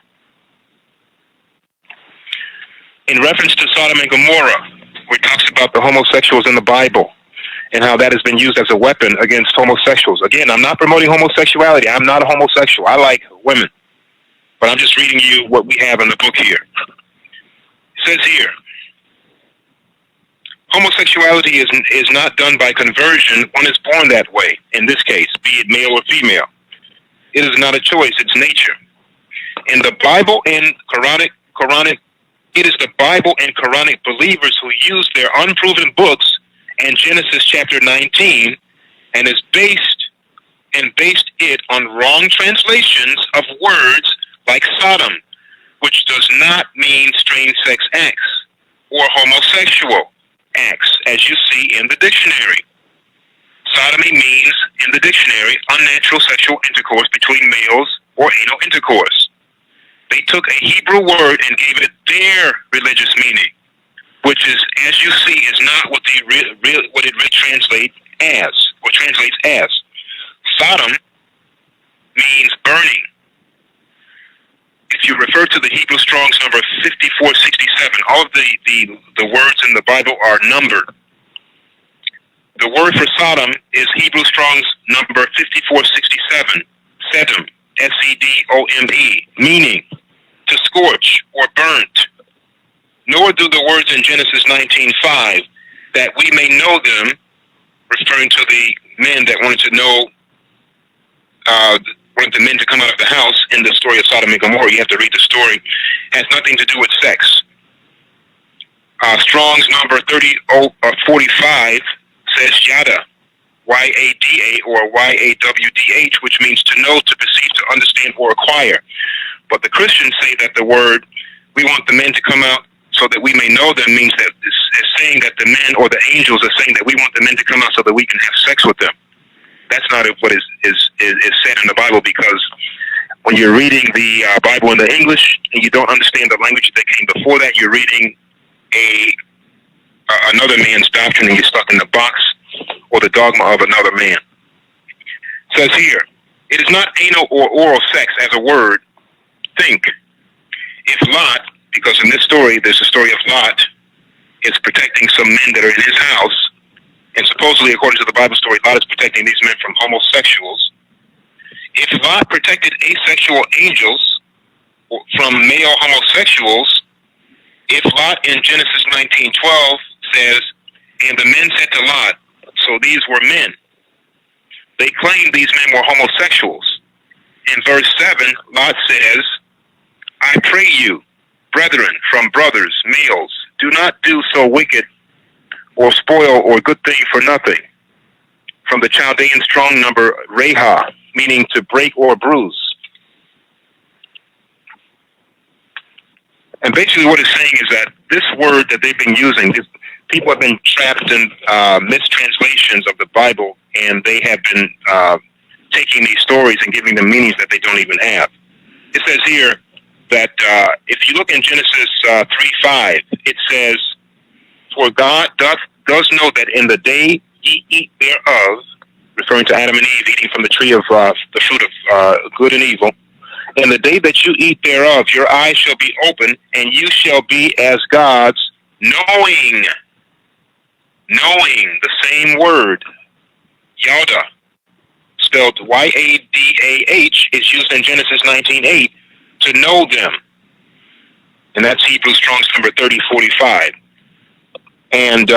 in reference to Sodom and Gomorrah, where it talks about the homosexuals in the Bible and how that has been used as a weapon against homosexuals. Again, I'm not promoting homosexuality. I'm not a homosexual. I like women. But I'm just reading you what we have in the book here. says here, homosexuality is not done by conversion. One is born that way, in this case, be it male or female. It is not a choice, it's nature. In the Bible and Quranic, it is the Bible and Quranic believers who use their unproven books and Genesis chapter 19 and based it on wrong translations of words like Sodom, which does not mean strange sex acts or homosexual acts, as you see in the dictionary. Sodomy means, in the dictionary, unnatural sexual intercourse between males or anal intercourse. They took a Hebrew word and gave it their religious meaning, which is, as you see, is not what it translates as. Sodom means burning. If you refer to the Hebrew Strong's number 5467, all of the words in the Bible are numbered. The word for Sodom is Hebrew Strong's number 5467, Sedom, S-E-D-O-M-E, meaning to scorch or burnt. Nor do the words in Genesis 19:5 that we may know them, referring to the men that wanted the men to come out of the house in the story of Sodom and Gomorrah. You have to read the story. Has nothing to do with sex. Strong's number 3045 says yada, Y-A-D-A or Y-A-W-D-H, which means to know, to perceive, to understand, or acquire. But the Christians say that the word, we want the men to come out so that we may know them, means that it's saying that the men or the angels are saying that we want the men to come out so that we can have sex with them. That's not what is said in the Bible, because when you're reading the Bible in the English and you don't understand the language that came before that, you're reading another man's doctrine and you're stuck in the box or the dogma of another man. It says here, it is not anal or oral sex as a word. Think. If Lot, because in this story, there's a story of Lot, is protecting some men that are in his house, and supposedly, according to the Bible story, Lot is protecting these men from homosexuals. If Lot protected asexual angels from male homosexuals, if Lot in Genesis 19:12 says, and the men said to Lot, so these were men, they claimed these men were homosexuals. In verse 7, Lot says, I pray you, brethren from brothers, males, do not do so wicked or spoil or good thing for nothing. From the Chaldean strong number Reha, meaning to break or bruise. And basically what it's saying is that this word that they've been using, people have been trapped in mistranslations of the Bible, and they have been taking these stories and giving them meanings that they don't even have. It says here that if you look in Genesis 3:5, it says, for God does know that in the day ye eat thereof, referring to Adam and Eve eating from the tree of the fruit of good and evil, in the day that you eat thereof, your eyes shall be open, and you shall be as gods, knowing, the same word, Yada, spelled Y-A-D-A-H, is used in Genesis 19:8, to know them. And that's Hebrew Strong's number 3045. And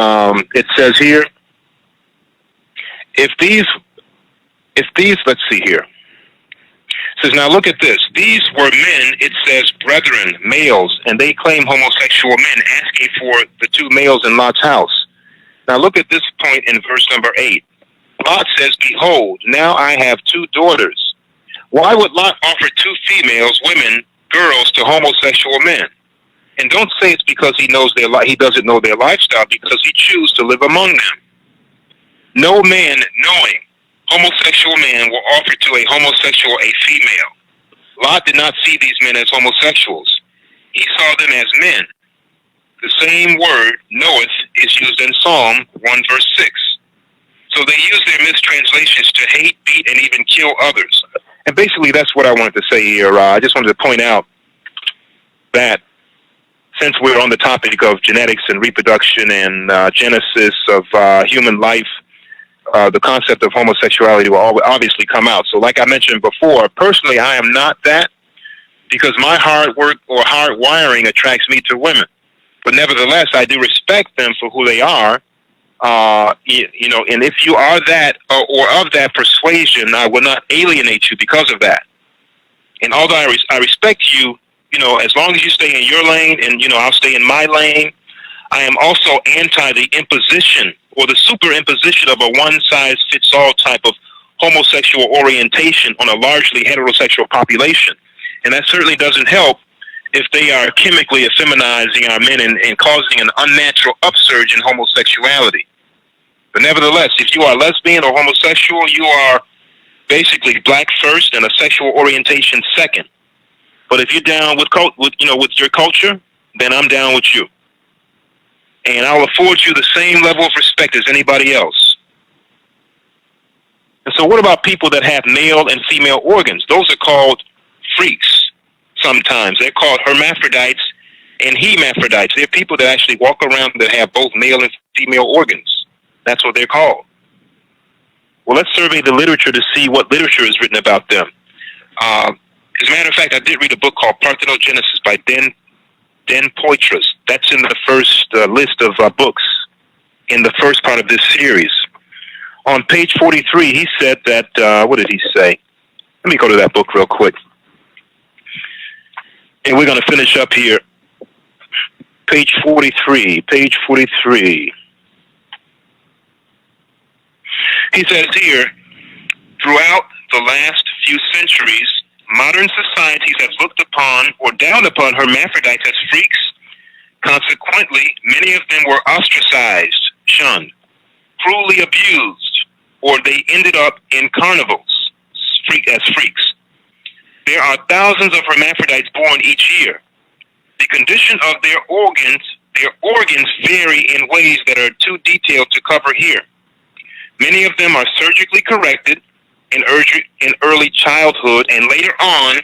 it says here, if these, let's see here. It says, now look at this. These were men, it says, brethren, males, and they claim homosexual men, asking for the two males in Lot's house. Now look at this point in verse number 8. Lot says, behold, now I have two daughters. Why would Lot offer two females, women, girls, to homosexual men? And don't say it's because he doesn't know their lifestyle, because he chooses to live among them. No man knowing homosexual man will offer to a homosexual a female. Lot did not see these men as homosexuals. He saw them as men. The same word, knoweth, is used in Psalm 1 verse 6. So they use their mistranslations to hate, beat, and even kill others. And basically that's what I wanted to say here. I just wanted to point out that since we're on the topic of genetics and reproduction and genesis of human life, the concept of homosexuality will obviously come out. So like I mentioned before, personally I am not that, because my hard work or hard wiring attracts me to women. But nevertheless, I do respect them for who they are. You know, and if you are that or of that persuasion, I will not alienate you because of that. And although I respect you, you know, as long as you stay in your lane and, you know, I'll stay in my lane, I am also anti the imposition or the superimposition of a one-size-fits-all type of homosexual orientation on a largely heterosexual population. And that certainly doesn't help if they are chemically effeminizing our men and causing an unnatural upsurge in homosexuality. But nevertheless, if you are lesbian or homosexual, you are basically black first and a sexual orientation second. But if you're down with your culture, then I'm down with you. And I'll afford you the same level of respect as anybody else. And so what about people that have male and female organs? Those are called freaks sometimes. They're called hermaphrodites and hemaphrodites. They're people that actually walk around that have both male and female organs. That's what they're called. Well, let's survey the literature to see what literature is written about them. As a matter of fact, I did read a book called Parthenogenesis by Den Poitras. That's in the first list of books in the first part of this series. On page 43, he said that, what did he say? Let me go to that book real quick. And we're going to finish up here. Page 43. He says here, throughout the last few centuries, modern societies have looked upon or down upon hermaphrodites as freaks. Consequently, many of them were ostracized, shunned, cruelly abused, or they ended up in carnivals as freaks. There are thousands of hermaphrodites born each year. The condition of their organs vary in ways that are too detailed to cover here. Many of them are surgically corrected in early childhood, and later on,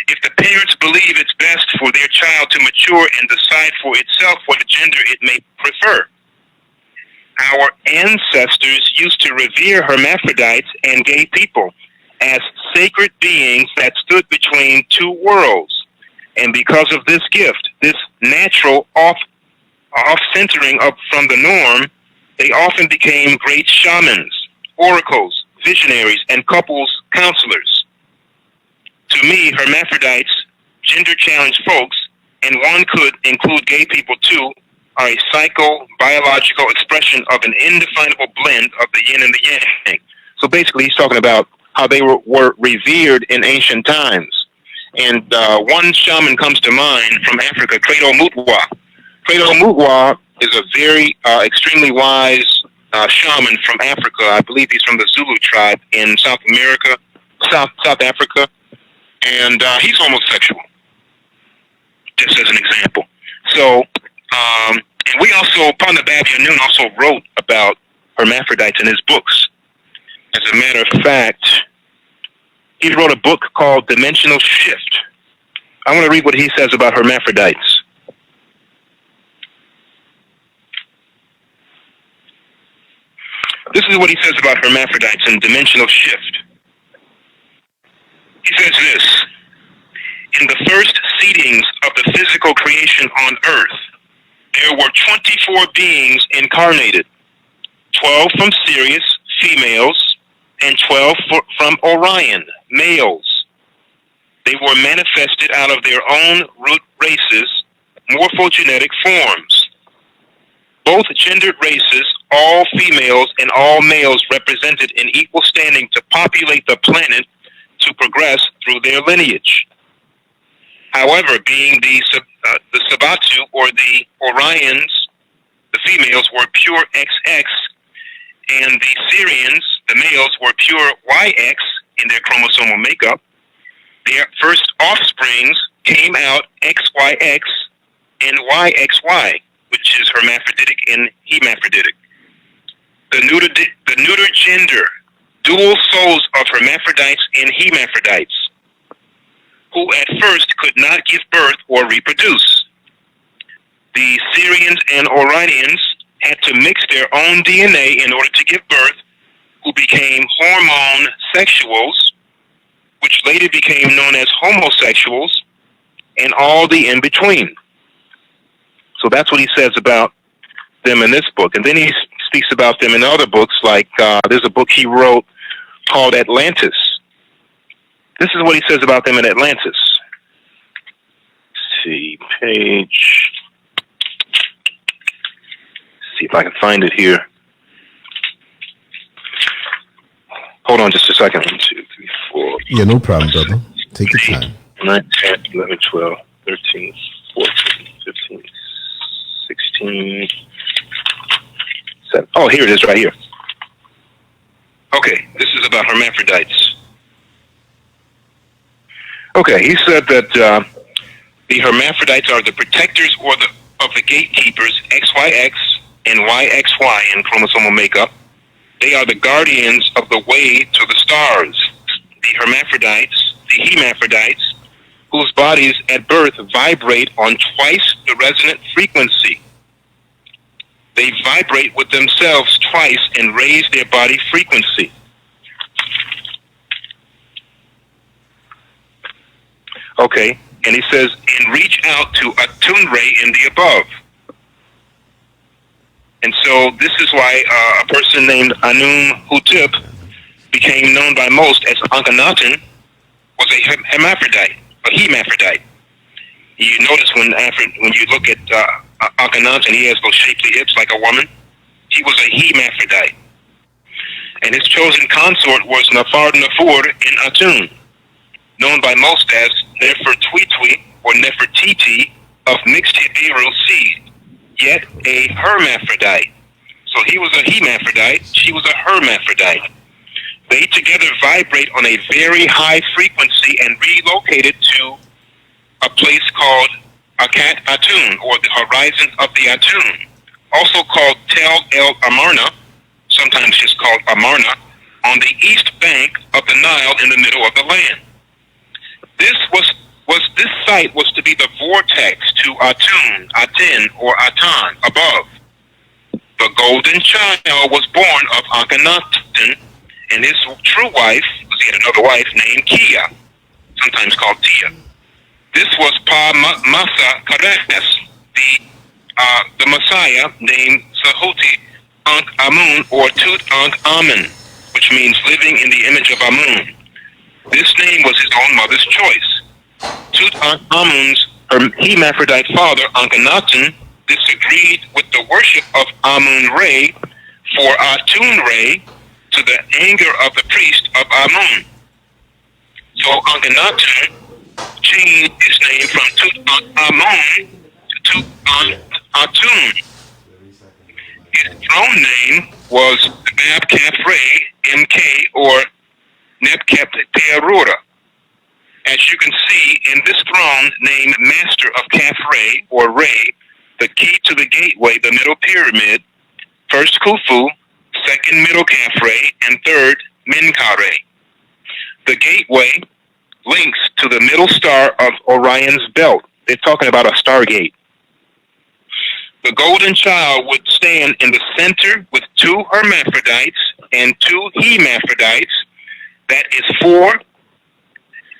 if the parents believe it's best for their child to mature and decide for itself what gender it may prefer. Our ancestors used to revere hermaphrodites and gay people as sacred beings that stood between two worlds. And because of this gift, this natural off-centering up from the norm, they often became great shamans, oracles, visionaries, and couples counselors. To me, hermaphrodites, gender-challenged folks, and one could include gay people too, are a psycho-biological expression of an indefinable blend of the yin and the yang. So basically, he's talking about how they were revered in ancient times. And one shaman comes to mind from Africa, Credo Mutwa. Credo Mutwa is a very extremely wise shaman from Africa. I believe he's from the Zulu tribe in South Africa. And he's homosexual, just as an example. So, and we also, Panda Babyanun also wrote about hermaphrodites in his books. As a matter of fact, he wrote a book called Dimensional Shift. I want to read what he says about hermaphrodites. This is what he says about hermaphrodites in Dimensional Shift. He says this: in the first seedings of the physical creation on Earth, there were 24 beings incarnated, 12 from Sirius, females, and 12 from Orion, males. They were manifested out of their own root races, morphogenetic forms. Both gendered races, all females and all males, represented in equal standing to populate the planet to progress through their lineage. However, being the Sabatu or the Orions, the females were pure XX, and the Syrians, the males, were pure YX in their chromosomal makeup. Their first offsprings came out XYX and YXY, which is hermaphroditic and hemaphroditic. The neuter gender, dual souls of hermaphrodites and hemaphrodites, who at first could not give birth or reproduce. The Syrians and Orionians had to mix their own DNA in order to give birth, who became hormone sexuals, which later became known as homosexuals, and all the in-between. So that's what he says about them in this book. And then he speaks about them in other books, like there's a book he wrote called Atlantis. This is what he says about them in Atlantis. Let's see, page. Let's see if I can find it here. Hold on just a second. 1, 2, 3, 4. Yeah, no problem, brother. Take your time. 9, 10, 11, 12, 13, 14, 15, 16, 7. Oh, here it is right here. Okay, this is about hermaphrodites. Okay, he said that the hermaphrodites are the protectors of the gatekeepers XYX and YXY in chromosomal makeup. They are the guardians of the way to the stars. The hermaphrodites, the hemaphrodites, whose bodies at birth vibrate on twice the resonant frequency. They vibrate with themselves twice and raise their body frequency. Okay, and he says, and reach out to attune ray in the above. And so this is why a person named Anum Hutep became known by most as Akhenaten, was a hermaphrodite, a hemaphrodite. You notice when you look at Akhenaten, he has those shapely hips like a woman. He was a hemaphrodite. And his chosen consort was Nefer-Nefur in Atun, known by most as Nefertiti or Nefertiti of mixed Hebrew seed, yet a hermaphrodite. So he was a hemaphrodite, she was a hermaphrodite. They together vibrate on a very high frequency and relocated to a place called Akat Atun, or the horizon of the Atun, also called Tel El Amarna, sometimes just called Amarna, on the east bank of the Nile in the middle of the land. This site was to be the vortex to Atun, Aten, or Atan, above. The golden child was born of Akhenaten, and his true wife, he had another wife named Kia, sometimes called Tia. This was Pa-Masa Kares, the Messiah named Sahuti Ankh Amun, or Tut Ankh Amun, which means living in the image of Amun. This name was his own mother's choice. Tut Ankh Amun's hermaphrodite father, Akhenaten, disagreed with the worship of Amun-Re for Atun-Re, to the anger of the priest of Amun. So Akhenaten changed his name from Tutankhamun to Tutankhatun. His throne name was Nabkap-Re, MK, or Nebkep-Tearura. As you can see in this throne named Master of Kaf-Re, or Re, the key to the gateway, the middle pyramid, first Khufu, second middle Kaf-Re, and third Menkaure. The gateway links to the middle star of Orion's belt. They're talking about a stargate. The golden child would stand in the center with 2 hermaphrodites and 2 hemaphrodites. That is 4.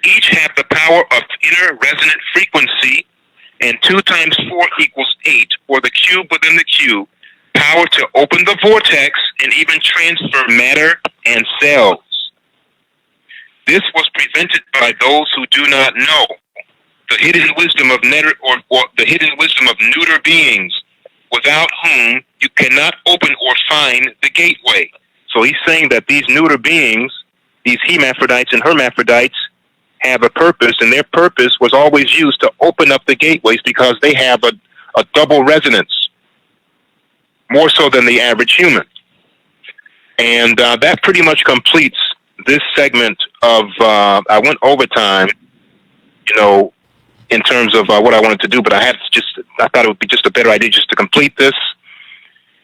Each have the power of inner resonant frequency, and 2 times 4 equals 8, or the cube within the cube. Power to open the vortex and even transfer matter and cells. This was prevented by those who do not know the hidden wisdom of or the hidden wisdom of neuter beings, without whom you cannot open or find the gateway. So he's saying that these neuter beings, these hemaphrodites and hermaphrodites, have a purpose, and their purpose was always used to open up the gateways because they have a double resonance, more so than the average human. And that pretty much completes this segment of, I went overtime, in terms of what I wanted to do, but I thought it would be just a better idea just to complete this.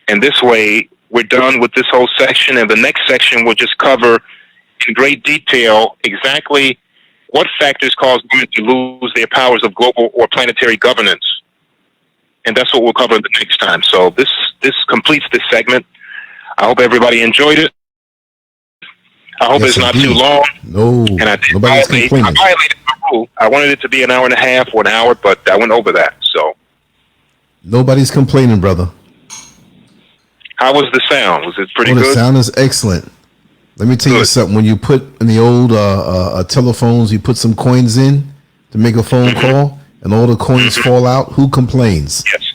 And this way, we're done with this whole section, and the next section will just cover in great detail exactly what factors cause women to lose their powers of global or planetary governance. And that's what we'll cover the next time. So this completes this segment. I hope everybody enjoyed it. I hope it's not too long. No, and I nobody's complaining. I violated the rule. I wanted it to be an hour and a half or an hour, but I went over that. So Nobody's complaining, brother. How was the sound? Was it pretty The good? sound is excellent. Let me tell you something. When you put in the old telephones, you put some coins in to make a phone call, and all the coins fall out. Who complains? Yes.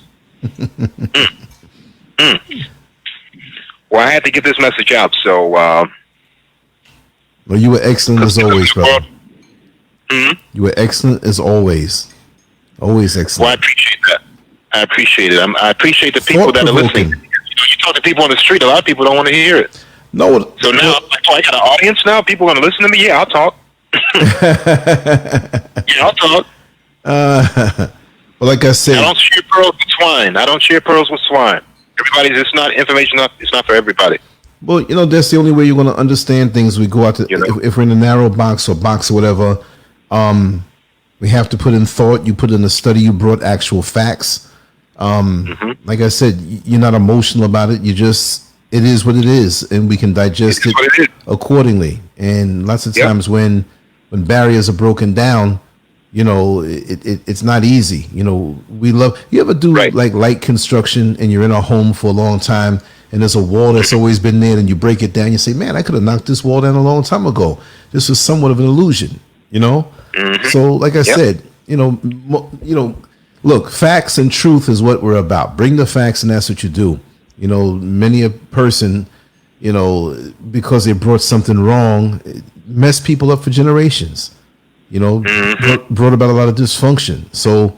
Well, I had to get this message out, so. Well, you were excellent as always, brother. You were excellent as always. Always excellent. Well, I appreciate that. I appreciate it. I appreciate the people that are listening. You talk to people on the street, a lot of people don't want to hear it. No. So now, I got an audience now. People are going to listen to me. Yeah, I'll talk. Yeah, I'll talk. Well, like I said, I don't share pearls with swine. I don't share pearls with swine. Everybody's, it's not information. It's not for everybody. Well, that's the only way you're going to understand things. We go out to, if we're in a narrow box or whatever, we have to put in thought. You put in a study. You brought actual facts. Like I said, you're not emotional about it. It is what it is, and we can digest it accordingly. And lots of times when barriers are broken down, it's not easy. We love. You ever do like light construction, and you're in a home for a long time, and there's a wall that's always been there, and you break it down. You say, "Man, I could have knocked this wall down a long time ago. This was somewhat of an illusion." So, like I said, look, facts and truth is what we're about. Bring the facts, and that's what you do. Many a person, because they brought something wrong, messed people up for generations. Brought about a lot of dysfunction. So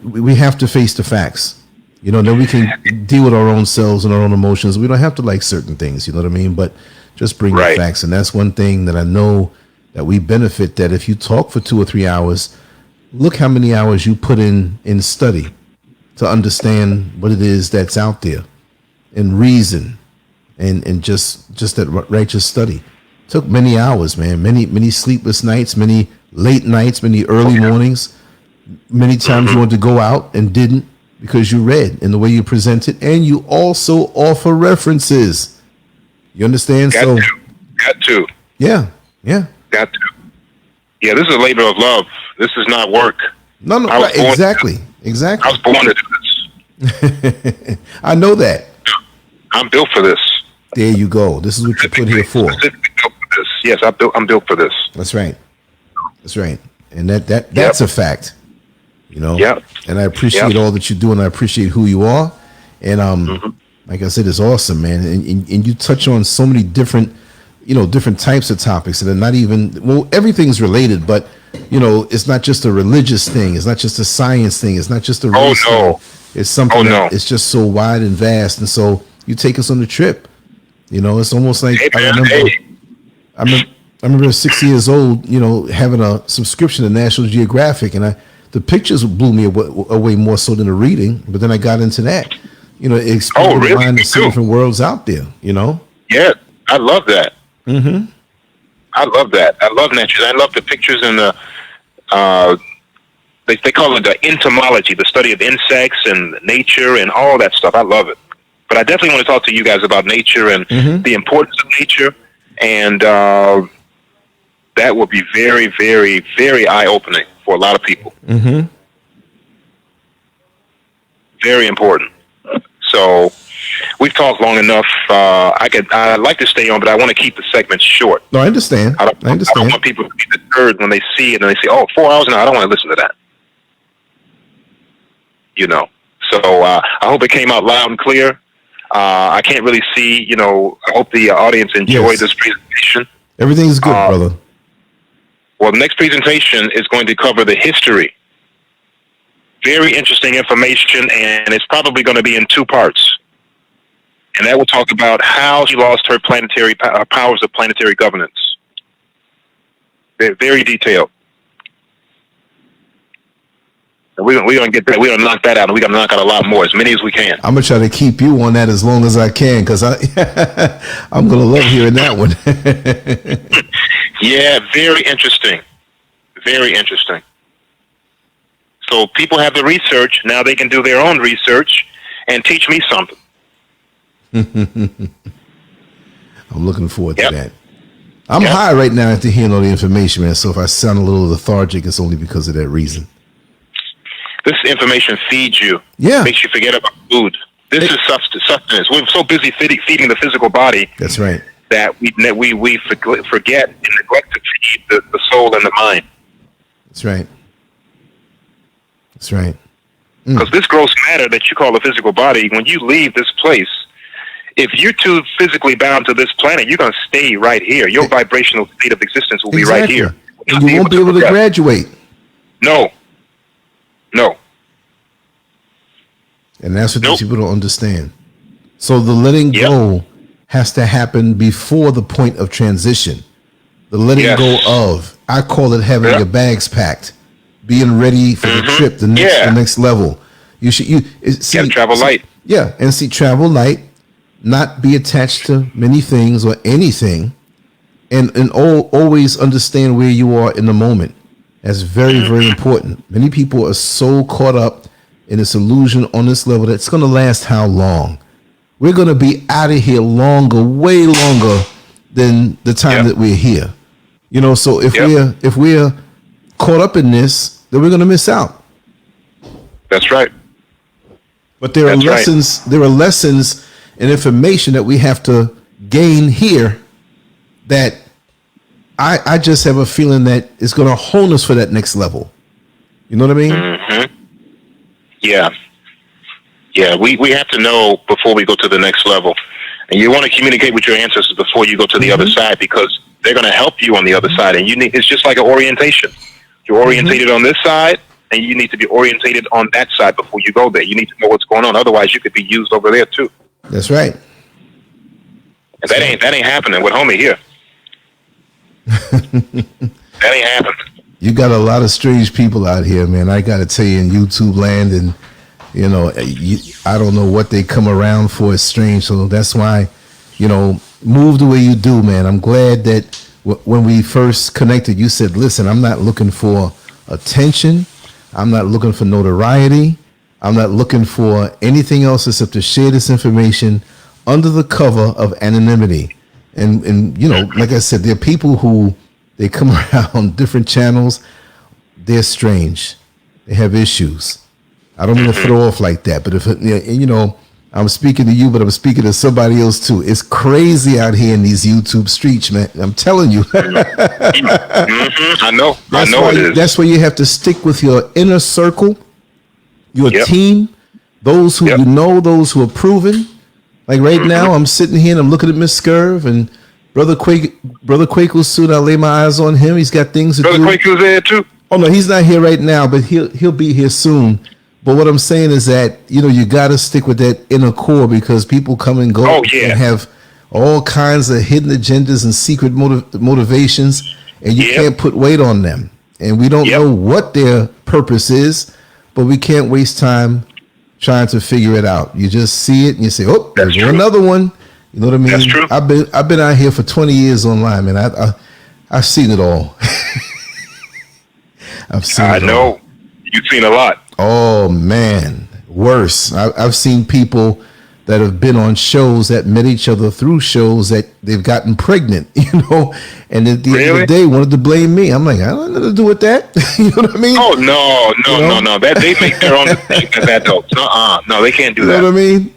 we have to face the facts. Then we can deal with our own selves and our own emotions. We don't have to like certain things, you know what I mean? But just bring the facts. And that's one thing that I know that we benefit, that if you talk for 2 or 3 hours, look how many hours you put in study to understand what it is that's out there, and reason, and just that righteous study. Took many hours, man. Many sleepless nights, many late nights, many early mornings. Many times you wanted to go out and didn't, because you read in the way you present it, and you also offer references. You understand? Got to. Yeah. Got to. Yeah, this is a labor of love. This is not work. No, right, exactly. I was born to do this. I know that. I'm built for this. There you go. This is what you put here for. Specifically built for this. Yes, I'm built for this. That's right. And that's a fact. Yep. And I appreciate all that you do, and I appreciate who you are. And like I said, it's awesome, man. And you touch on so many different types of topics that are not even, everything's related, but it's not just a religious thing. It's not just a science thing. It's not just a race thing. It's something that it's just so wide and vast. And so you take us on the trip. It's almost like I remember 6 years old, having a subscription to National Geographic, and the pictures blew me away more so than the reading. But then I got into that, it expanded my mind to see different worlds out there. Yeah, I love that. I love that. I love nature. I love the pictures and the they call it the entomology, the study of insects and nature and all that stuff. I love it. But I definitely want to talk to you guys about nature and the importance of nature, and that will be very, very, very eye-opening for a lot of people. Very important. So we've talked long enough. I'd like to stay on, but I want to keep the segments short. No, I understand. I don't want people to be deterred when they see it and they say, "Oh, 4 hours now. I don't want to listen to that." So I hope it came out loud and clear. I can't really see. I hope the audience enjoyed this presentation. Everything's good, brother. Well, the next presentation is going to cover the history. Very interesting information, and it's probably going to be in 2 parts. And that will talk about how she lost her planetary powers of planetary governance. They're very detailed. And we're going to get that. We're going to knock that out, and we're going to knock out a lot more, as many as we can. I'm going to try to keep you on that as long as I can, because I'm going to love hearing that one. Yeah, very interesting. Very interesting. So people have the research. Now they can do their own research and teach me something. I'm looking forward to that. I'm high right now after hearing all the information, man. So if I sound a little lethargic, it's only because of that reason. This information feeds you. Yeah. Makes you forget about food. This is sustenance. We're so busy feeding the physical body. That's right. That we forget and neglect to feed the soul and the mind. That's right. That's right. Because this gross matter that you call the physical body, when you leave this place, if you're too physically bound to this planet, you're going to stay right here. Your vibrational state of existence will be right here. And you won't be able to graduate. No. And that's what these people don't understand. So the letting go has to happen before the point of transition. The letting go of, I call it having your bags packed, being ready for the trip, the next level. You gotta travel light. Yeah, and travel light, not be attached to many things or anything, and always understand where you are in the moment. That's very, very important. Many people are so caught up in this illusion on this level that's going to last how long? We're going to be out of here longer, way longer than the time that we're here. You know, so if we're caught up in this, then we're going to miss out. That's right. But there are lessons. There are lessons and information that we have to gain here that I just have a feeling that it's going to hone us for that next level. You know what I mean? Mm-hmm. Yeah. Yeah, we have to know before we go to the next level. And you want to communicate with your ancestors before you go to the other side, because they're going to help you on the other side. And it's just like an orientation. You're orientated on this side, and you need to be orientated on that side before you go there. You need to know what's going on. Otherwise, you could be used over there too. That's right. And that ain't happening with homie here. That ain't happening. You got a lot of strange people out here, man. I got to tell you, in YouTube land, and you know, I don't know what they come around for. It's strange. So that's why, you know, move the way you do, man. I'm glad that when we first connected, you said, listen, I'm not looking for attention. I'm not looking for notoriety. I'm not looking for anything else except to share this information under the cover of anonymity. And you know, like I said, there are people who they come around different channels. They're strange. They have issues. I don't mean to throw off like that, but if you know, I'm speaking to you, but I'm speaking to somebody else too. It's crazy out here in these YouTube streets, man. I'm telling you. I know. It is. That's why you have to stick with your inner circle, your team, those who you know, those who are proven. Like right now, I'm sitting here and I'm looking at Miss SCURV and Brother Quako's soon. I'll lay my eyes on him. He's got things to do. Brother Quako's there too. Oh no, he's not here right now, but he'll be here soon. But what I'm saying is that, you know, you got to stick with that inner core, because people come and go and have all kinds of hidden agendas and secret motivations, and you can't put weight on them. And we don't know what their purpose is, but we can't waste time trying to figure it out. You just see it and you say, oh, there's another one. You know what I mean? That's true. I've been out here for 20 years online, man. I've seen it all. I know. You've seen a lot. Oh man, worse. I've seen people that have been on shows that met each other through shows that they've gotten pregnant, you know, and at the end of the day wanted to blame me. I'm like, I don't know what to do with that. You know what I mean? Oh no. That they make their own mistakes as adults. No, they can't do that. You know what I mean?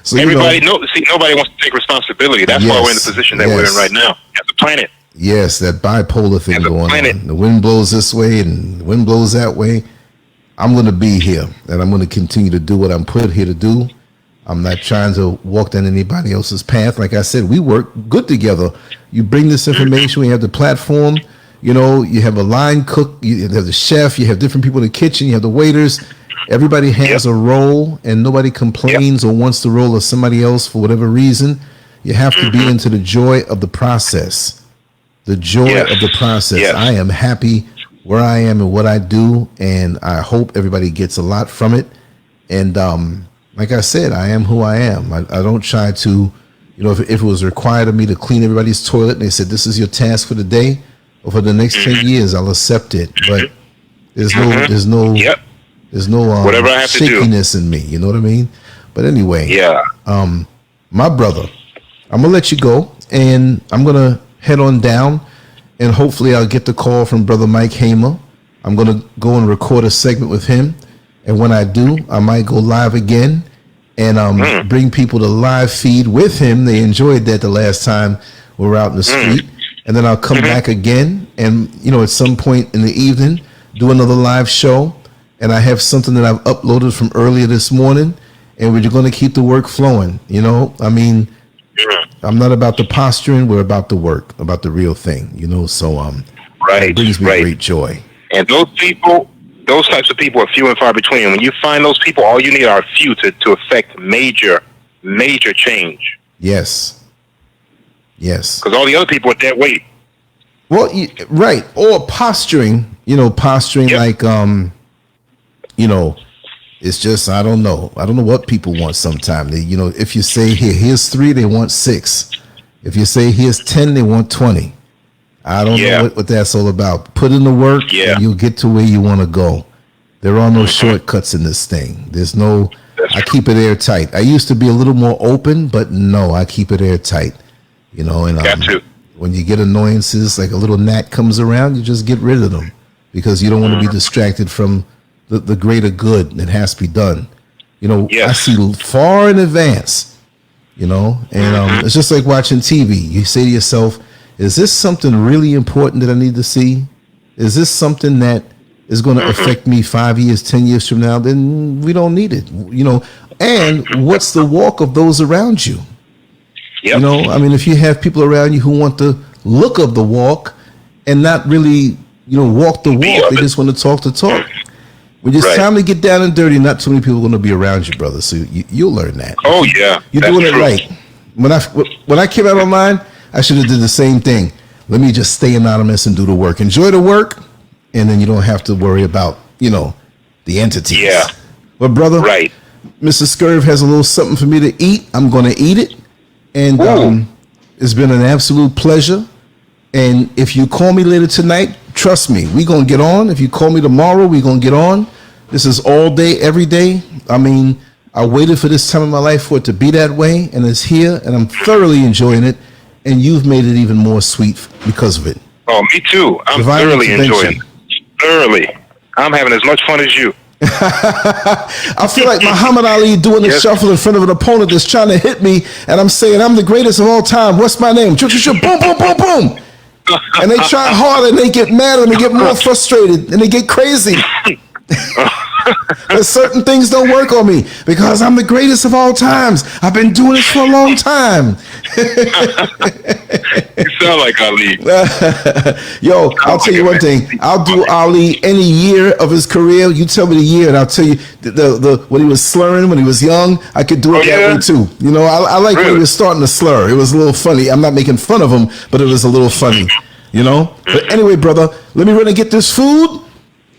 So everybody nobody wants to take responsibility. That's why we're in the position that we're in right now as a planet. Yes, that bipolar thing going on. The wind blows this way and the wind blows that way. I'm going to be here, and I'm going to continue to do what I'm put here to do. I'm not trying to walk down anybody else's path. Like I said, we work good together. You bring this information. We have the platform. You know, you have a line cook. You have the chef. You have different people in the kitchen. You have the waiters. Everybody has a role, and nobody complains or wants the role of somebody else for whatever reason. You have to be into the joy of the process. The joy of the process. I am happy where I am and what I do, and I hope everybody gets a lot from it. And like I said, I am who I am. I don't try to, you know, if it was required of me to clean everybody's toilet and they said this is your task for the day or for the next 10 years, I'll accept it. But there's no whatever I have shakiness in me. You know what I mean? But anyway, my brother, I'm gonna let you go, and I'm gonna head on down. And hopefully I'll get the call from Brother Mike Hamer, I'm going to go and record a segment with him. And when I do, I might go live again and bring people to live feed with him. They enjoyed that the last time we were out in the street. And then I'll come back again and, at some point in the evening, do another live show. And I have something that I've uploaded from earlier this morning. And we're going to keep the work flowing. I'm not about the posturing. We're about the work, about the real thing, So it brings me great joy. And those types of people are few and far between. When you find those people, all you need are a few to affect major change. Yes. Because all the other people are dead weight. Well, right. Or posturing, like, it's just, I don't know what people want sometimes. They, if you say here's 3, they want 6. If you say here's 10, they want 20. I don't know what that's all about. Put in the work and you'll get to where you want to go. There are no shortcuts in this thing. There's no, I keep it airtight. I used to be a little more open, but no, I keep it airtight. And when you get annoyances, like a little gnat comes around, you just get rid of them because you don't want to be distracted from the greater good that has to be done. I see far in advance, and it's just like watching TV. You say to yourself, is this something really important that I need to see? Is this something that is going to affect me 5 years, 10 years from now? Then we don't need it, and what's the walk of those around you? If you have people around you who want the look of the walk and not really, walk the walk, they just want to talk the talk. When it's time to get down and dirty, not too many people are going to be around you, brother. So you'll learn that. Oh, yeah. You're doing it right. When I came out online, I should have did the same thing. Let me just stay anonymous and do the work. Enjoy the work, and then you don't have to worry about, the entities. Yeah. But, brother, Mr. Scurv has a little something for me to eat. I'm going to eat it. And it's been an absolute pleasure. And if you call me later tonight, trust me, we're going to get on. If you call me tomorrow, we're going to get on. This is all day, every day. I waited for this time in my life for it to be that way, and it's here, and I'm thoroughly enjoying it. And you've made it even more sweet because of it. Oh, me too. I'm thoroughly enjoying it. Thoroughly. I'm having as much fun as you. I feel like Muhammad Ali doing the shuffle in front of an opponent that's trying to hit me, and I'm saying I'm the greatest of all time. What's my name? Boom, boom, boom, boom. And they try harder, and they get mad, and they get more frustrated, and they get crazy. But certain things don't work on me because I'm the greatest of all times. I've been doing this for a long time. You sound like Ali. Yo, I'll tell you one thing. I'll do Ali any year of his career. You tell me the year, and I'll tell you the when he was slurring when he was young. I could do it that way too. I like when he was starting to slur. It was a little funny. I'm not making fun of him, but it was a little funny. But anyway, brother, let me run and get this food.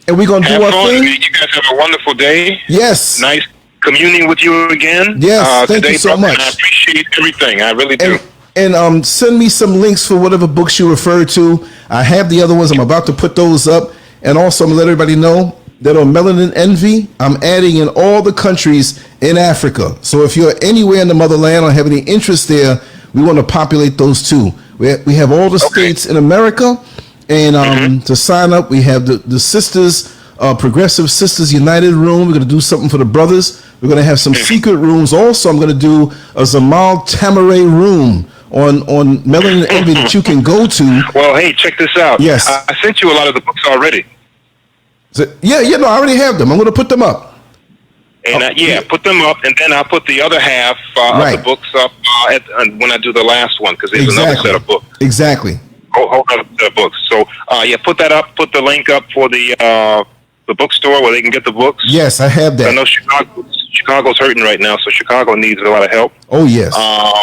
And we're going to do our thing. You guys have a wonderful day. Yes. Nice communing with you again. Yes, thank you so much. I appreciate everything. I really do. And send me some links for whatever books you refer to. I have the other ones. I'm about to put those up. And also, I'm going to let everybody know that on Melanin Envy, I'm adding in all the countries in Africa. So if you're anywhere in the motherland or have any interest there, we want to populate those too. We have all the states in America. And to sign up, we have the Sisters, Progressive Sisters United room. We're going to do something for the brothers. We're going to have some secret rooms. Also, I'm going to do a Zamal Tamaray room on Melanin Envy that you can go to. Well, hey, check this out. Yes. I sent you a lot of the books already. No, I already have them. I'm going to put them up. And put them up, and then I'll put the other half of the books up when I do the last one, because there's another set of books. Exactly. Whole other books. So, put that up. Put the link up for the bookstore where they can get the books. Yes, I have that. I know Chicago's hurting right now, so Chicago needs a lot of help. Oh, yes.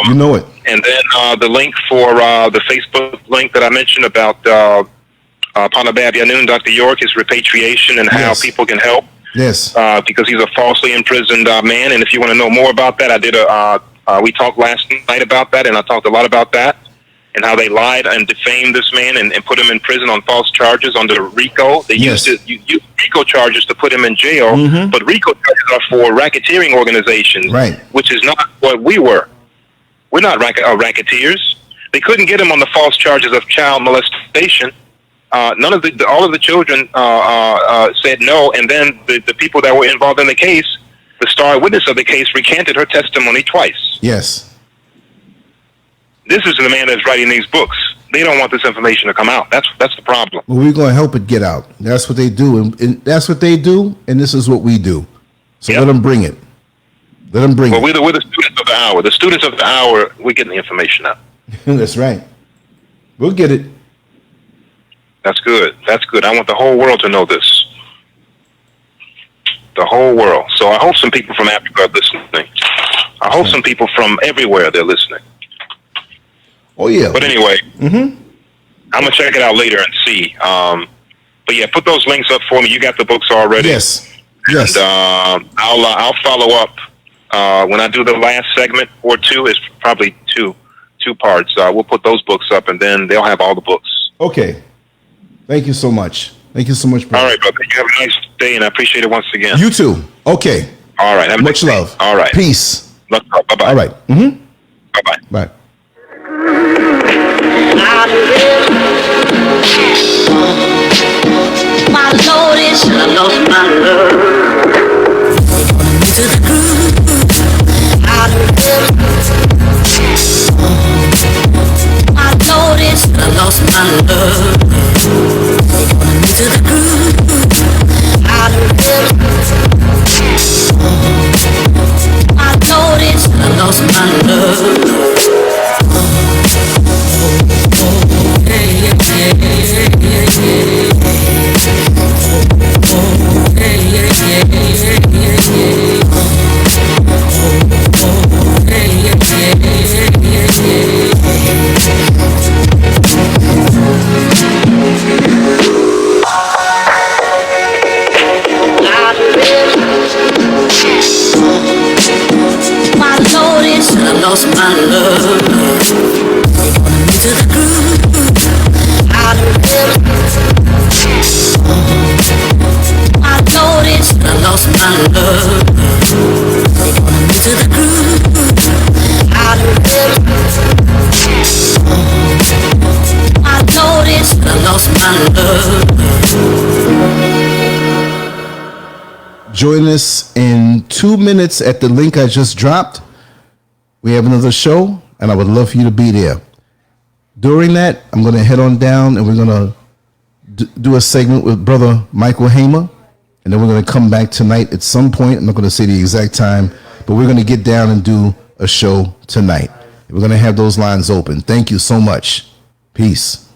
You know it. And then the link for the Facebook link that I mentioned about Panabab Yanun, Dr. York, is repatriation and how people can help. Yes. Because he's a falsely imprisoned man. And if you want to know more about that, I did we talked last night about that, and I talked a lot about that. And how they lied and defamed this man and put him in prison on false charges under RICO. They used RICO charges to put him in jail, but RICO charges are for racketeering organizations, which is not what we were. We're not racketeers. They couldn't get him on the false charges of child molestation. None of all of the children said no, and then the people that were involved in the case, the star witness of the case, recanted her testimony twice. Yes. This is the man that's writing these books. They don't want this information to come out. That's the problem. Well, we're going to help it get out. That's what they do, and that's what they do, and this is what we do. So let them bring it. Let them bring it. Well, we're the students of the hour. The students of the hour, we're getting the information out. That's right. We'll get it. That's good. That's good. I want the whole world to know this. The whole world. So I hope some people from Africa are listening. I hope some people from everywhere they're listening. Oh, yeah. But anyway, I'm going to check it out later and see. But yeah, put those links up for me. You got the books already. Yes. Yes. And I'll follow up when I do the last segment or two. It's probably two parts. We'll put those books up, and then they'll have all the books. Okay. Thank you so much. Thank you so much, brother. All right, brother. You have a nice day, and I appreciate it once again. You too. Okay. All right. Have a Much love. All right. Peace. Bye-bye. All right. Bye-bye. Bye. My Lord is I lost my love. To the groove, out of rhythm. My Lord is I lost my love. To the groove, out of rhythm. My Lord is I lost my love. I lost my love. They gonna move to the groove, out of rhythm. I noticed I lost my love. They gonna move to the groove, out of rhythm. I noticed I lost my love. Join us in 2 minutes at the link I just dropped. We have another show, and I would love for you to be there. During that, I'm going to head on down, and we're going to do a segment with Brother Michael Hamer, and then we're going to come back tonight at some point. I'm not going to say the exact time, but we're going to get down and do a show tonight. We're going to have those lines open. Thank you so much. Peace.